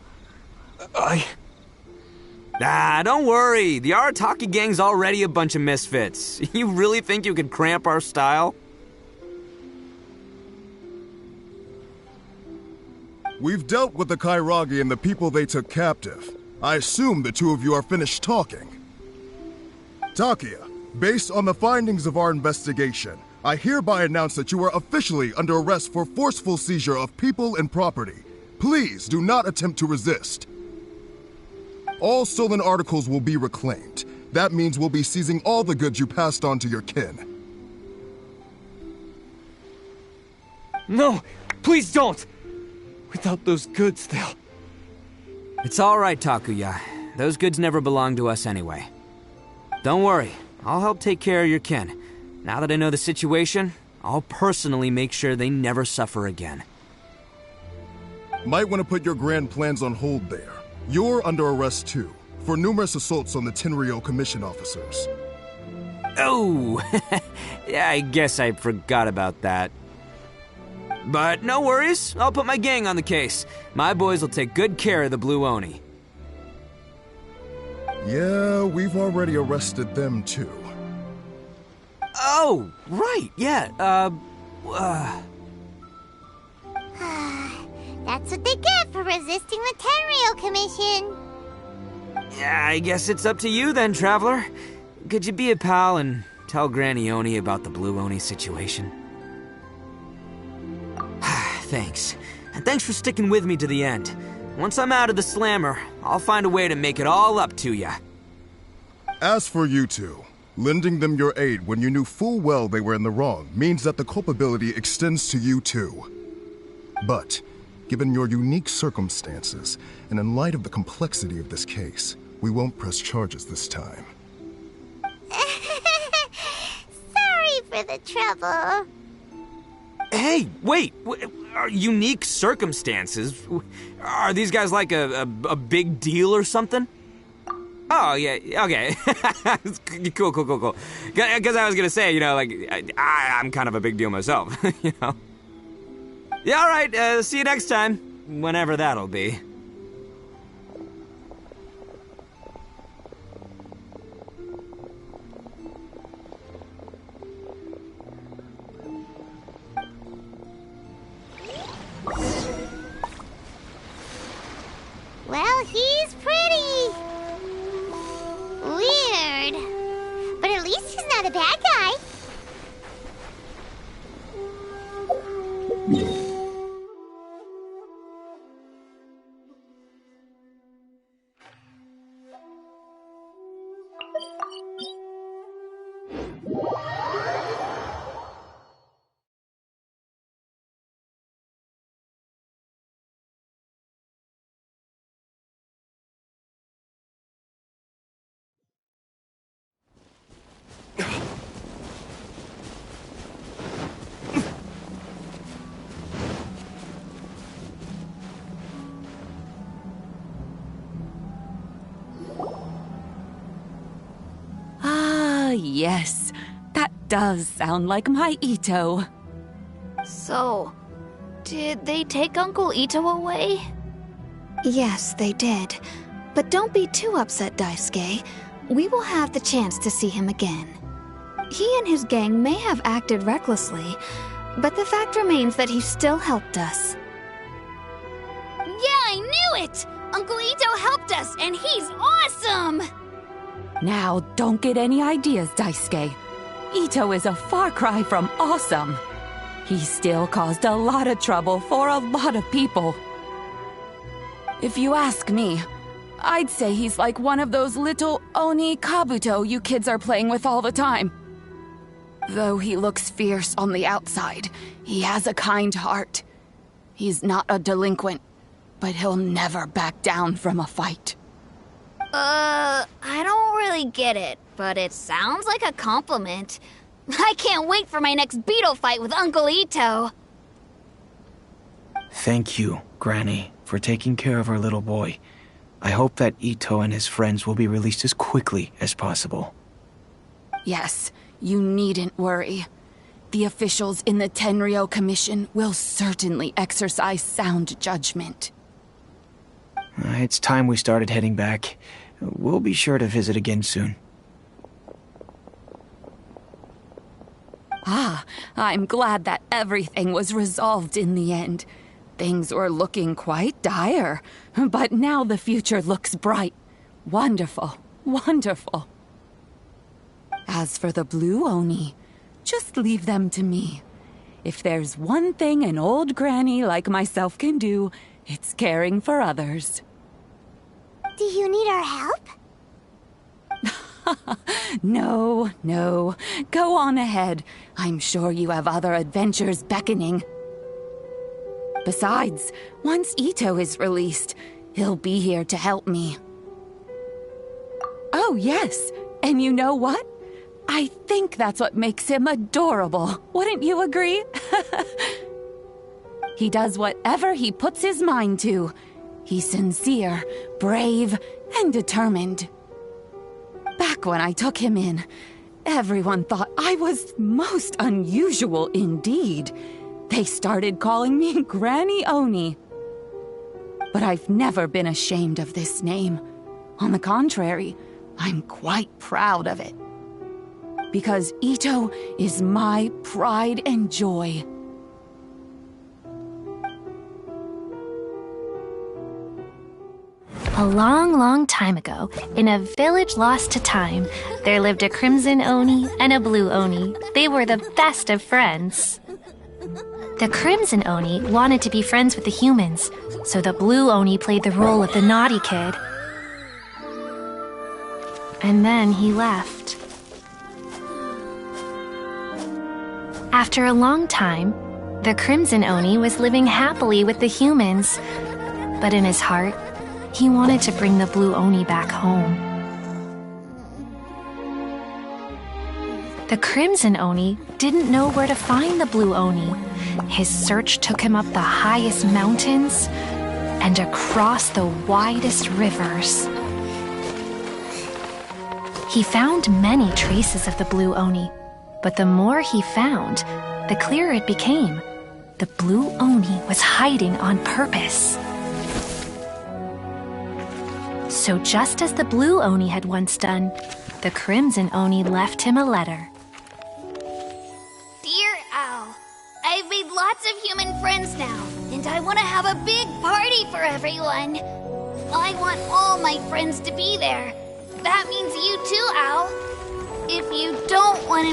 S5: don't worry. The Arataki gang's already a bunch of misfits. You really think you could cramp our style?
S16: We've dealt with the Kairagi and the people they took captive. I assume the two of you are finished talking. Takia, based on the findings of our investigation, I hereby announce that you are officially under arrest for forceful seizure of people and property. Please do not attempt to resist. All stolen articles will be reclaimed. That means we'll be seizing all the goods you passed on to your kin.
S15: No, please don't! Without those goods, they'll...
S5: It's all right, Takuya. Those goods never belonged to us anyway. Don't worry, I'll help take care of your kin. Now that I know the situation, I'll personally make sure they never suffer again.
S16: Might want to put your grand plans on hold there. You're under arrest too, for numerous assaults on the Tenryou Commission officers.
S5: Oh, yeah, I guess I forgot about that. But no worries, I'll put my gang on the case. My boys will take good care of the Blue Oni.
S16: Yeah, we've already arrested them too.
S5: Oh, right, yeah,
S8: That's what they get for resisting the Tenryou Commission.
S5: Yeah, I guess it's up to you then, Traveler. Could you be a pal and tell Granny Oni about the Blue Oni situation? Thanks. And thanks for sticking with me to the end. Once I'm out of the slammer, I'll find a way to make it all up to ya.
S16: As for you two, lending them your aid when you knew full well they were in the wrong means that the culpability extends to you too. But, given your unique circumstances, and in light of the complexity of this case, we won't press charges this time.
S8: Sorry for the trouble.
S5: Hey, wait! Unique circumstances? Are these guys like a big deal or something? Oh, yeah, okay. Cool. Because I was gonna say, you know, like, I'm kind of a big deal myself, you know? Yeah, alright, see you next time. Whenever that'll be.
S8: not a bad guy.
S2: Yes, that does sound like my Ito.
S14: So, did they take Uncle Ito away?
S11: Yes, they did. But don't be too upset, Daisuke. We will have the chance to see him again. He and his gang may have acted recklessly, but the fact remains that he still helped us.
S14: Yeah, I knew it! Uncle Ito helped us, and he's awesome!
S2: Now, don't get any ideas, Daisuke. Ito is a far cry from awesome. He still caused a lot of trouble for a lot of people. If you ask me, I'd say he's like one of those little Oni Kabuto you kids are playing with all the time. Though he looks fierce on the outside, he has a kind heart. He's not a delinquent, but he'll never back down from a fight.
S14: I don't really get it, but it sounds like a compliment. I can't wait for my next beetle fight with Uncle Ito.
S19: Thank you, Granny, for taking care of our little boy. I hope that Ito and his friends will be released as quickly as possible.
S2: Yes, you needn't worry. The officials in the Tenryou Commission will certainly exercise sound judgment.
S19: It's time we started heading back. We'll be sure to visit again soon.
S2: I'm glad that everything was resolved in the end. Things were looking quite dire, but now the future looks bright. Wonderful, wonderful. As for the Blue Oni, just leave them to me. If there's one thing an old granny like myself can do, it's caring for others.
S8: Do you need our help?
S2: No. Go on ahead. I'm sure you have other adventures beckoning. Besides, once Ito is released, he'll be here to help me. Oh, yes. And you know what? I think that's what makes him adorable. Wouldn't you agree? He does whatever he puts his mind to. He's sincere, brave, and determined. Back when I took him in, everyone thought I was most unusual indeed. They started calling me Granny Oni. But I've never been ashamed of this name. On the contrary, I'm quite proud of it. Because Ito is my pride and joy.
S11: A long, long time ago, in a village lost to time, there lived a crimson Oni and a blue Oni. They were the best of friends. The crimson Oni wanted to be friends with the humans, so the blue Oni played the role of the naughty kid. And then he left. After a long time, the crimson Oni was living happily with the humans, but in his heart, he wanted to bring the blue Oni back home. The crimson Oni didn't know where to find the blue Oni. His search took him up the highest mountains and across the widest rivers. He found many traces of the blue Oni, but the more he found, the clearer it became. The blue Oni was hiding on purpose. So just as the blue Oni had once done, the crimson Oni left him a letter.
S14: Dear Al, I've made lots of human friends now, and I want to have a big party for everyone. I want all my friends to be there. That means you too, Al. If you don't want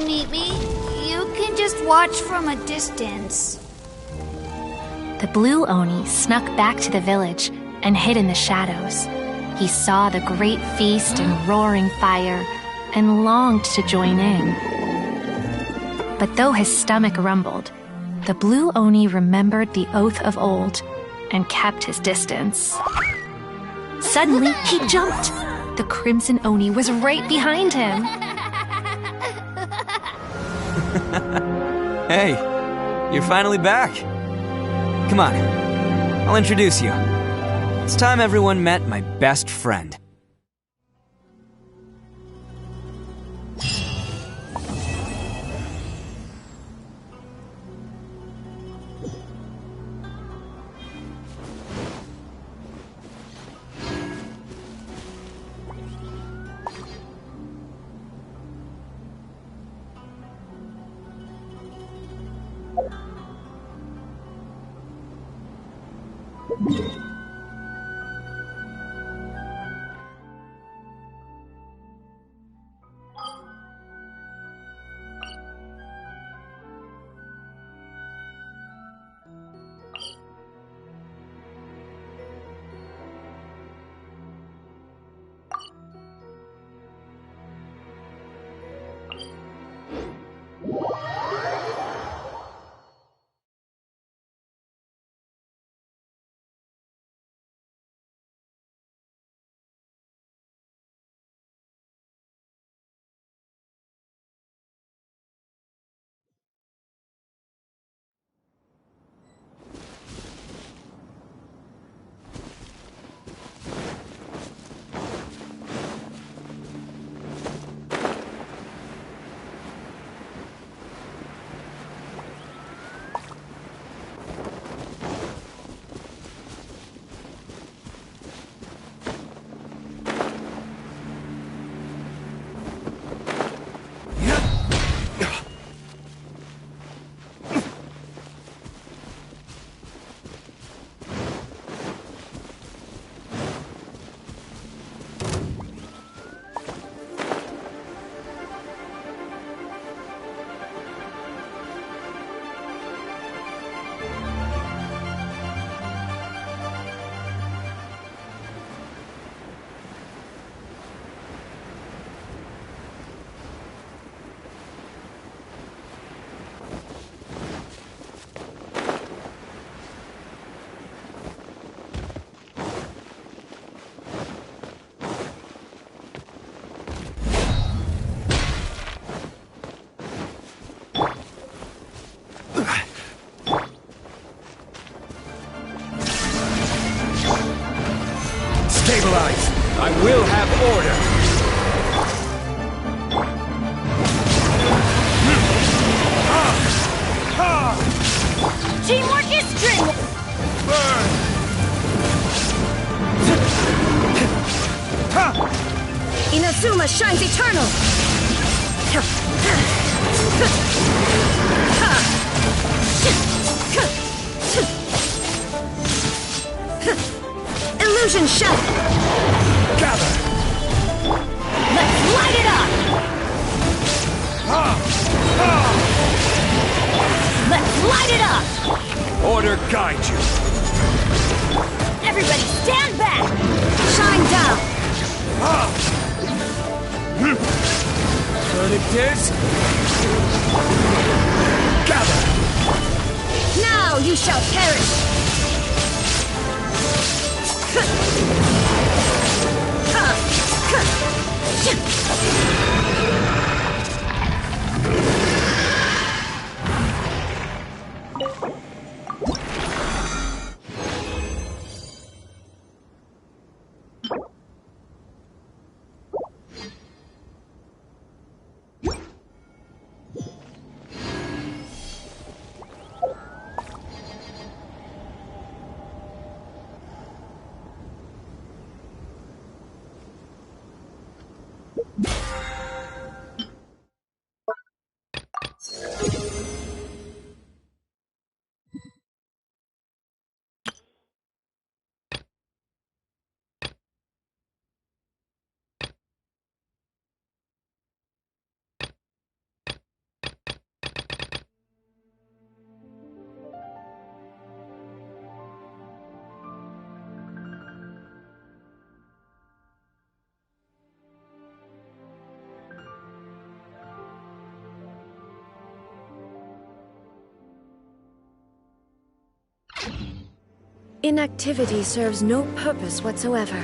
S14: watch from a distance.
S11: The blue Oni snuck back to the village and hid in the shadows. He saw the great feast and roaring fire and longed to join in. But though his stomach rumbled, the blue Oni remembered the oath of old and kept his distance. Suddenly, he jumped. The Crimson Oni was right behind him.
S5: Hey, you're finally back. Come on, I'll introduce you. It's time everyone met my best friend.
S17: Stabilize! I will have order!
S14: Teamwork is strength!
S17: Burn!
S12: Inazuma shines eternal! Illusion shut!
S17: Gather!
S12: Let's light it up! Let's light it up!
S17: Order guide you!
S12: Everybody stand back! Shine down!
S17: Verdict is... Gather!
S12: Now you shall perish!
S21: Inactivity serves no purpose whatsoever.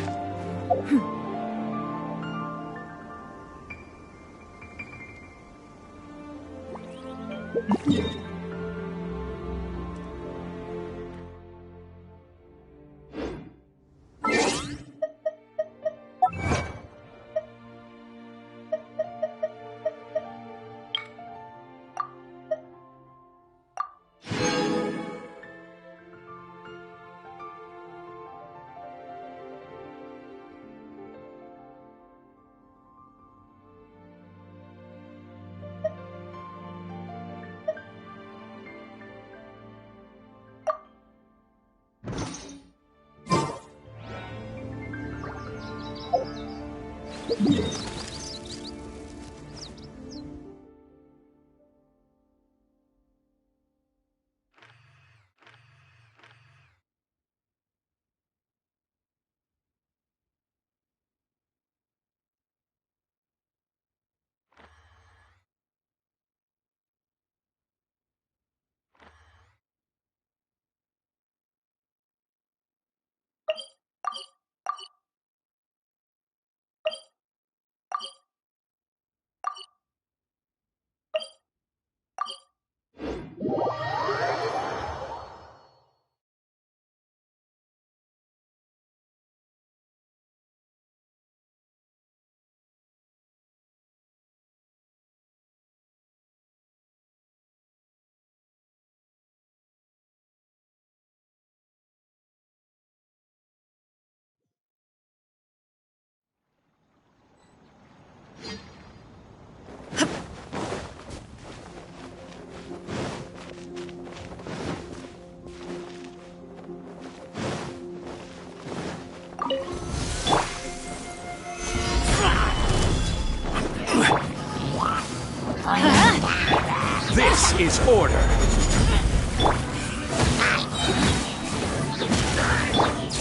S17: This is order.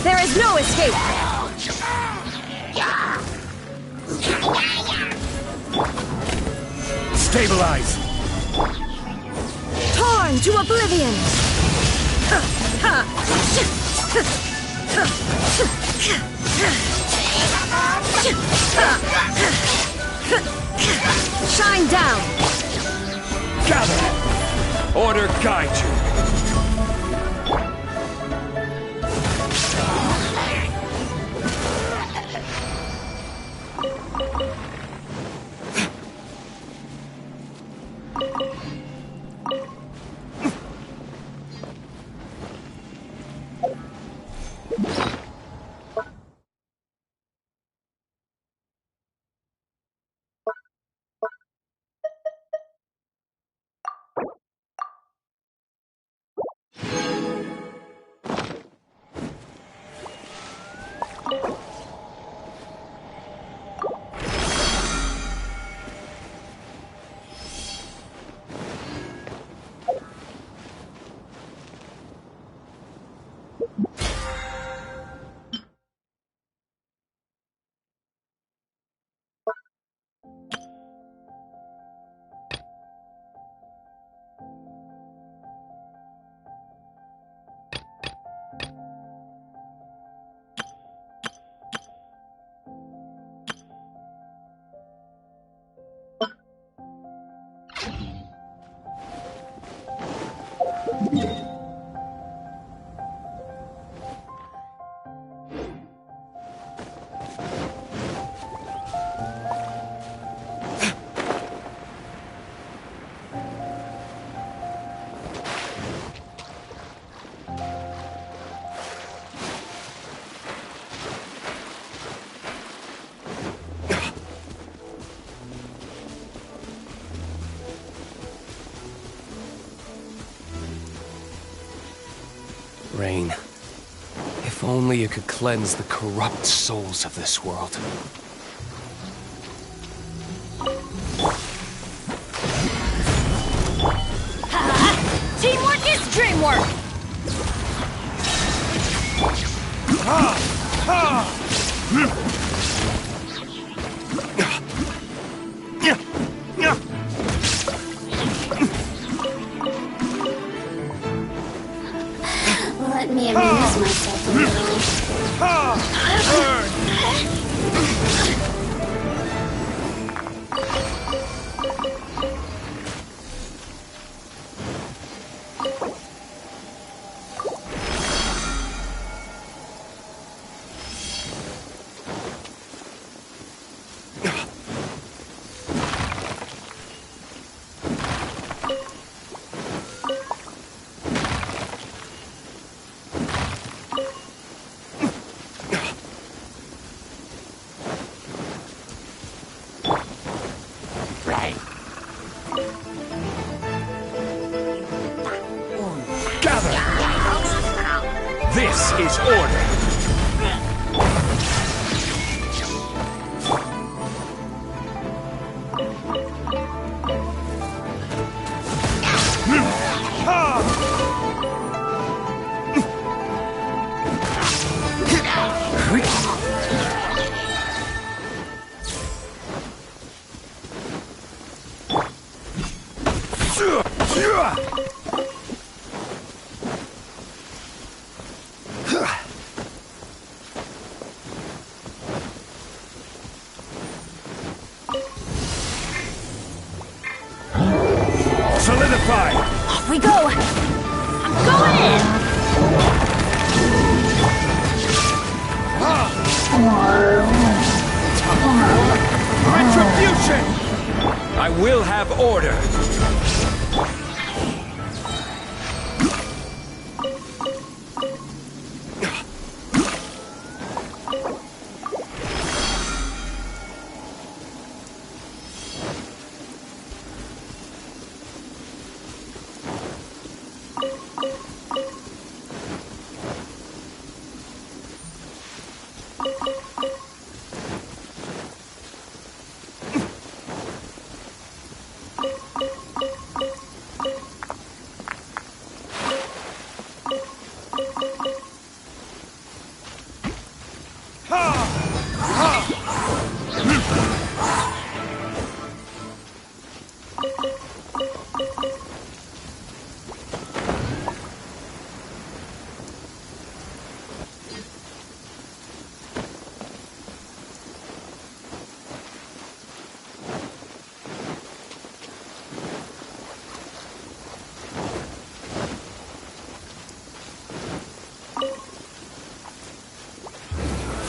S21: There is no escape!
S17: Stabilize.
S21: Torn to oblivion! Shine down!
S17: Gather. Order guide you.
S1: Rain, if only you could cleanse the corrupt souls of this world.
S14: Teamwork is dreamwork!
S8: Let me amuse myself.
S17: This is order. Solidify!
S21: Off we go! I'm going in!
S17: Retribution! I will have order.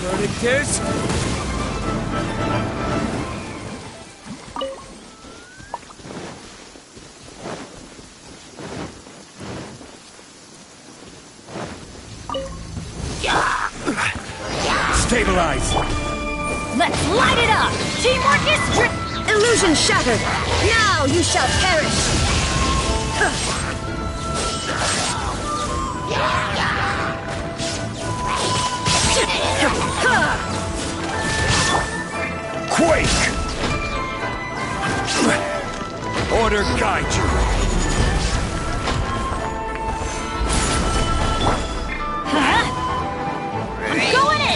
S17: Verdict is... Stabilize!
S21: Let's light it up! Teamwork is illusion shattered! Now you shall perish!
S17: Quake! Order guide you!
S21: Going in!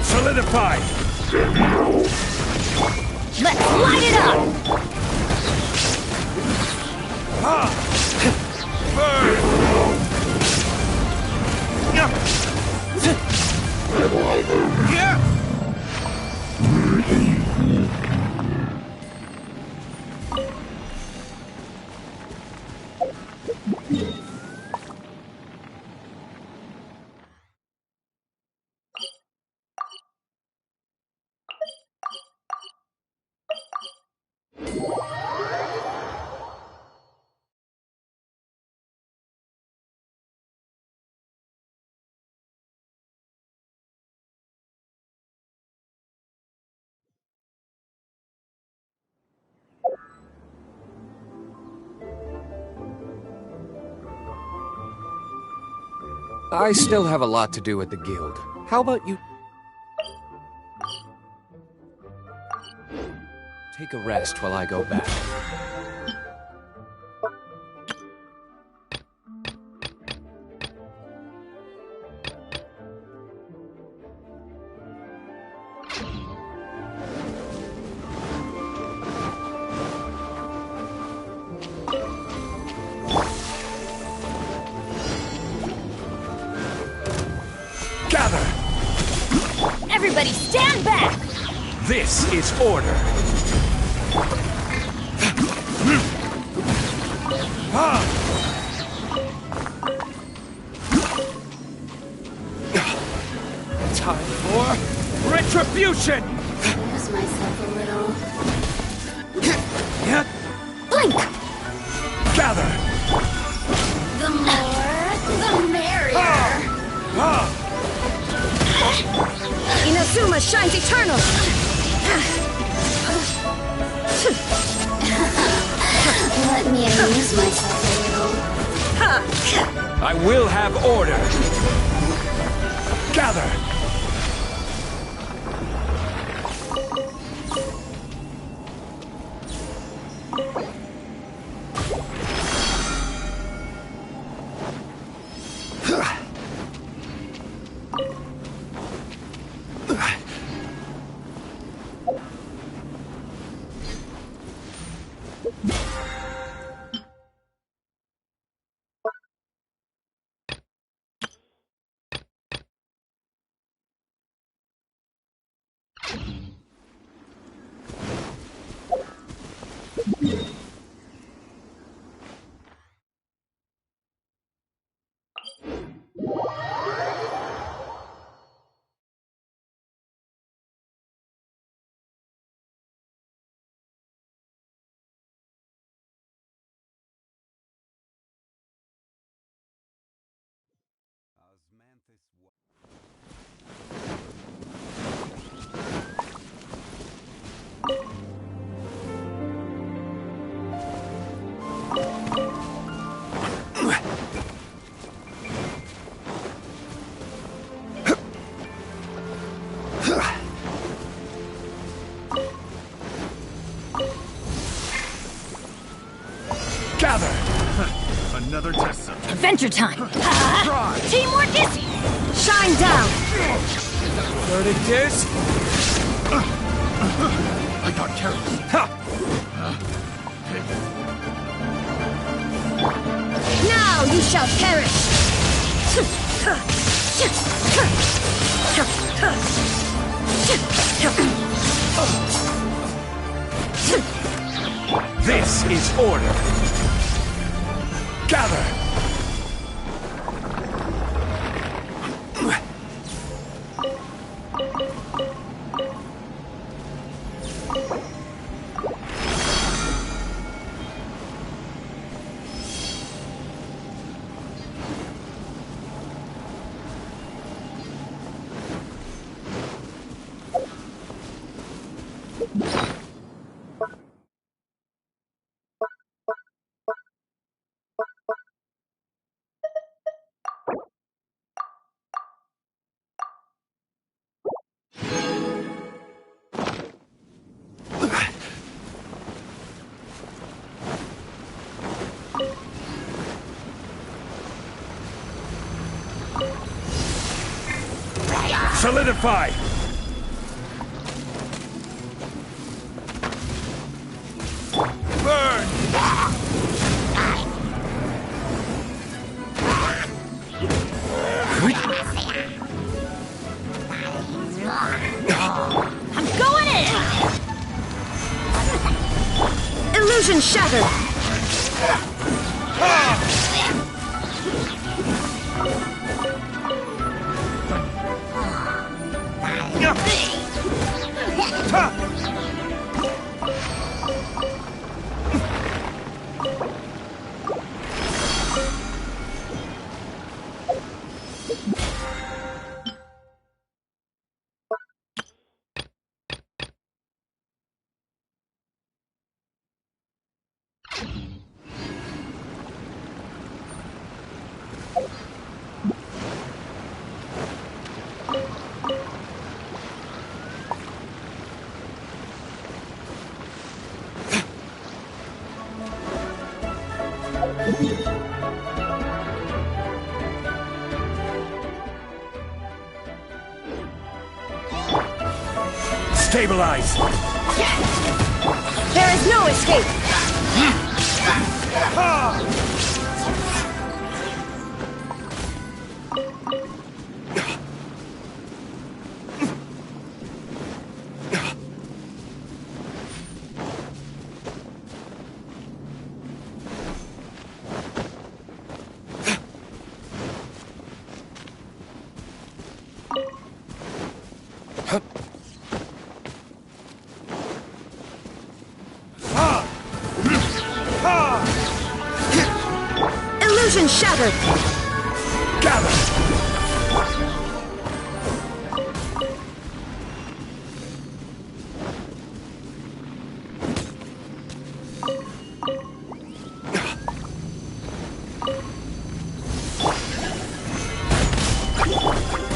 S17: Solidified!
S21: Let's light it up!
S17: Burn!
S1: I still have a lot to do at the guild. How about you take a rest while I go back?
S21: Everybody stand back!
S17: This is order. Time for retribution!
S21: Lose myself a little.
S17: Blink! Gather!
S21: The more, the merrier. Inazuma shines eternal! Let me amuse myself a little.
S17: I will have order! Gather!
S16: Another test zone.
S21: Adventure time! Teamwork is... Shine down!
S17: Verdict is...
S16: I got careless.
S21: Now you shall perish!
S17: This is order! Gather! Solidify! Burn!
S21: I'm going in! Illusion shattered!
S17: Stabilize!
S21: There is no escape! Illusion shattered!
S17: Gather!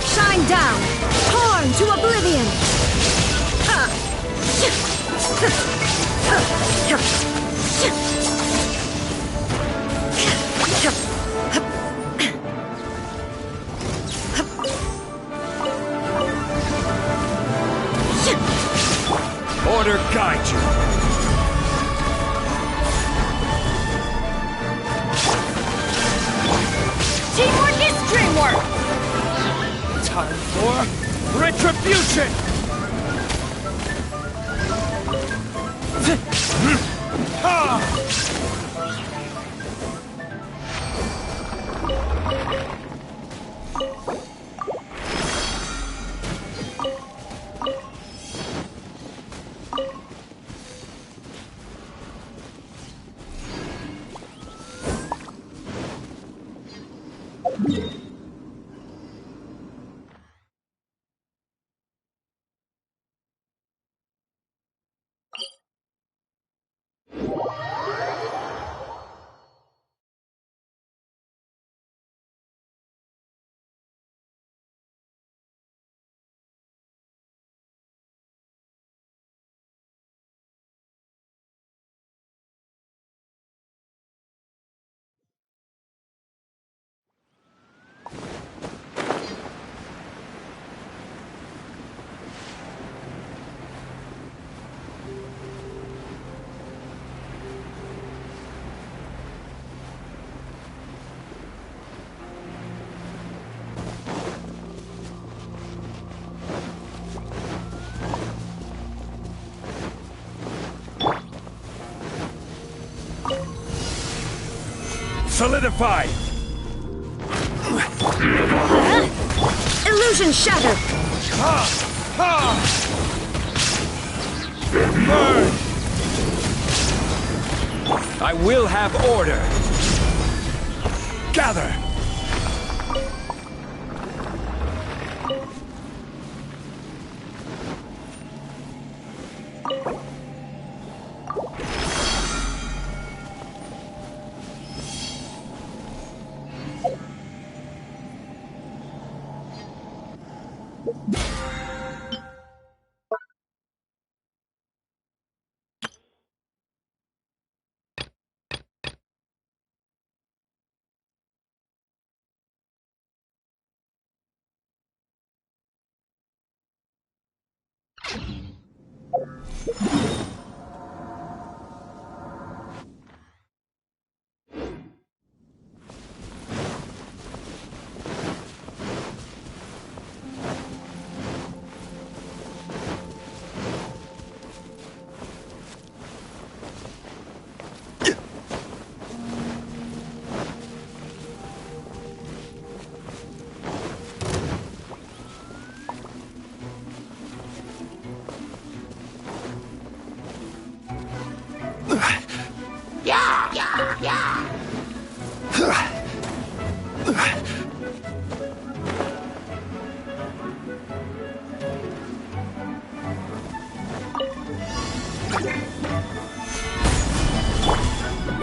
S21: Shine down! Torn to oblivion!
S17: Order guide you!
S21: Teamwork is dreamwork!
S17: Time for retribution! Solidify!
S21: Illusion shattered!
S17: Burn! I will have order! Gather!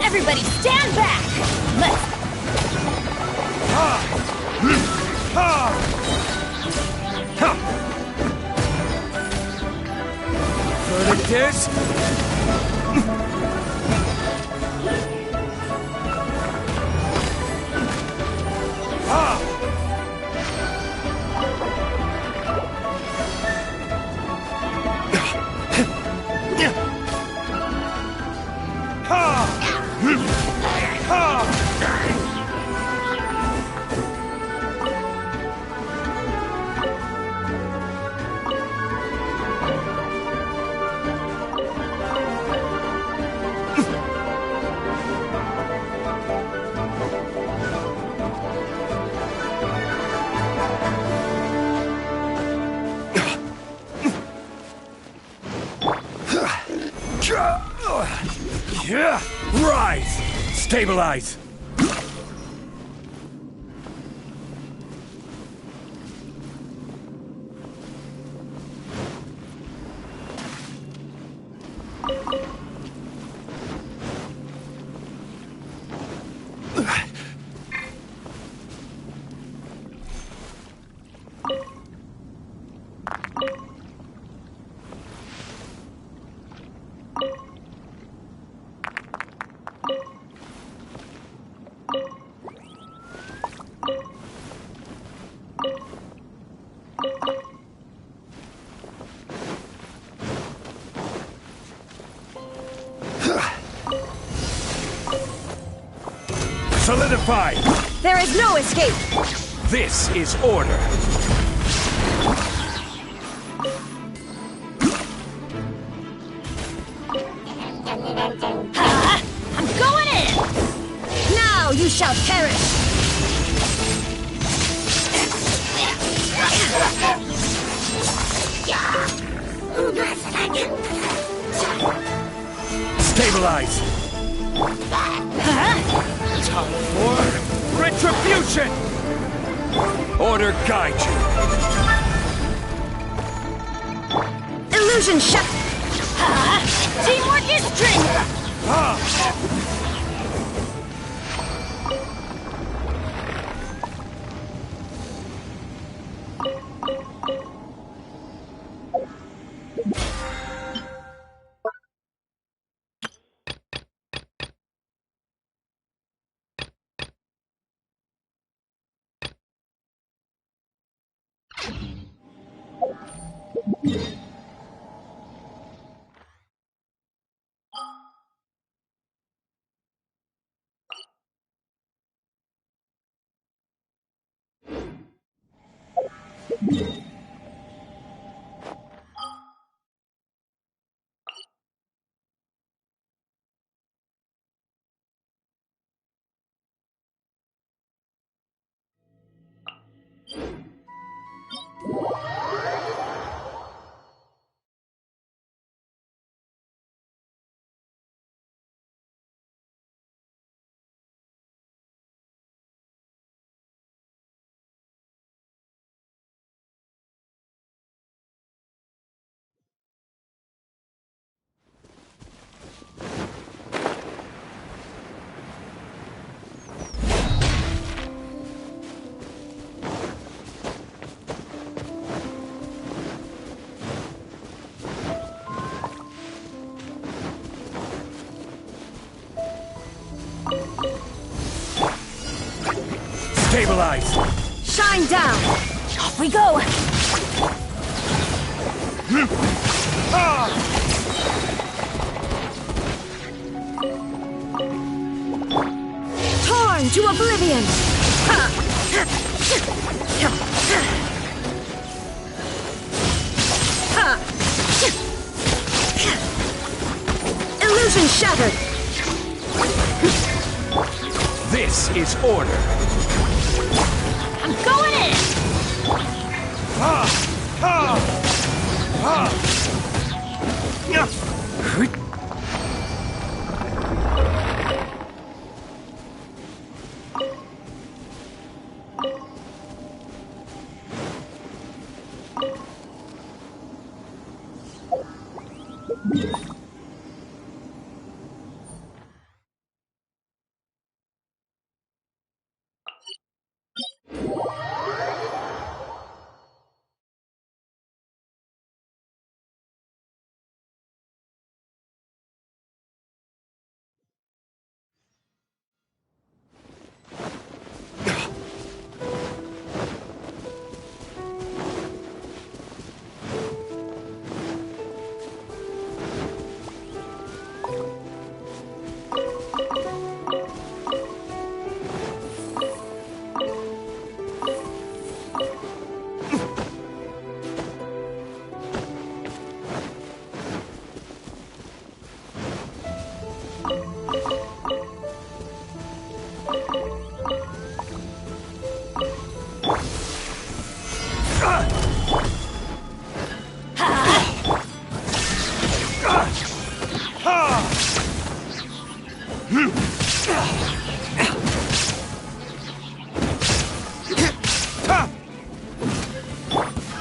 S21: Everybody stand back! Let's...
S17: Verdict is... Stabilize! Solidify!
S21: There is no escape!
S17: This is order!
S21: I'm going in! Now you shall perish!
S17: Stabilize! Time for retribution! Order guide you!
S21: Illusion shut! Teamwork is strength!
S17: Stabilize!
S21: Shine down! Off we go! Torn to oblivion! Illusion shattered!
S17: This is order!
S21: I'm going in!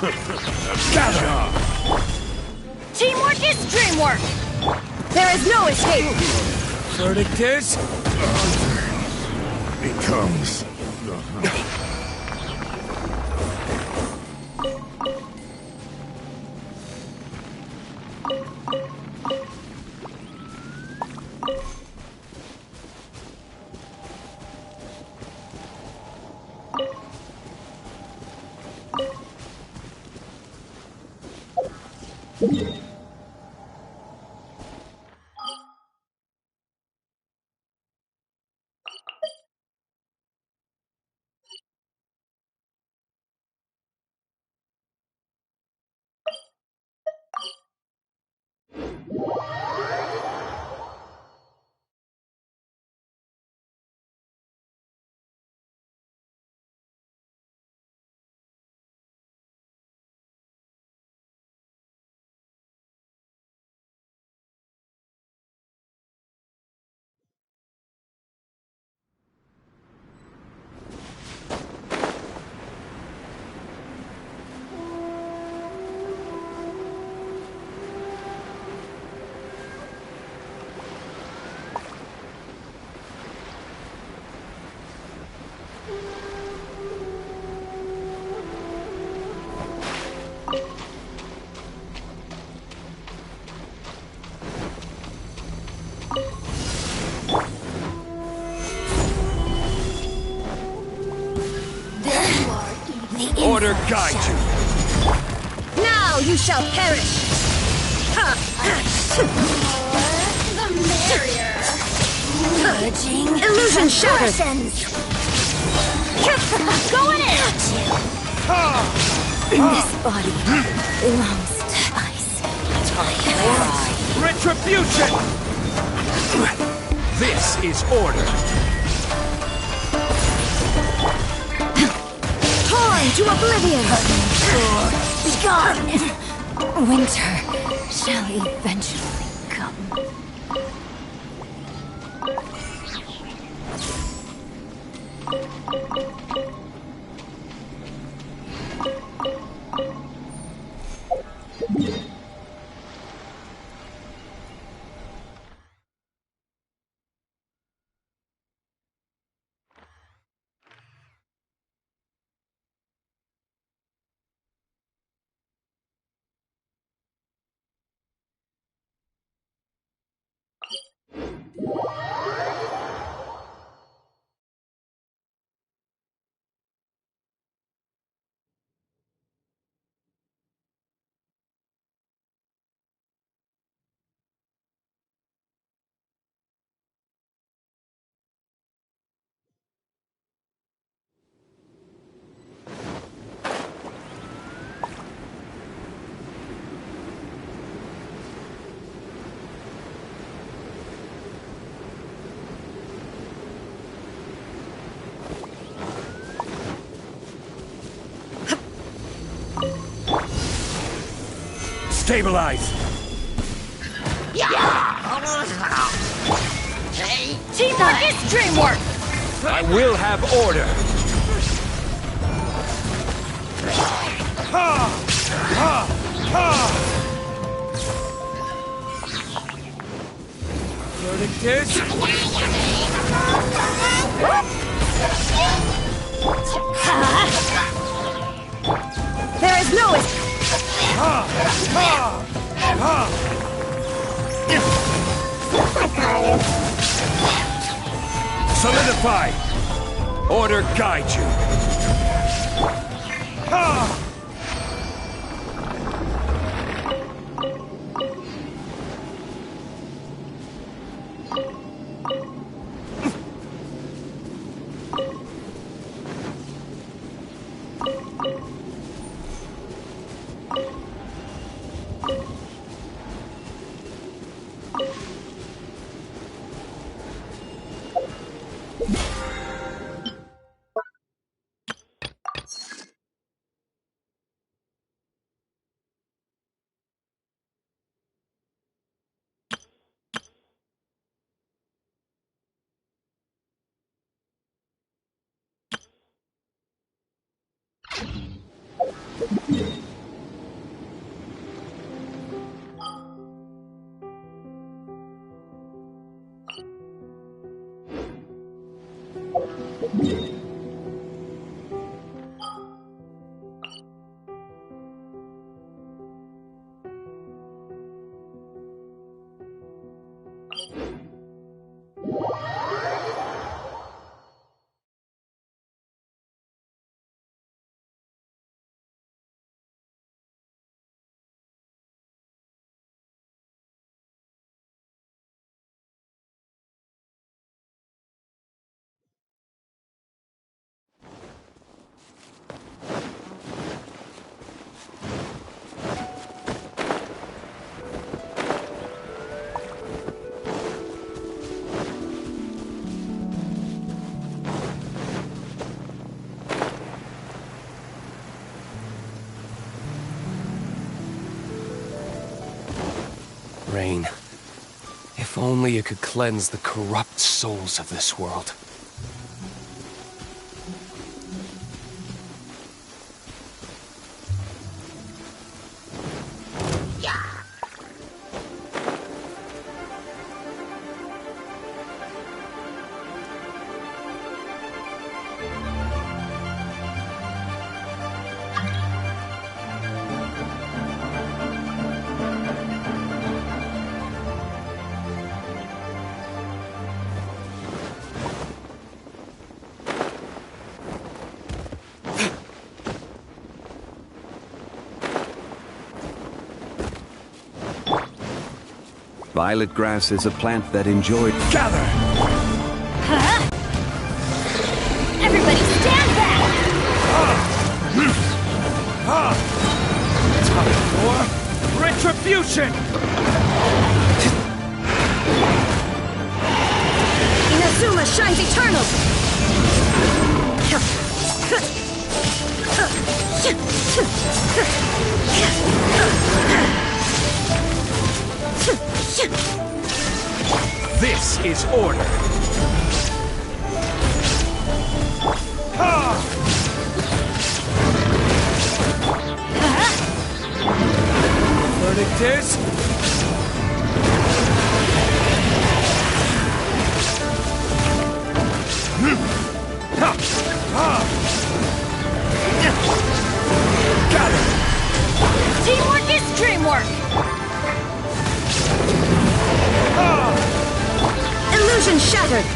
S21: Gather! Teamwork is dreamwork! There is no escape!
S17: Verdict is...
S16: becomes the hunt.
S17: Order guide you!
S21: Now you shall perish! The merrier! Illusion shattered! Going in! This body belongs to ice.
S17: Retribution! This is order!
S21: Torn to oblivion! Be gone! Winter shall eventually come.
S17: Stabilize!
S21: Teamwork is dreamwork!
S17: I will have order! Ha! Ha! Ha! Verdict is...
S21: There is no escape!
S17: Ha! Ha! Ha! Solidify! Order guide you! Ha!
S1: Rain, if only you could cleanse the corrupt souls of this world.
S9: Violet grass is a plant that enjoyed...
S17: Gather!
S21: Huh? Everybody stand back!
S17: Time for retribution!
S21: Inazuma shines eternal!
S17: This is order! Ha! Verdict is... Ha! Ha! Got it!
S21: Teamwork is dreamwork! Illusion shattered!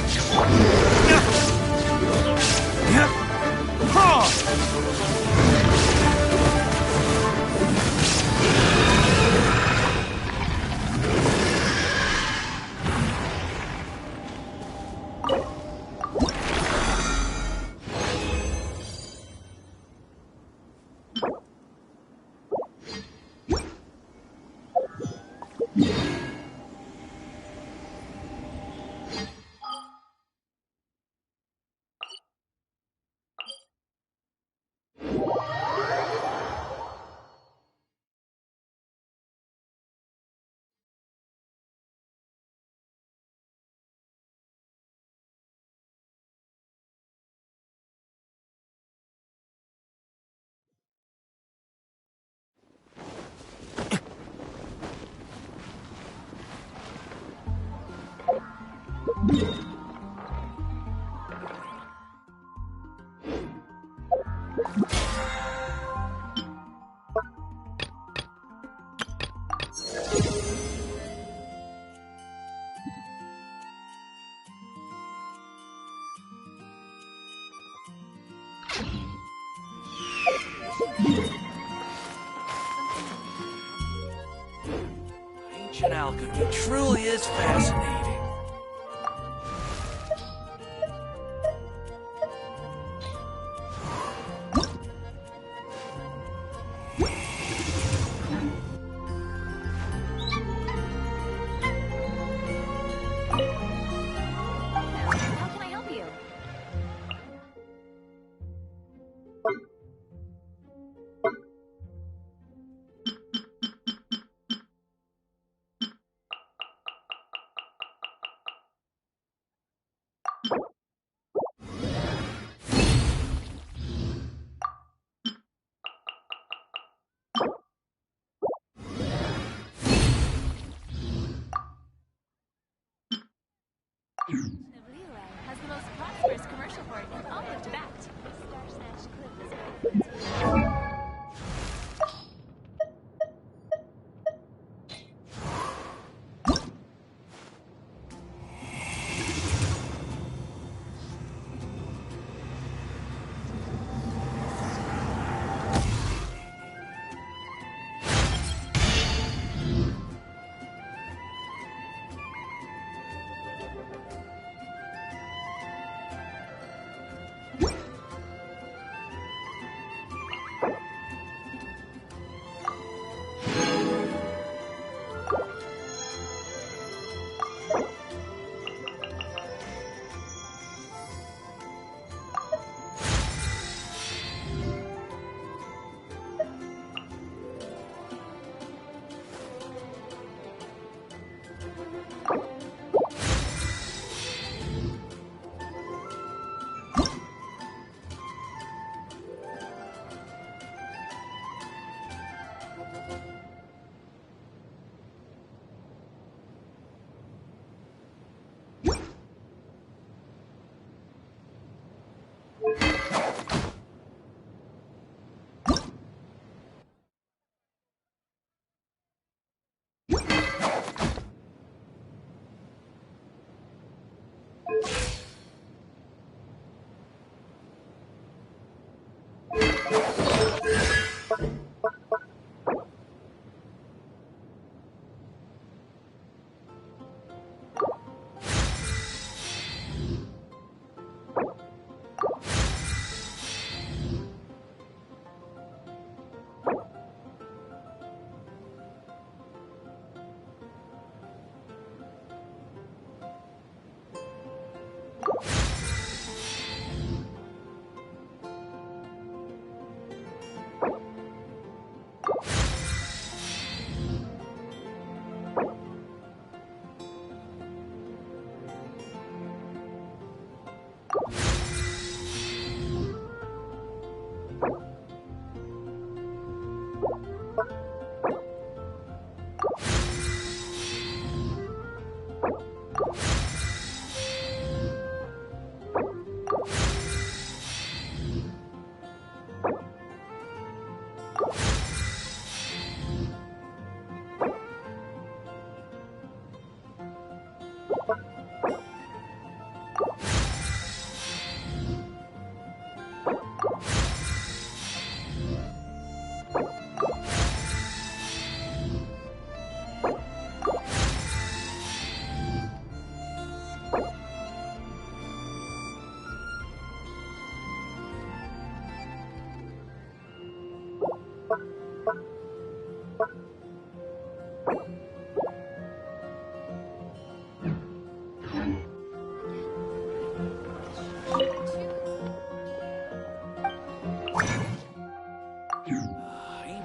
S17: Ancient alchemy truly is fascinating.
S21: How can I help you?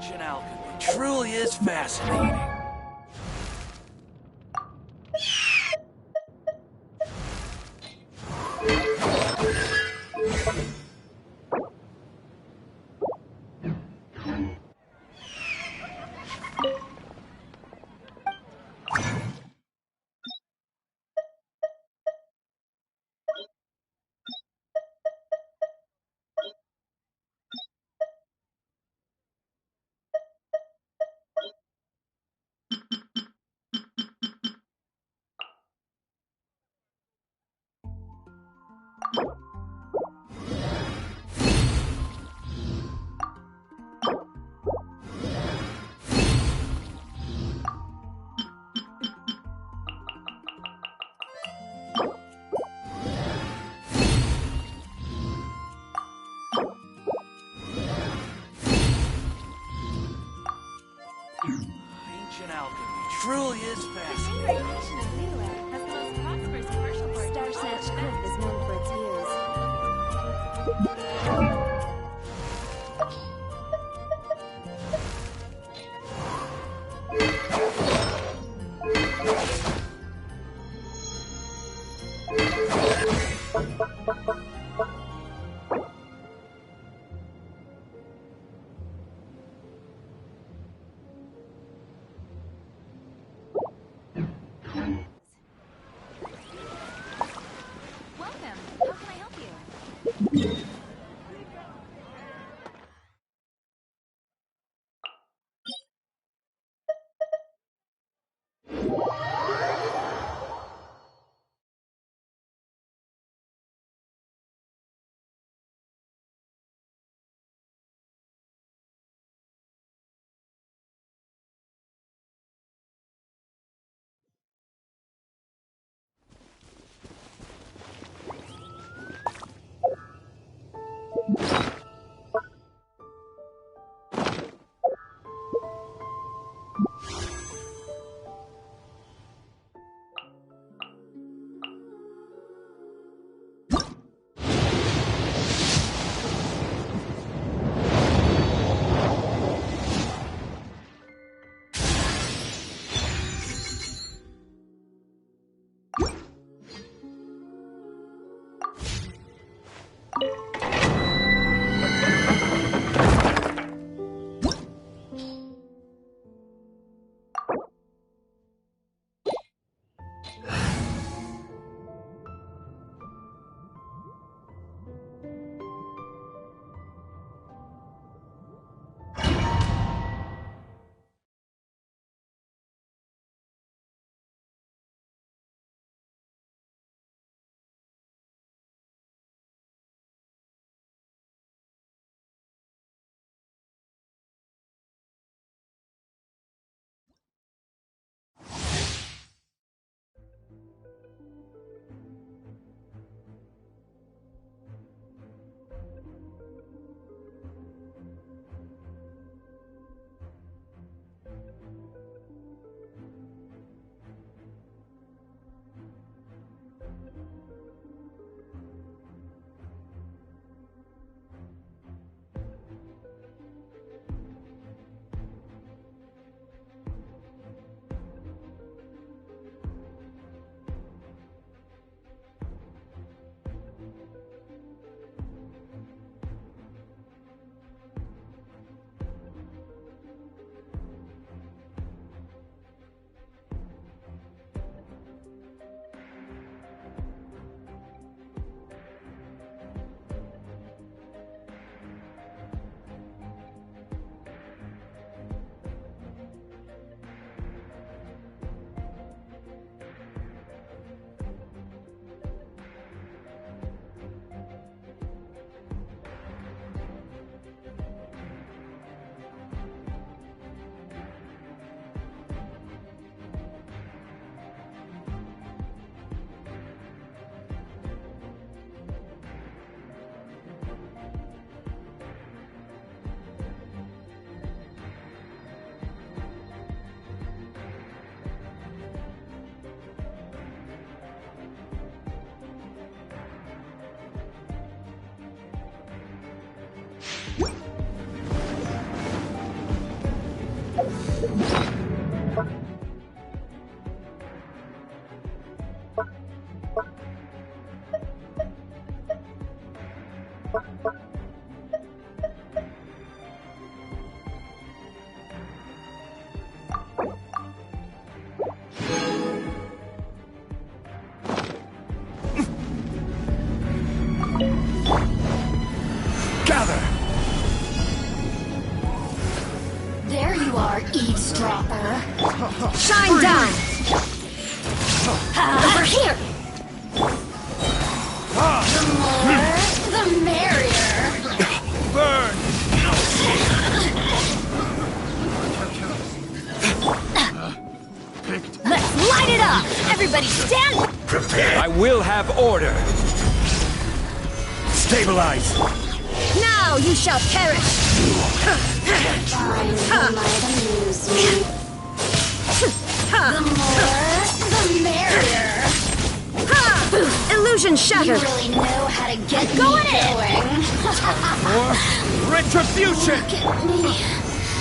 S6: Ancient alchemy truly is fascinating. Ancient alchemy truly is fascinating.
S21: Star Snatch Cliff is known for its
S3: Welcome. How can I help you?
S14: There you are, eavesdropper.
S21: Shine down!
S14: Over here! The more, the merrier.
S6: Burn!
S21: Let's light it up! Everybody stand!
S17: I will have order. Stabilize.
S21: Now you shall perish!
S14: The more, the merrier.
S21: Illusion shattered!
S14: You really know how to get
S21: Going
S14: me going.
S17: Retribution!
S14: Look at me.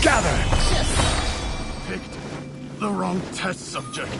S17: Gather.
S16: Picked the wrong test subject.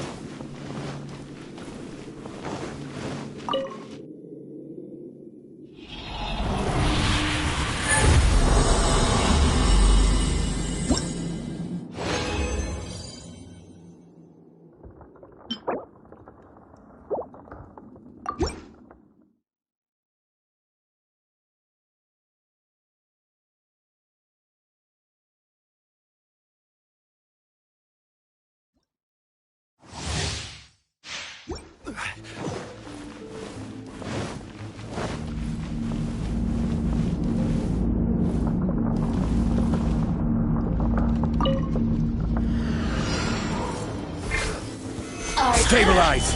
S17: Stabilize.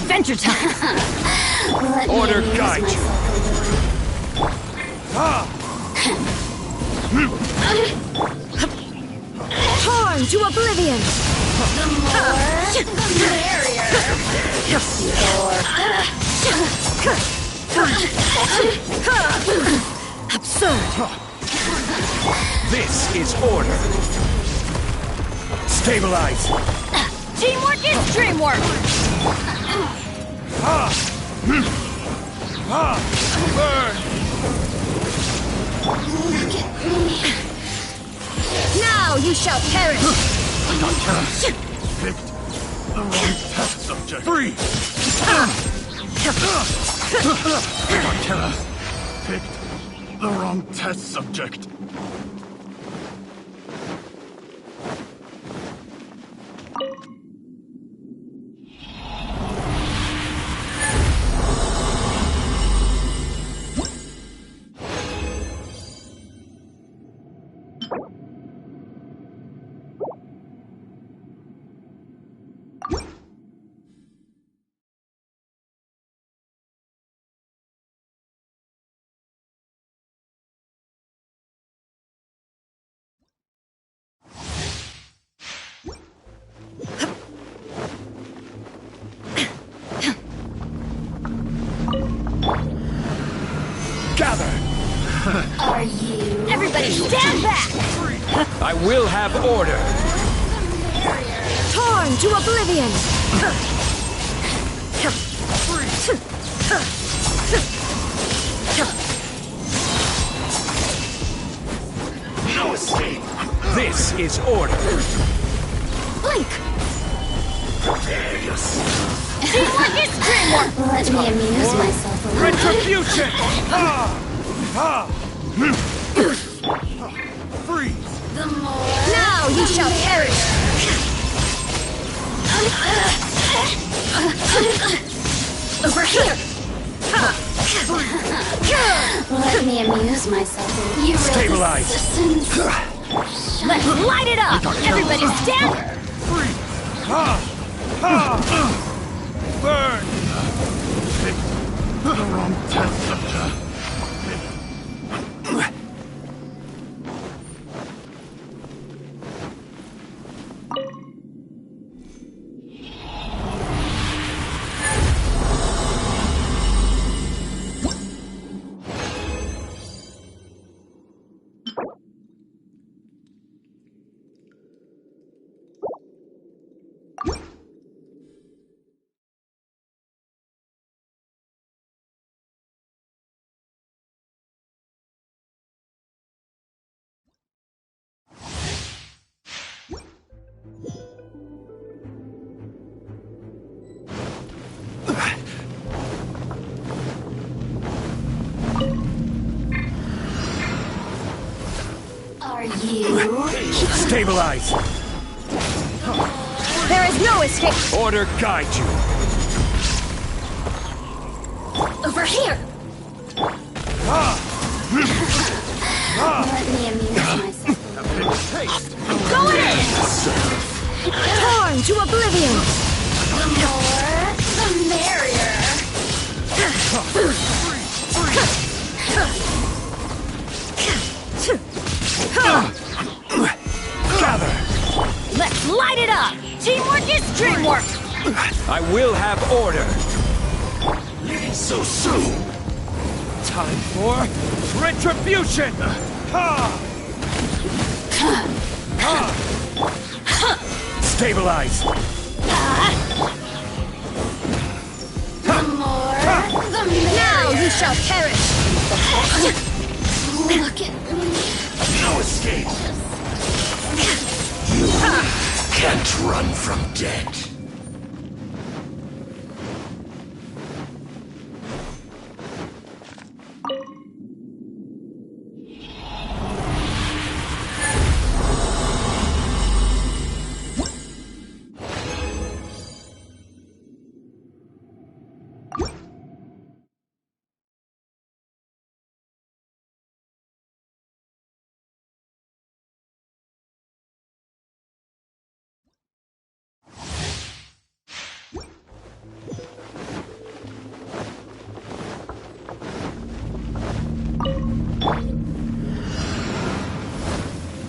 S21: Adventure time!
S17: Order guide you.
S21: Torn to oblivion!
S14: The more, the merrier.
S21: Absurd!
S17: This is order. Stabilize.
S21: Teamwork is dreamwork!
S17: Burn.
S14: Look at me.
S21: Now you shall perish!
S16: Picked the wrong test subject.
S17: Freeze.
S16: Picked the wrong test subject.
S17: Gather.
S14: Are you?
S21: Everybody stand back!
S17: I will have order.
S21: Torn to oblivion!
S17: No escape. This is order.
S21: Blink!
S17: Prepare yourself.
S21: Teamwork is dreamwork!
S14: Let me amuse myself a little.
S17: Retribution. Freeze.
S14: The more,
S21: Now you shall perish!
S14: over here. Let me amuse myself a little. You
S17: Stabilize.
S21: Let's light it up! Everybody stand!
S17: Burn.
S16: Picked the wrong test subject.
S17: Stabilize!
S21: There is no escape!
S17: Order guide you!
S21: Over here!
S8: Let me amuse myself.
S21: Go in! Torn to oblivion!
S8: The more, the merrier.
S17: Gather!
S21: Let's light it up! Teamwork is dreamwork!
S17: I will have order!
S20: So soon!
S17: Time for retribution! Stabilize!
S8: The more, the merrier.
S21: Now you shall perish!
S8: Look at me.
S20: No escape! You can't run from death.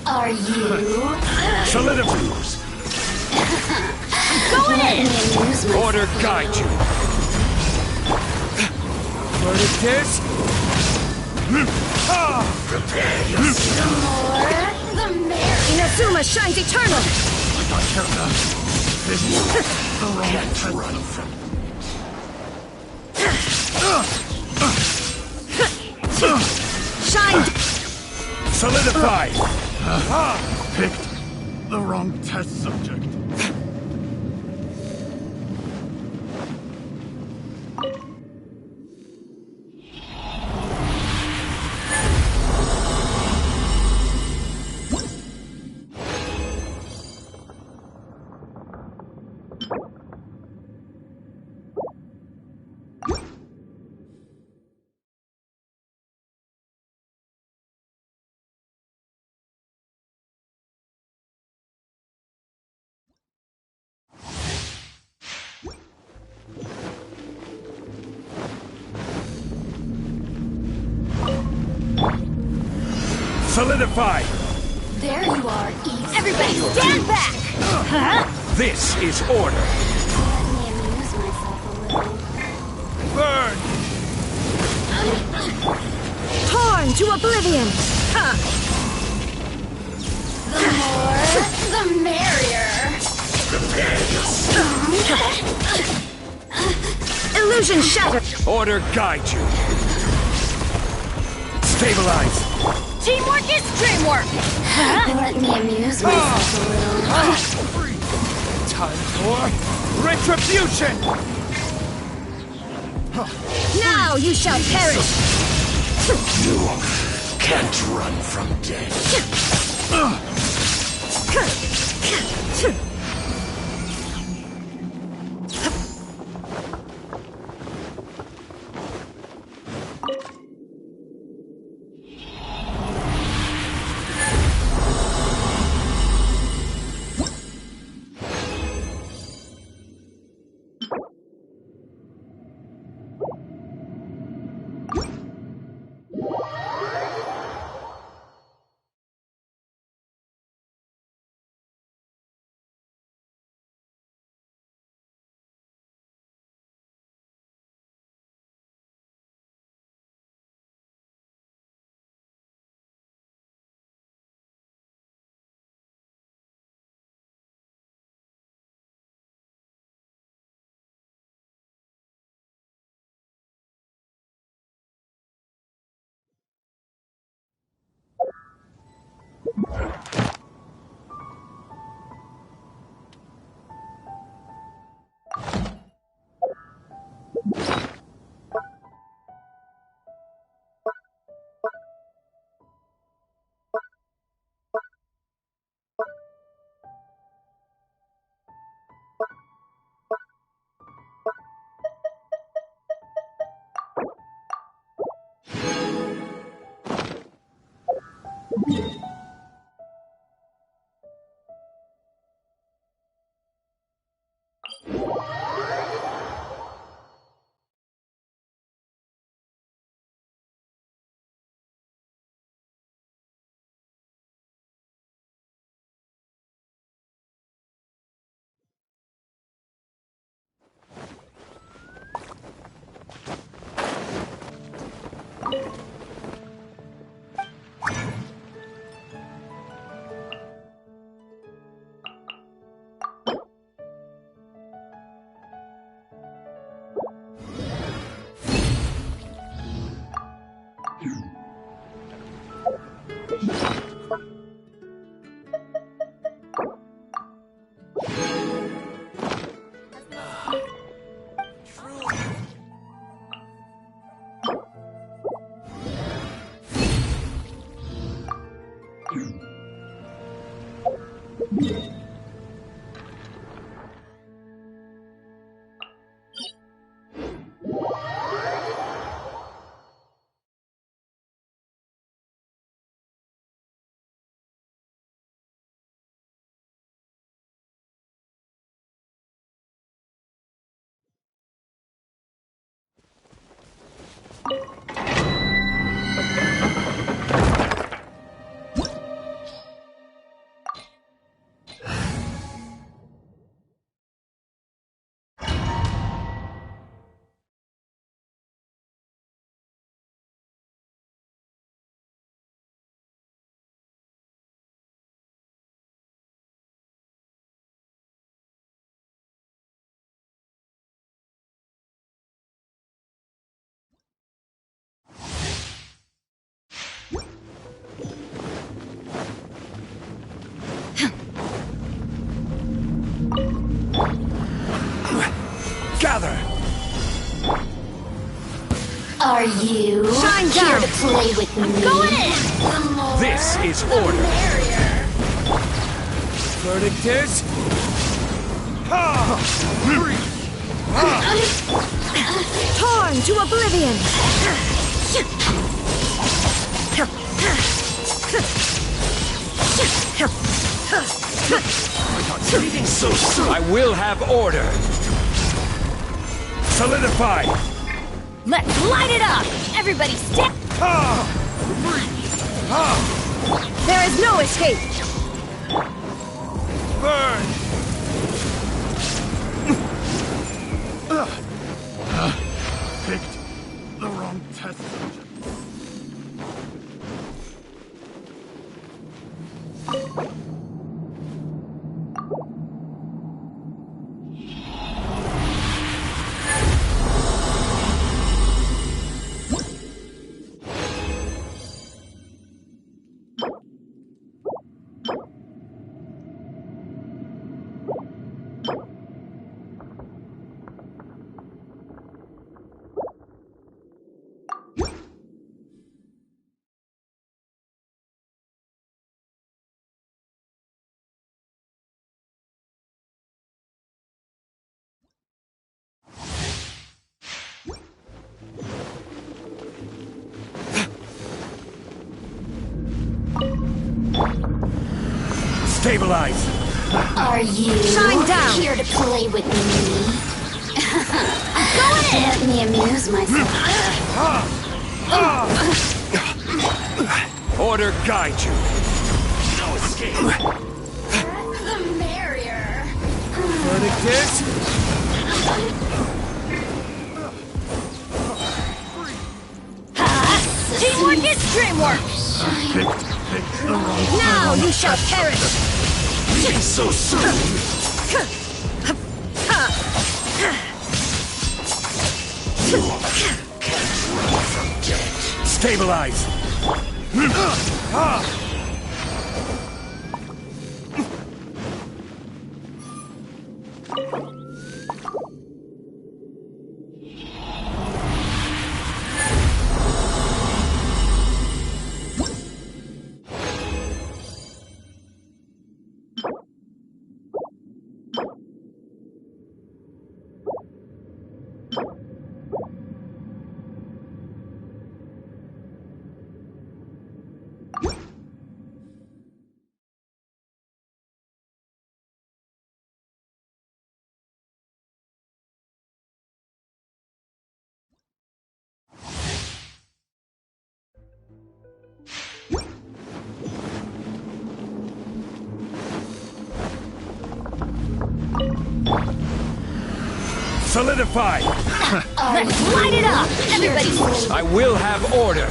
S8: Are you?
S17: Solidities!
S21: Go
S8: Let
S21: in!
S8: me amuse myself.
S17: Order guide you! Verdict is...
S20: Prepare
S8: The
S20: yourself.
S8: more, the merrier.
S21: Inazuma shines eternal!
S20: Can't run from
S21: Shine!
S17: Solidify!
S4: Picked the wrong test subject.
S17: Solidify!
S8: There you are, Eve.
S21: Everybody stand back!
S17: This is order!
S8: Let me amuse myself a little.
S17: Burn!
S21: Torn to oblivion!
S8: The more, the merrier.
S21: Illusion shattered!
S17: Order guide you! Stabilize!
S21: Teamwork is dreamwork!
S8: Let me amuse myself a little.
S17: Time for retribution!
S21: Now you shall perish!
S20: You can't run from death.
S1: Gather!
S14: Are you
S21: Shine
S14: here
S21: down.
S14: to play with me?
S21: Go in!
S1: This is order!
S17: Verdict is...
S21: Torn to oblivion!
S17: Leaving so soon. I will have order. Solidify.
S21: Let's light it up! Everybody step! There is no escape!
S17: Burn.
S16: Picked the wrong test subject.
S17: Stabilize.
S14: Are you
S21: Shine down.
S14: here to play with me? Let me amuse myself.
S17: Order guide you. No escape.
S14: The merrier.
S17: Verdict is...
S21: Teamwork is dreamwork!
S16: Picked the wrong
S21: Now you shall perish!
S17: Leaving so soon. Stabilize. Solidify!
S21: Let's light it up! Everybody sleep!
S17: I will have order!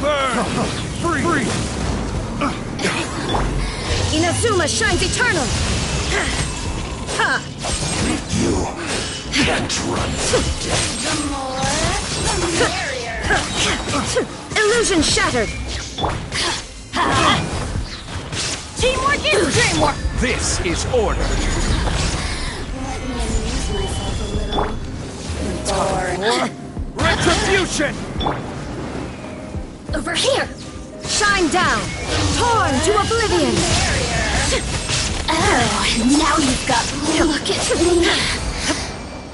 S17: Burn! Free!
S21: Inazuma shines eternal!
S20: You can't run from death.
S14: The more, the merrier.
S21: Illusion shattered! Teamwork is dreamwork!
S17: This is order!
S14: Let me amuse myself a little.
S17: Retribution!
S21: Over here! Shine down! Torn to oblivion!
S14: Oh, now you've got to look at me.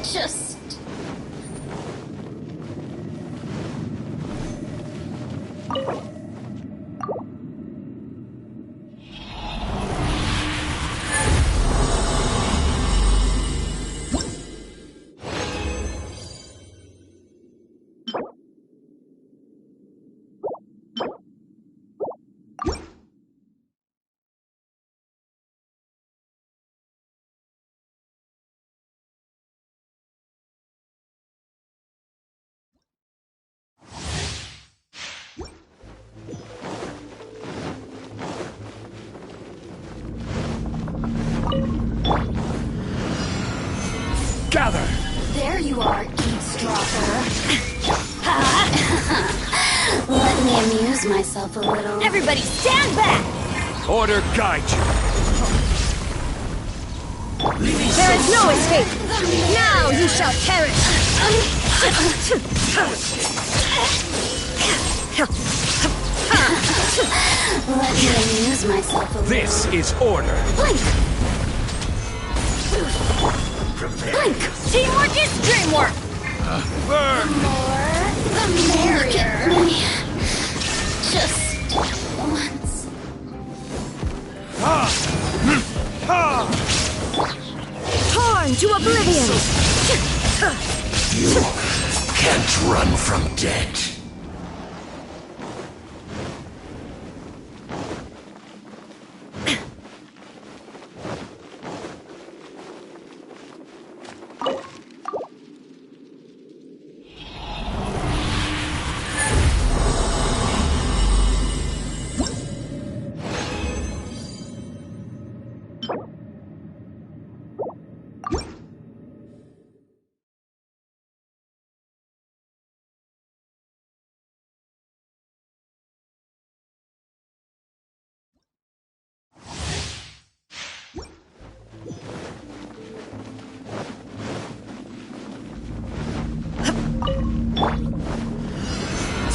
S14: Just...
S7: Gather!
S14: There you are, eavesdropper. Let me amuse myself a little.
S21: Everybody stand back!
S7: Order guide you.
S21: There is no escape! Now you shall perish!
S14: Let me amuse myself a little.
S7: This is order.
S21: Blink! Blink! Teamwork is dreamwork!
S7: Burn!
S14: The merrier. Look at me. Just once.
S21: Torn to oblivion!
S6: You can't run from death.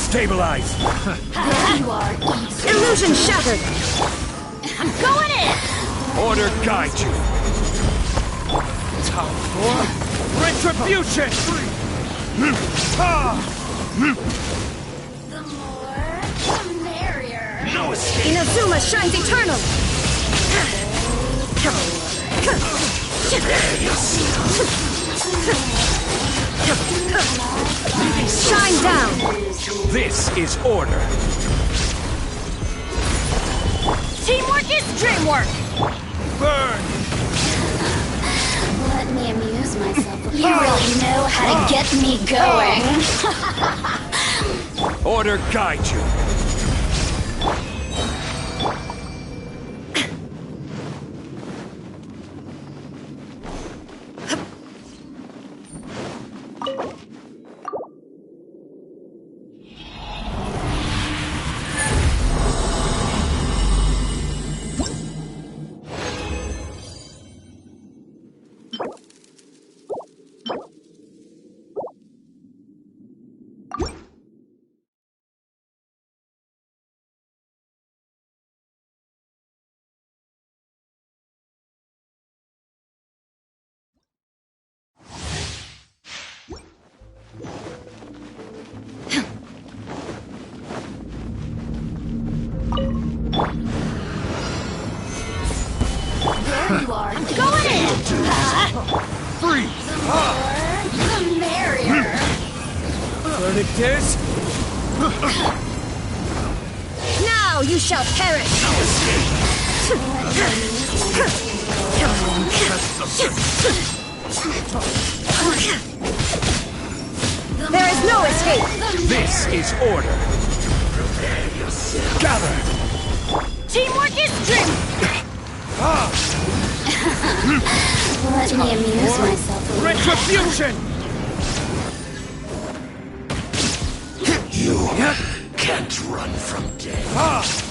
S7: Stabilize!
S14: There you are, eavesdropper.
S21: Illusion shattered!
S14: I'm going in!
S7: Order guide you. Time for retribution!
S14: The more, the merrier.
S6: No escape.
S21: Inazuma shines eternal! Shine down!
S7: This is order.
S21: Teamwork is dreamwork!
S7: Burn!
S14: Let me amuse myself. You really know how to get me going.
S7: Order guide you.
S14: There you are. I'm going in!
S7: Freeze!
S14: The merrier.
S7: Verdict is...
S21: Now you shall perish! There is no escape!
S7: This is order. Gather!
S21: Teamwork is dream!
S14: Let me amuse myself a little.
S7: Retribution!
S6: You can't run from death.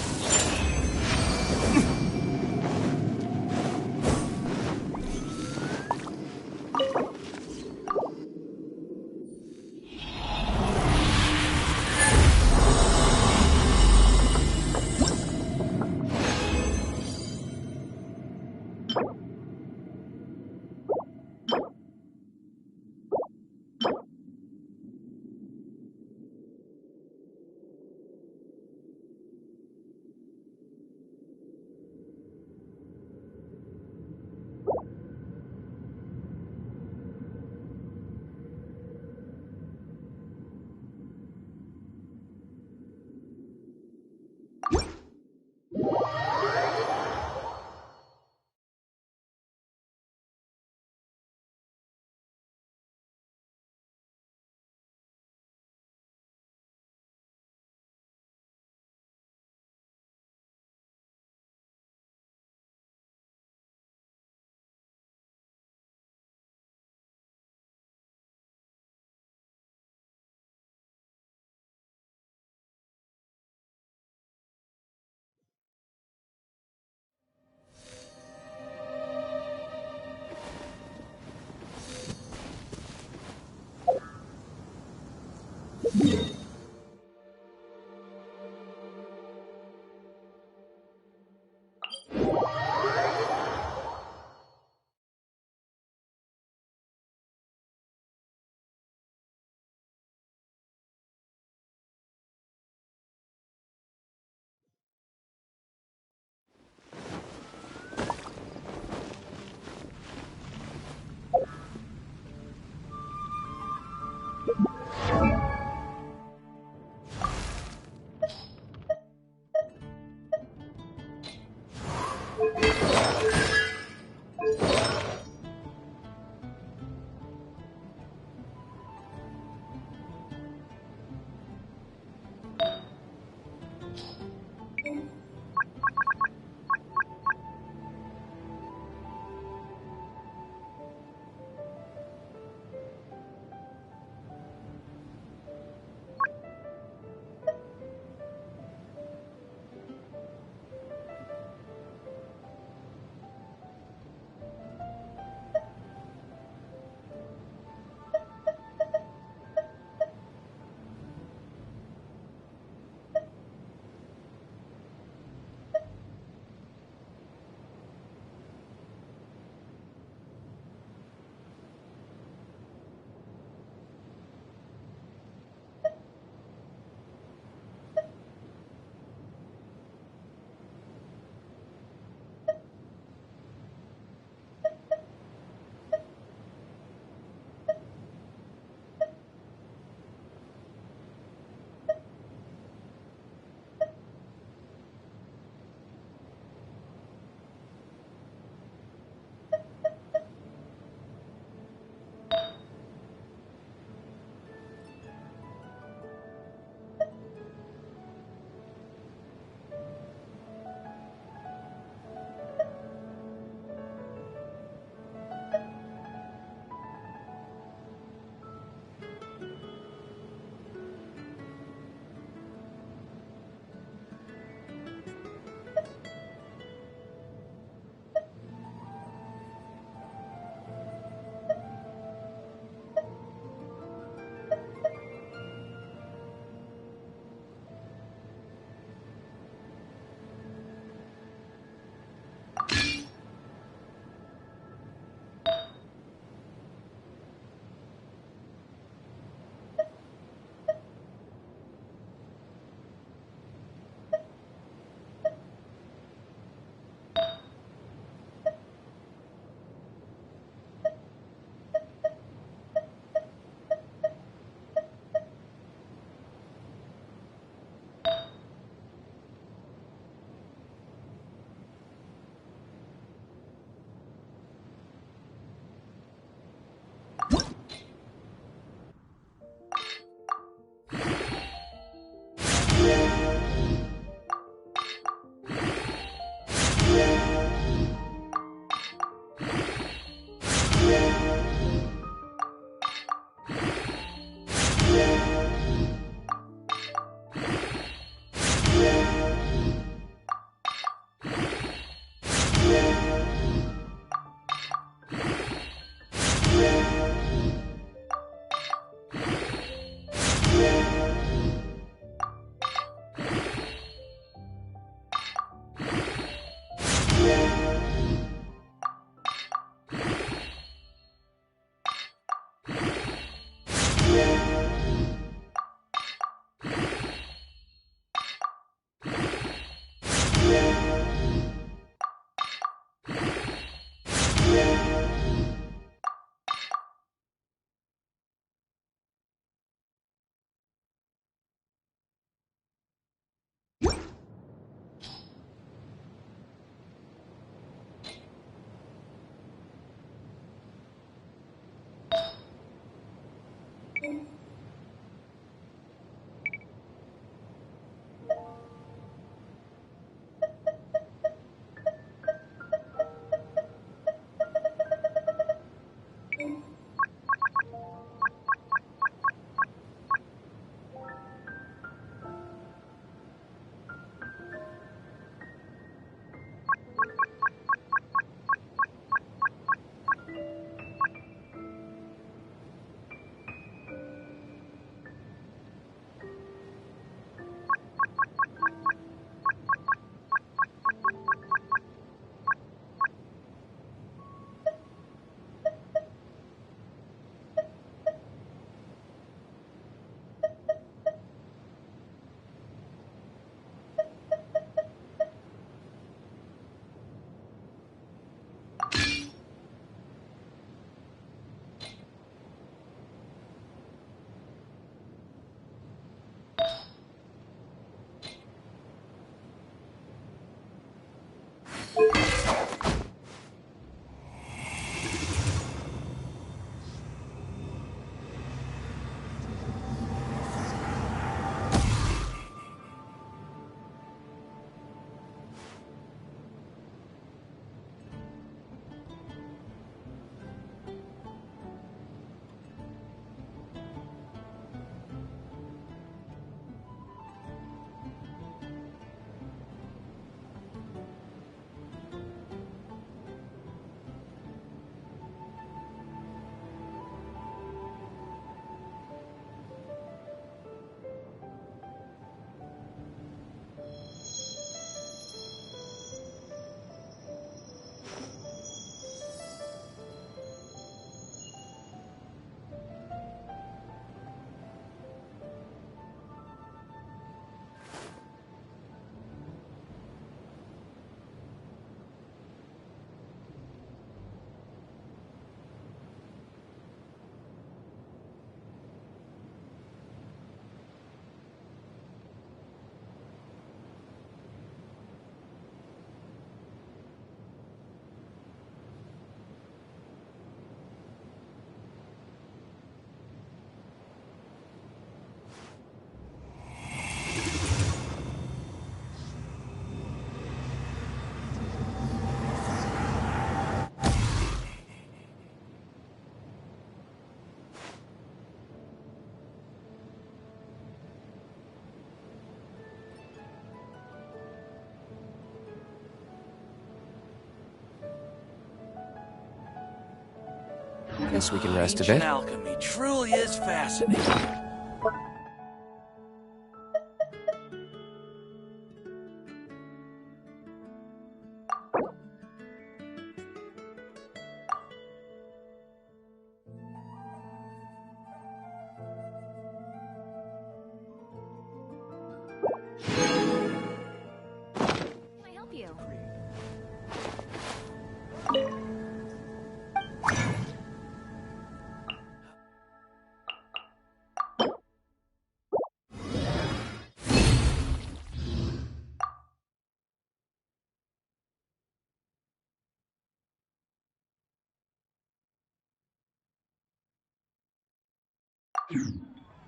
S1: Guess we can rest a bit.
S6: Alchemy truly is fascinating.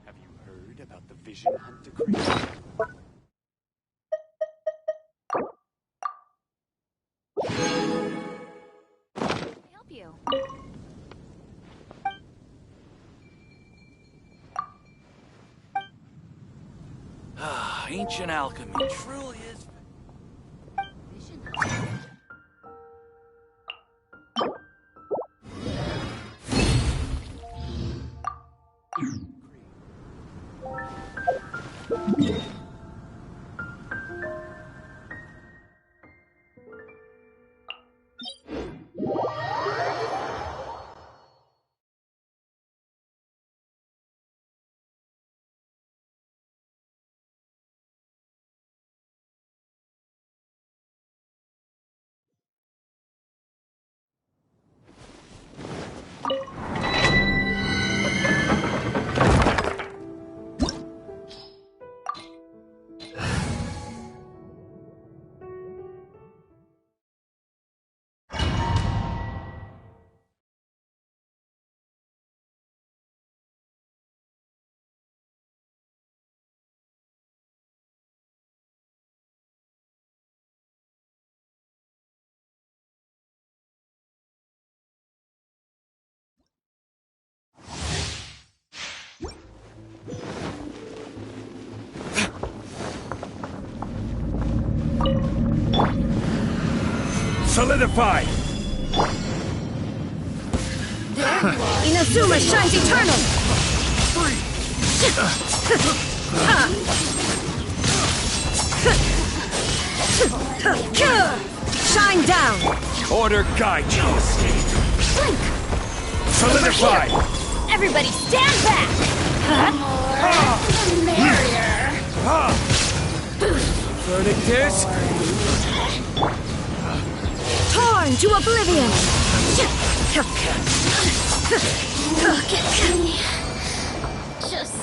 S3: Have you heard about the Vision Hunt decree?
S11: Help you.
S6: Ancient alchemy truly is.
S17: Solidify!
S21: Inazuma shines eternal! Shine down!
S17: Order guide you!
S21: Blink!
S17: Solidify!
S21: Everybody stand back!
S17: The merrier! Verdict is...
S21: Torn to oblivion!
S8: Look at me. Just...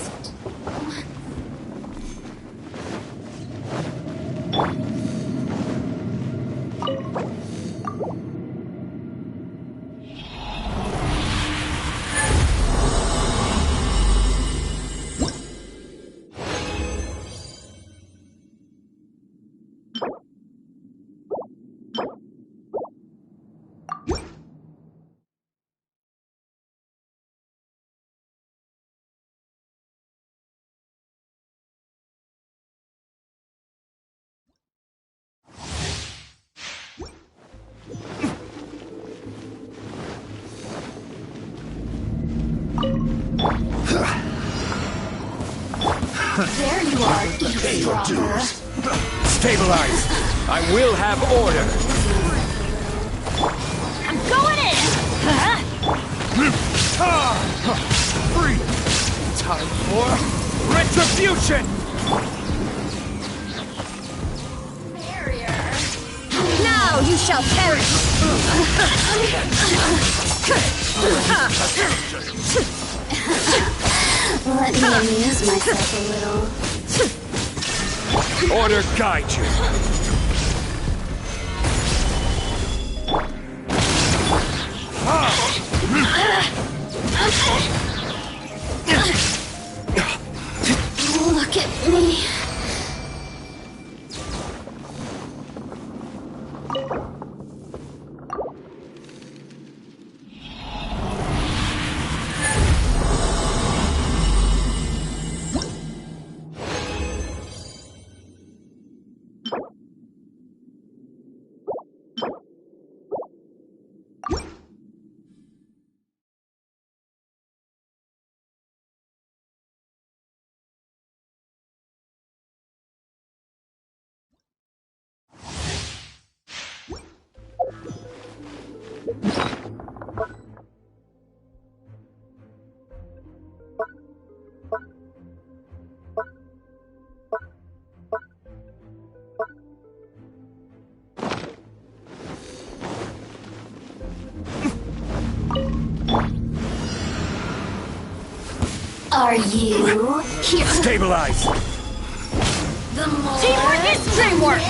S6: There you are, eavesdropper.
S17: Stabilize! I will have order!
S21: I'm going in!
S17: Free! Time for retribution!
S21: Now you shall perish!
S8: Let me amuse myself a little.
S17: Order guide you!
S8: Look at me.
S21: Are you here?
S17: Stabilize!
S21: Teamwork is dreamwork!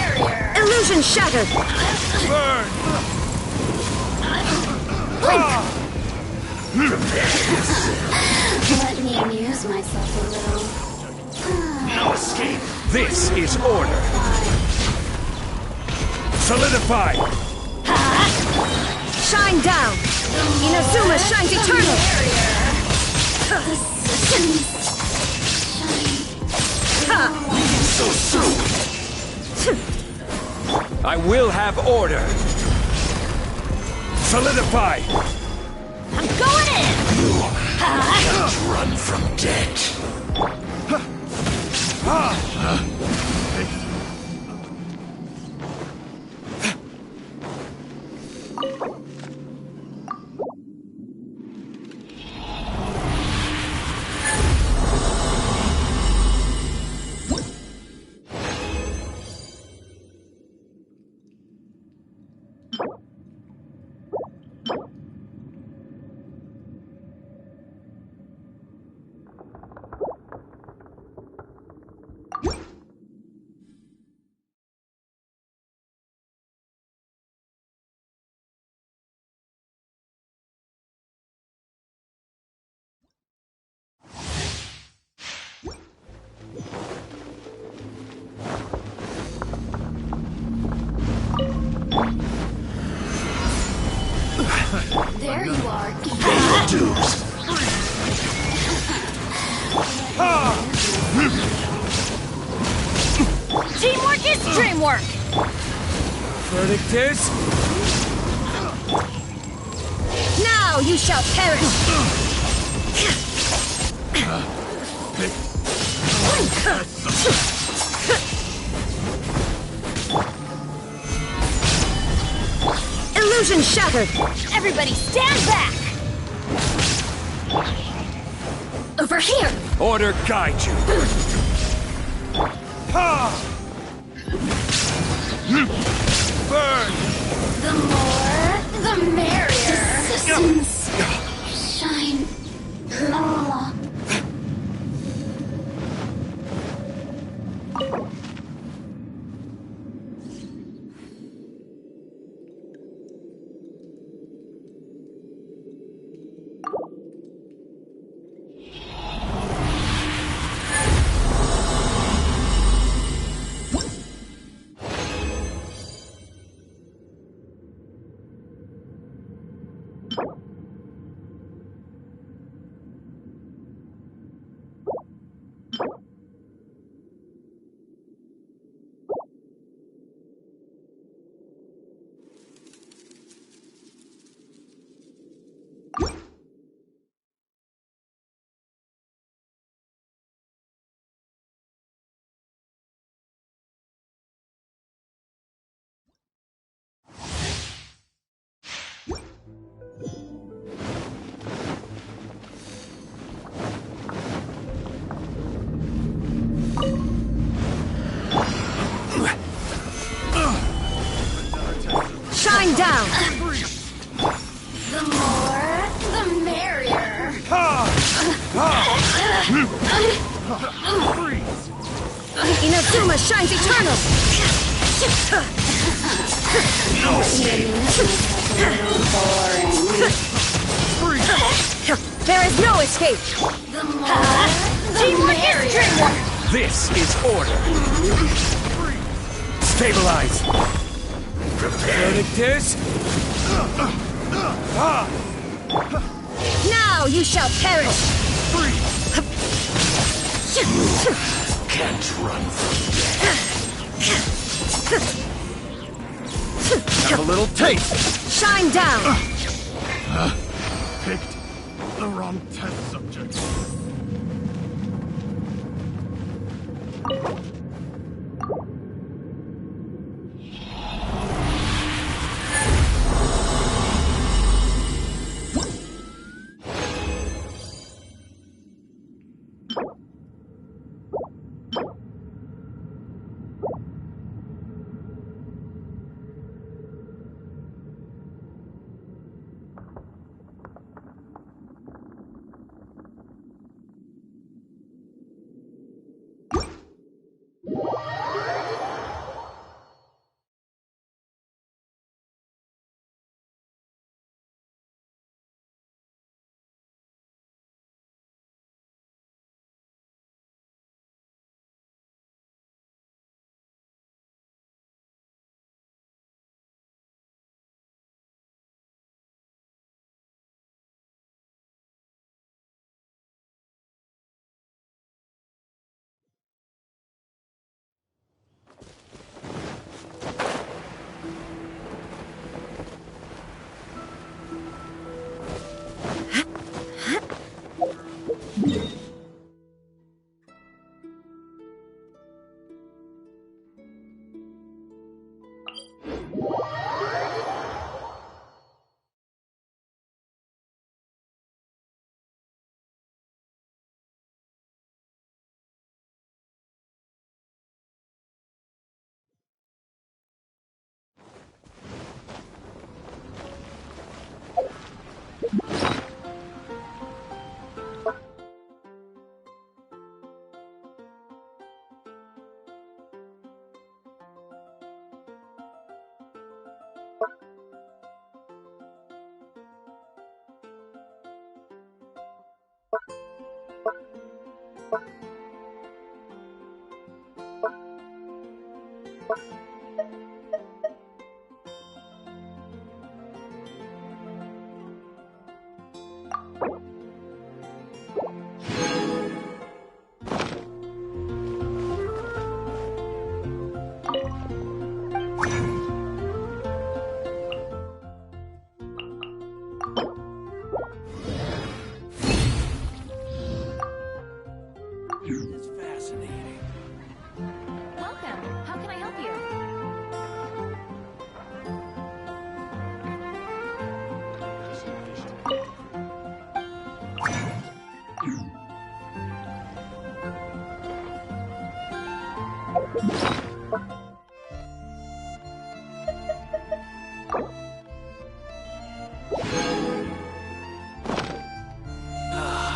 S21: Illusion shattered!
S17: Burn!
S21: Let me amuse myself a little.
S20: No escape.
S17: This is order. Solidify!
S21: Shine down! Inazuma shines eternal!
S17: So soon! I will have order! Solidify!
S21: I'm going in!
S20: You can't run from death.
S21: There you are.
S20: Dudes.
S21: Teamwork is dreamwork!
S17: Verdict is...
S21: Now you shall perish! Illusion shattered! Everybody stand back! Over here!
S17: Order guide you! Burn!
S21: The more, the merrier! Resistance! Shine! Law! Shine down! The more, the merrier! Inazuma shines eternal! There is no escape! Teamwork is dreamwork!
S17: This is order! Stabilize! Verdict is...
S21: Now you shall perish!
S20: Can't run from
S17: Have a little taste!
S21: Shine down!
S16: Picked the wrong test subject.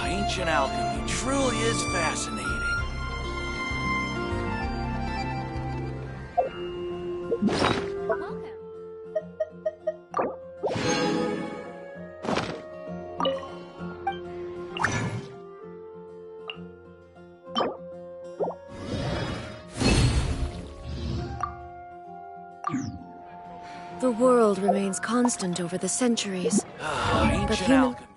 S6: Ancient alchemy truly is fascinating.
S10: The world remains constant over the centuries, but
S6: Ancient
S10: human...
S6: alchemy.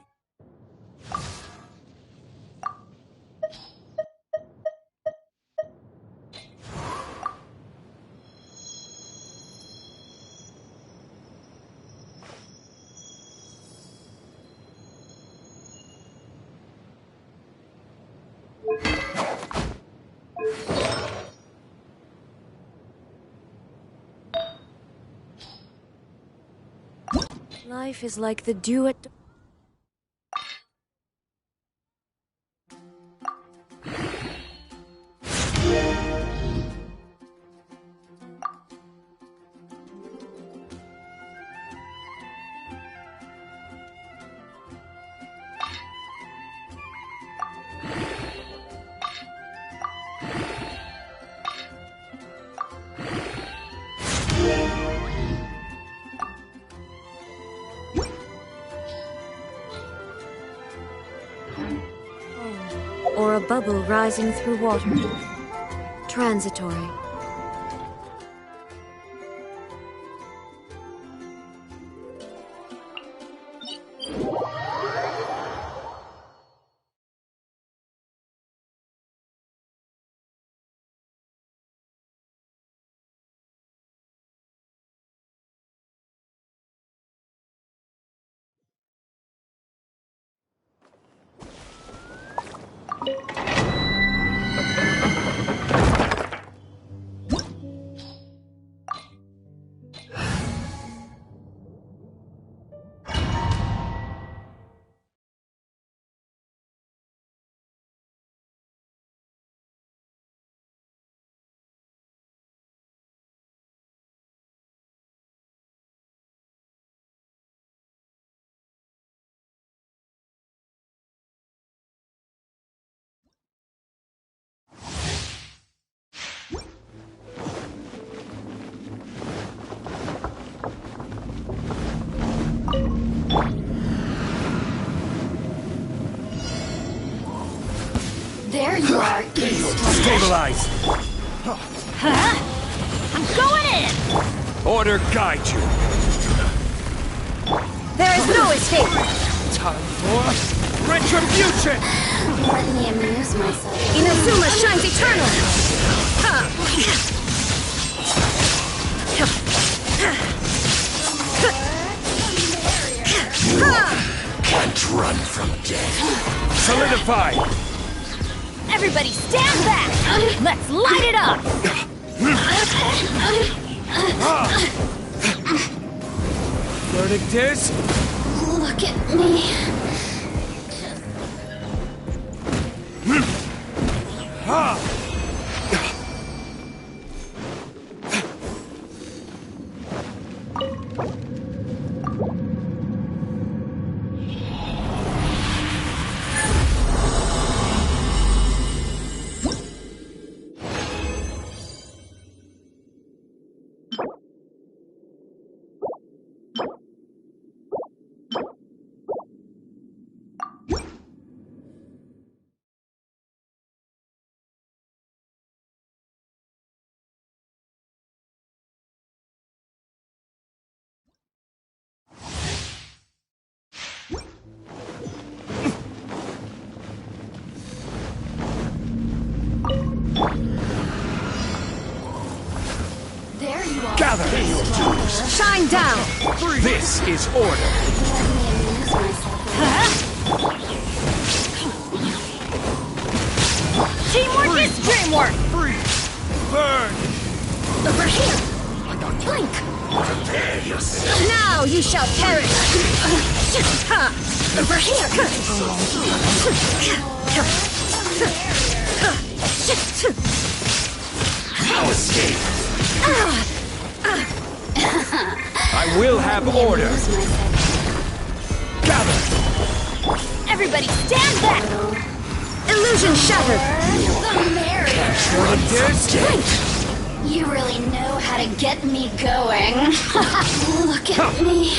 S10: Life is like the dew at... or a bubble rising through water. Transitory.
S14: There you are,
S17: Stabilize!
S21: Huh? I'm going in!
S17: Order guide you!
S21: There is no escape!
S17: Time for retribution!
S14: Let me amuse myself.
S21: Inazuma shines eternal!
S6: Can't run from death.
S17: Solidify!
S21: Everybody stand back! Let's light it up!
S5: Victors?
S14: Look at me.
S20: Gather in your dues.
S21: Shine down.
S20: This is order.
S21: Teamwork is dreamwork.
S20: Burn.
S21: Over here. Blink.
S20: Prepare yourself.
S21: Now you shall perish. Over here.
S20: No escape. I will have order. Gather.
S21: Everybody stand back. Illusion shattered.
S14: Blink. You really know how to get me going. Look at me.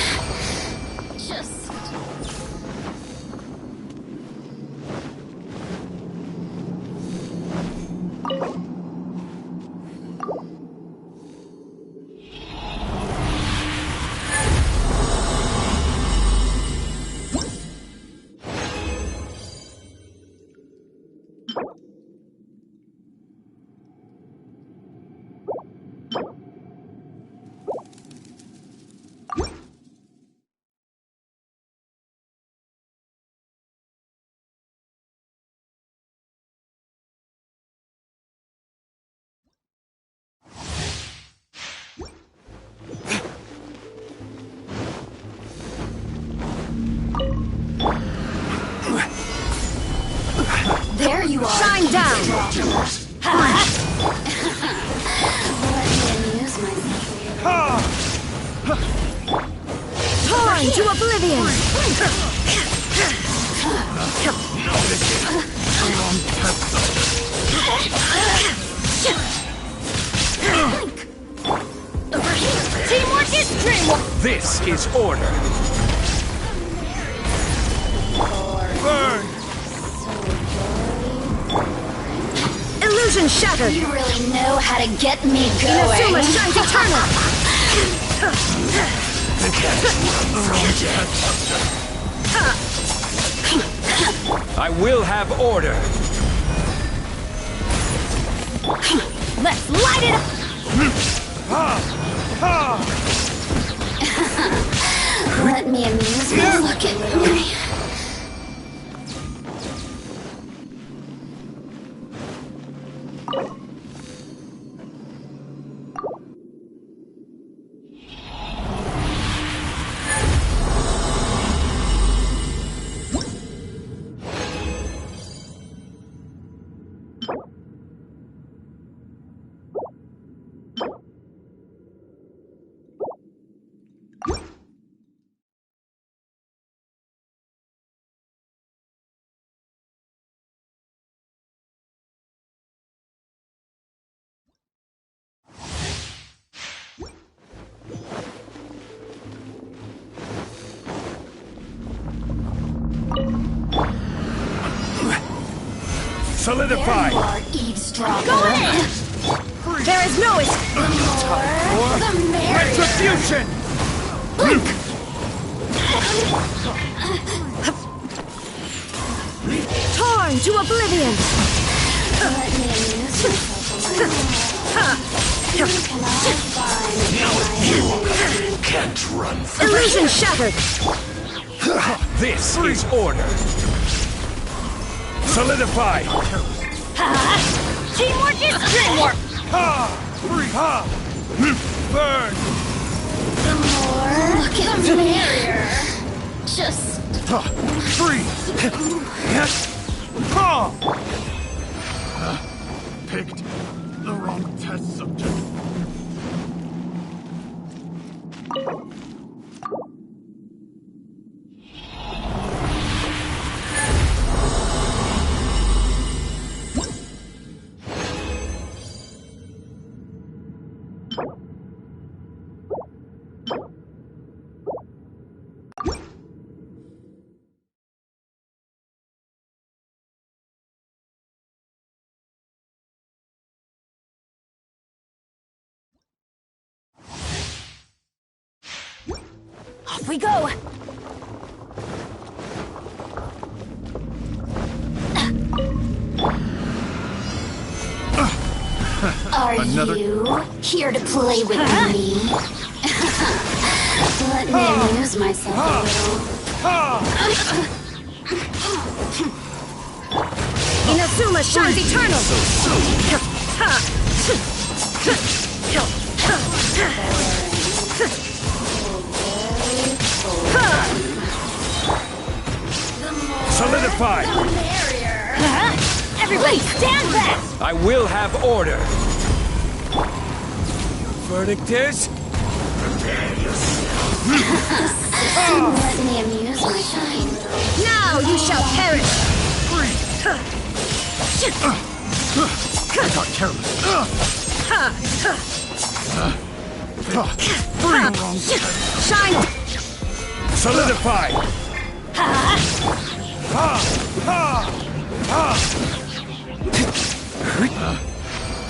S14: Just... There you are.
S21: Shine down.
S14: Let me amuse myself.
S21: Torn to oblivion. Over here. Teamwork is dreamwork.
S20: This is order. Burn.
S21: Illusion shattered.
S14: You really know how to get me going.
S21: Inazuma shines eternal.
S20: I will have order.
S21: Let's light it up.
S14: Let me amuse myself. Look at me.
S20: Solidify.
S14: There you are, eavesdropper.
S21: Go in. There is no escape.
S14: The merrier.
S20: Retribution.
S21: Blink. Torn to oblivion.
S14: Let me amuse myself.
S20: You can't run from
S21: Illusion shattered.
S20: This is order. Solidify.
S21: Teamwork is dreamwork.
S20: Burn.
S14: The more Look at the barrier. Just...
S16: Freeze! Picked the wrong test subject.
S12: Off we go!
S14: Are you here to play with me? Let me amuse myself a little.
S21: Inazuma shines eternal!
S17: Solidify!
S12: Everybody stand back!
S17: I will have order! Verdict is...
S14: Let me amuse myself.
S21: Now you shall perish!
S16: I got careless.
S21: Shine!
S17: Solidify!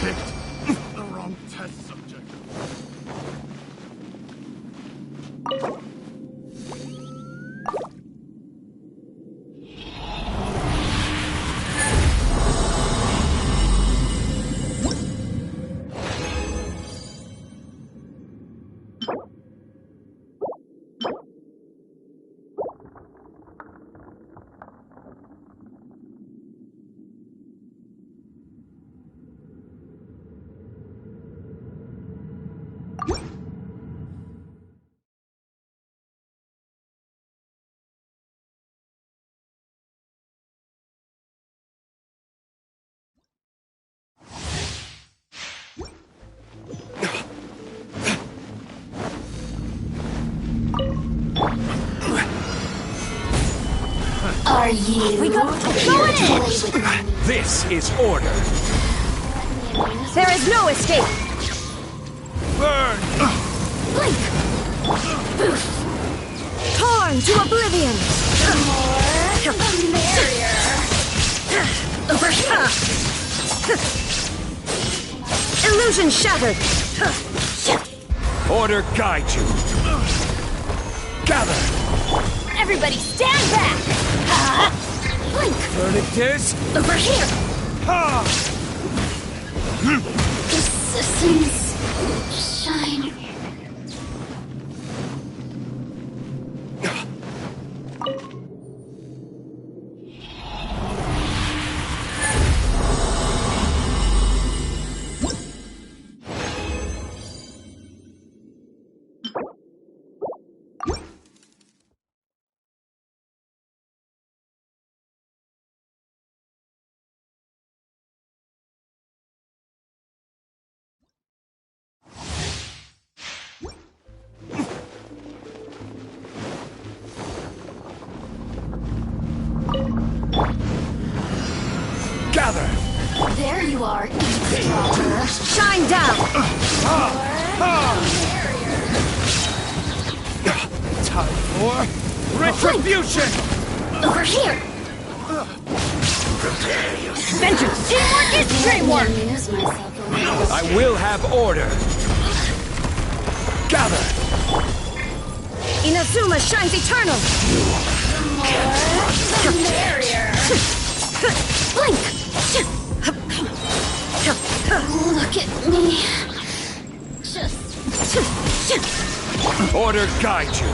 S16: Picked the wrong test subject.
S14: Are you
S12: We go
S14: here to play with me?
S17: This is order!
S21: There is no escape!
S17: Burn!
S12: Blink!
S21: Torn to oblivion!
S14: The merrier.
S21: Over here! Illusion shattered!
S17: Order guide you! Gather!
S12: Everybody stand back! Blink!
S17: Verdict is...
S12: Over here!
S14: The systems shine.
S17: Gather!
S14: There you are, eavesdropper.
S21: Shine down!
S17: Time for retribution!
S14: Over here!
S12: Vengeance! Teamwork is dreamwork!
S14: Amuse myself a little.
S17: I will have order! Gather!
S21: Inazuma shines eternal!
S14: The merrier.
S21: Blink!
S14: Look at me. Just...
S17: Order guide you!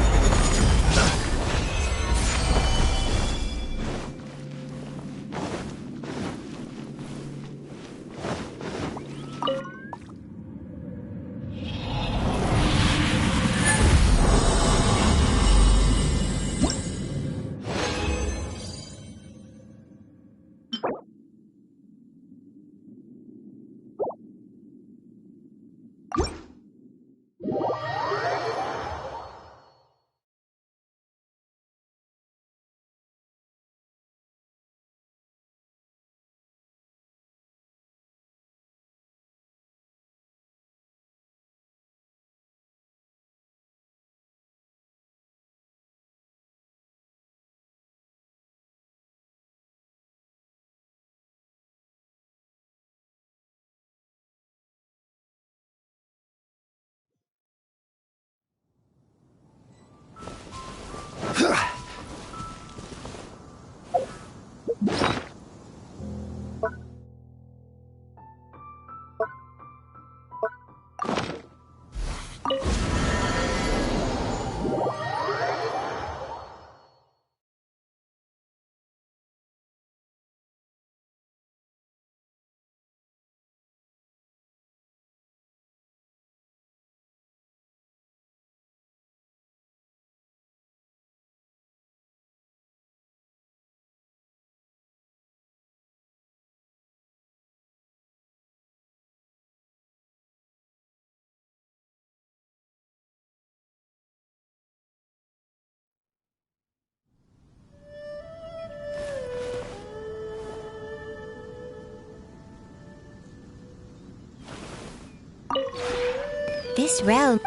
S8: This realm...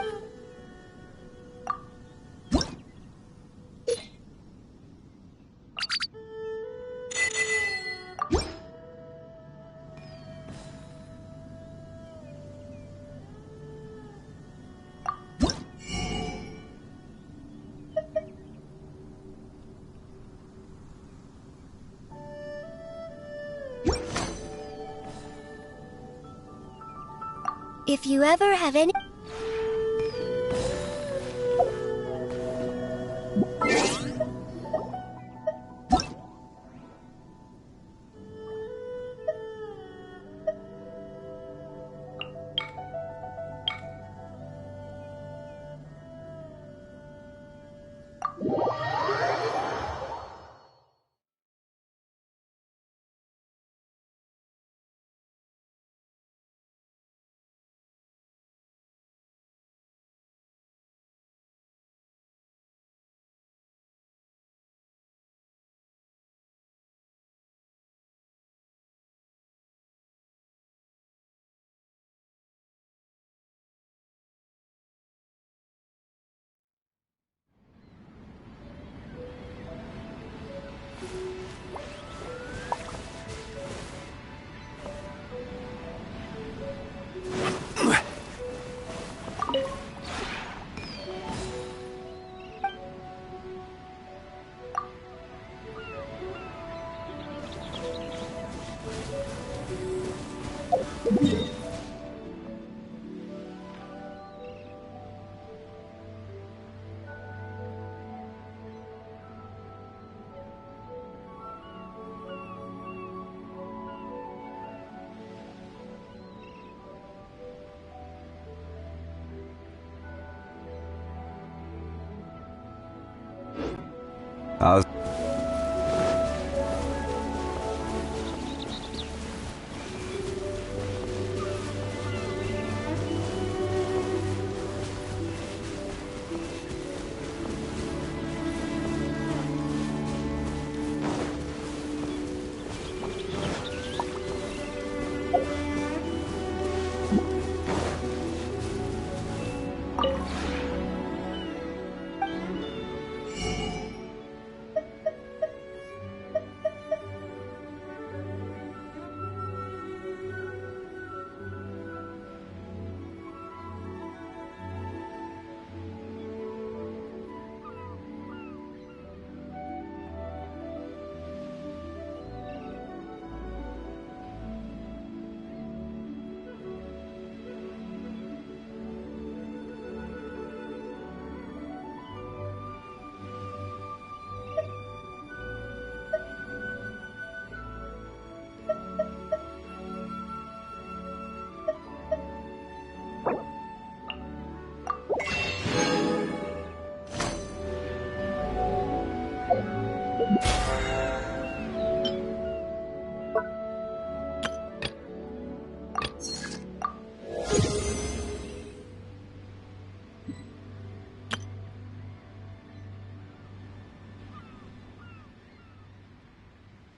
S8: If you ever have any...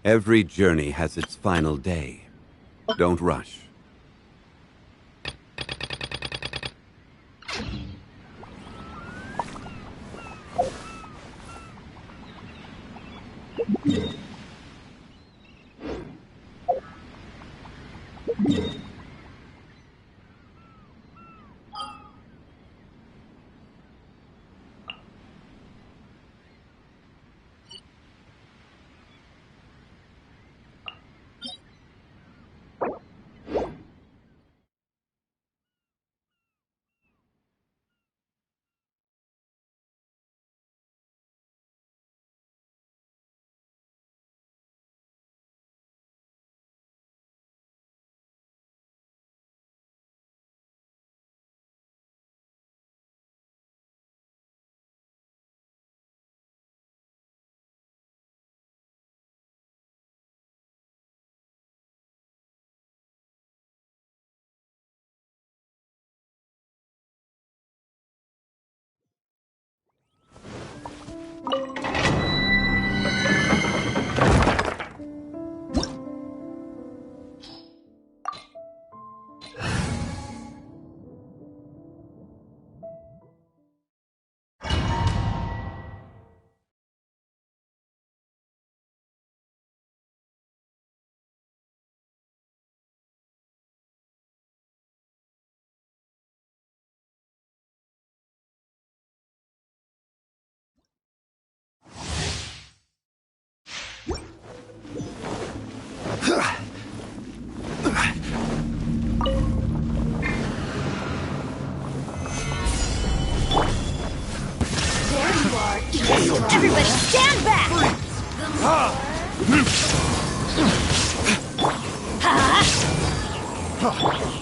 S9: Every journey has its final day. Don't rush.
S21: Everybody stand back!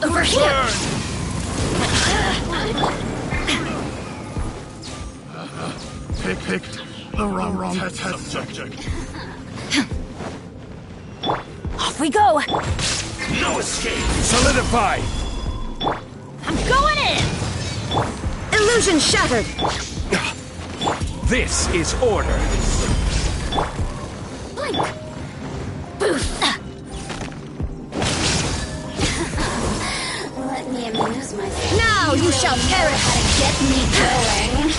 S21: Over here!
S4: Picked the wrong test subject.
S21: Off we go!
S20: No escape!
S17: Solidify!
S21: I'm going in! Illusion shattered!
S17: This is order.
S21: Blink! Boost!
S13: Let me amuse myself.
S21: Now you shall perish!
S13: Get me going.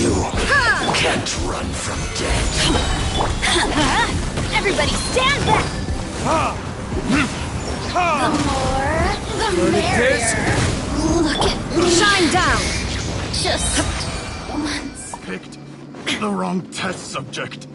S20: You can't run from death.
S21: Everybody stand back!
S13: The merrier. Look at me.
S21: Shine down!
S13: Just once.
S4: Picked the wrong test subject.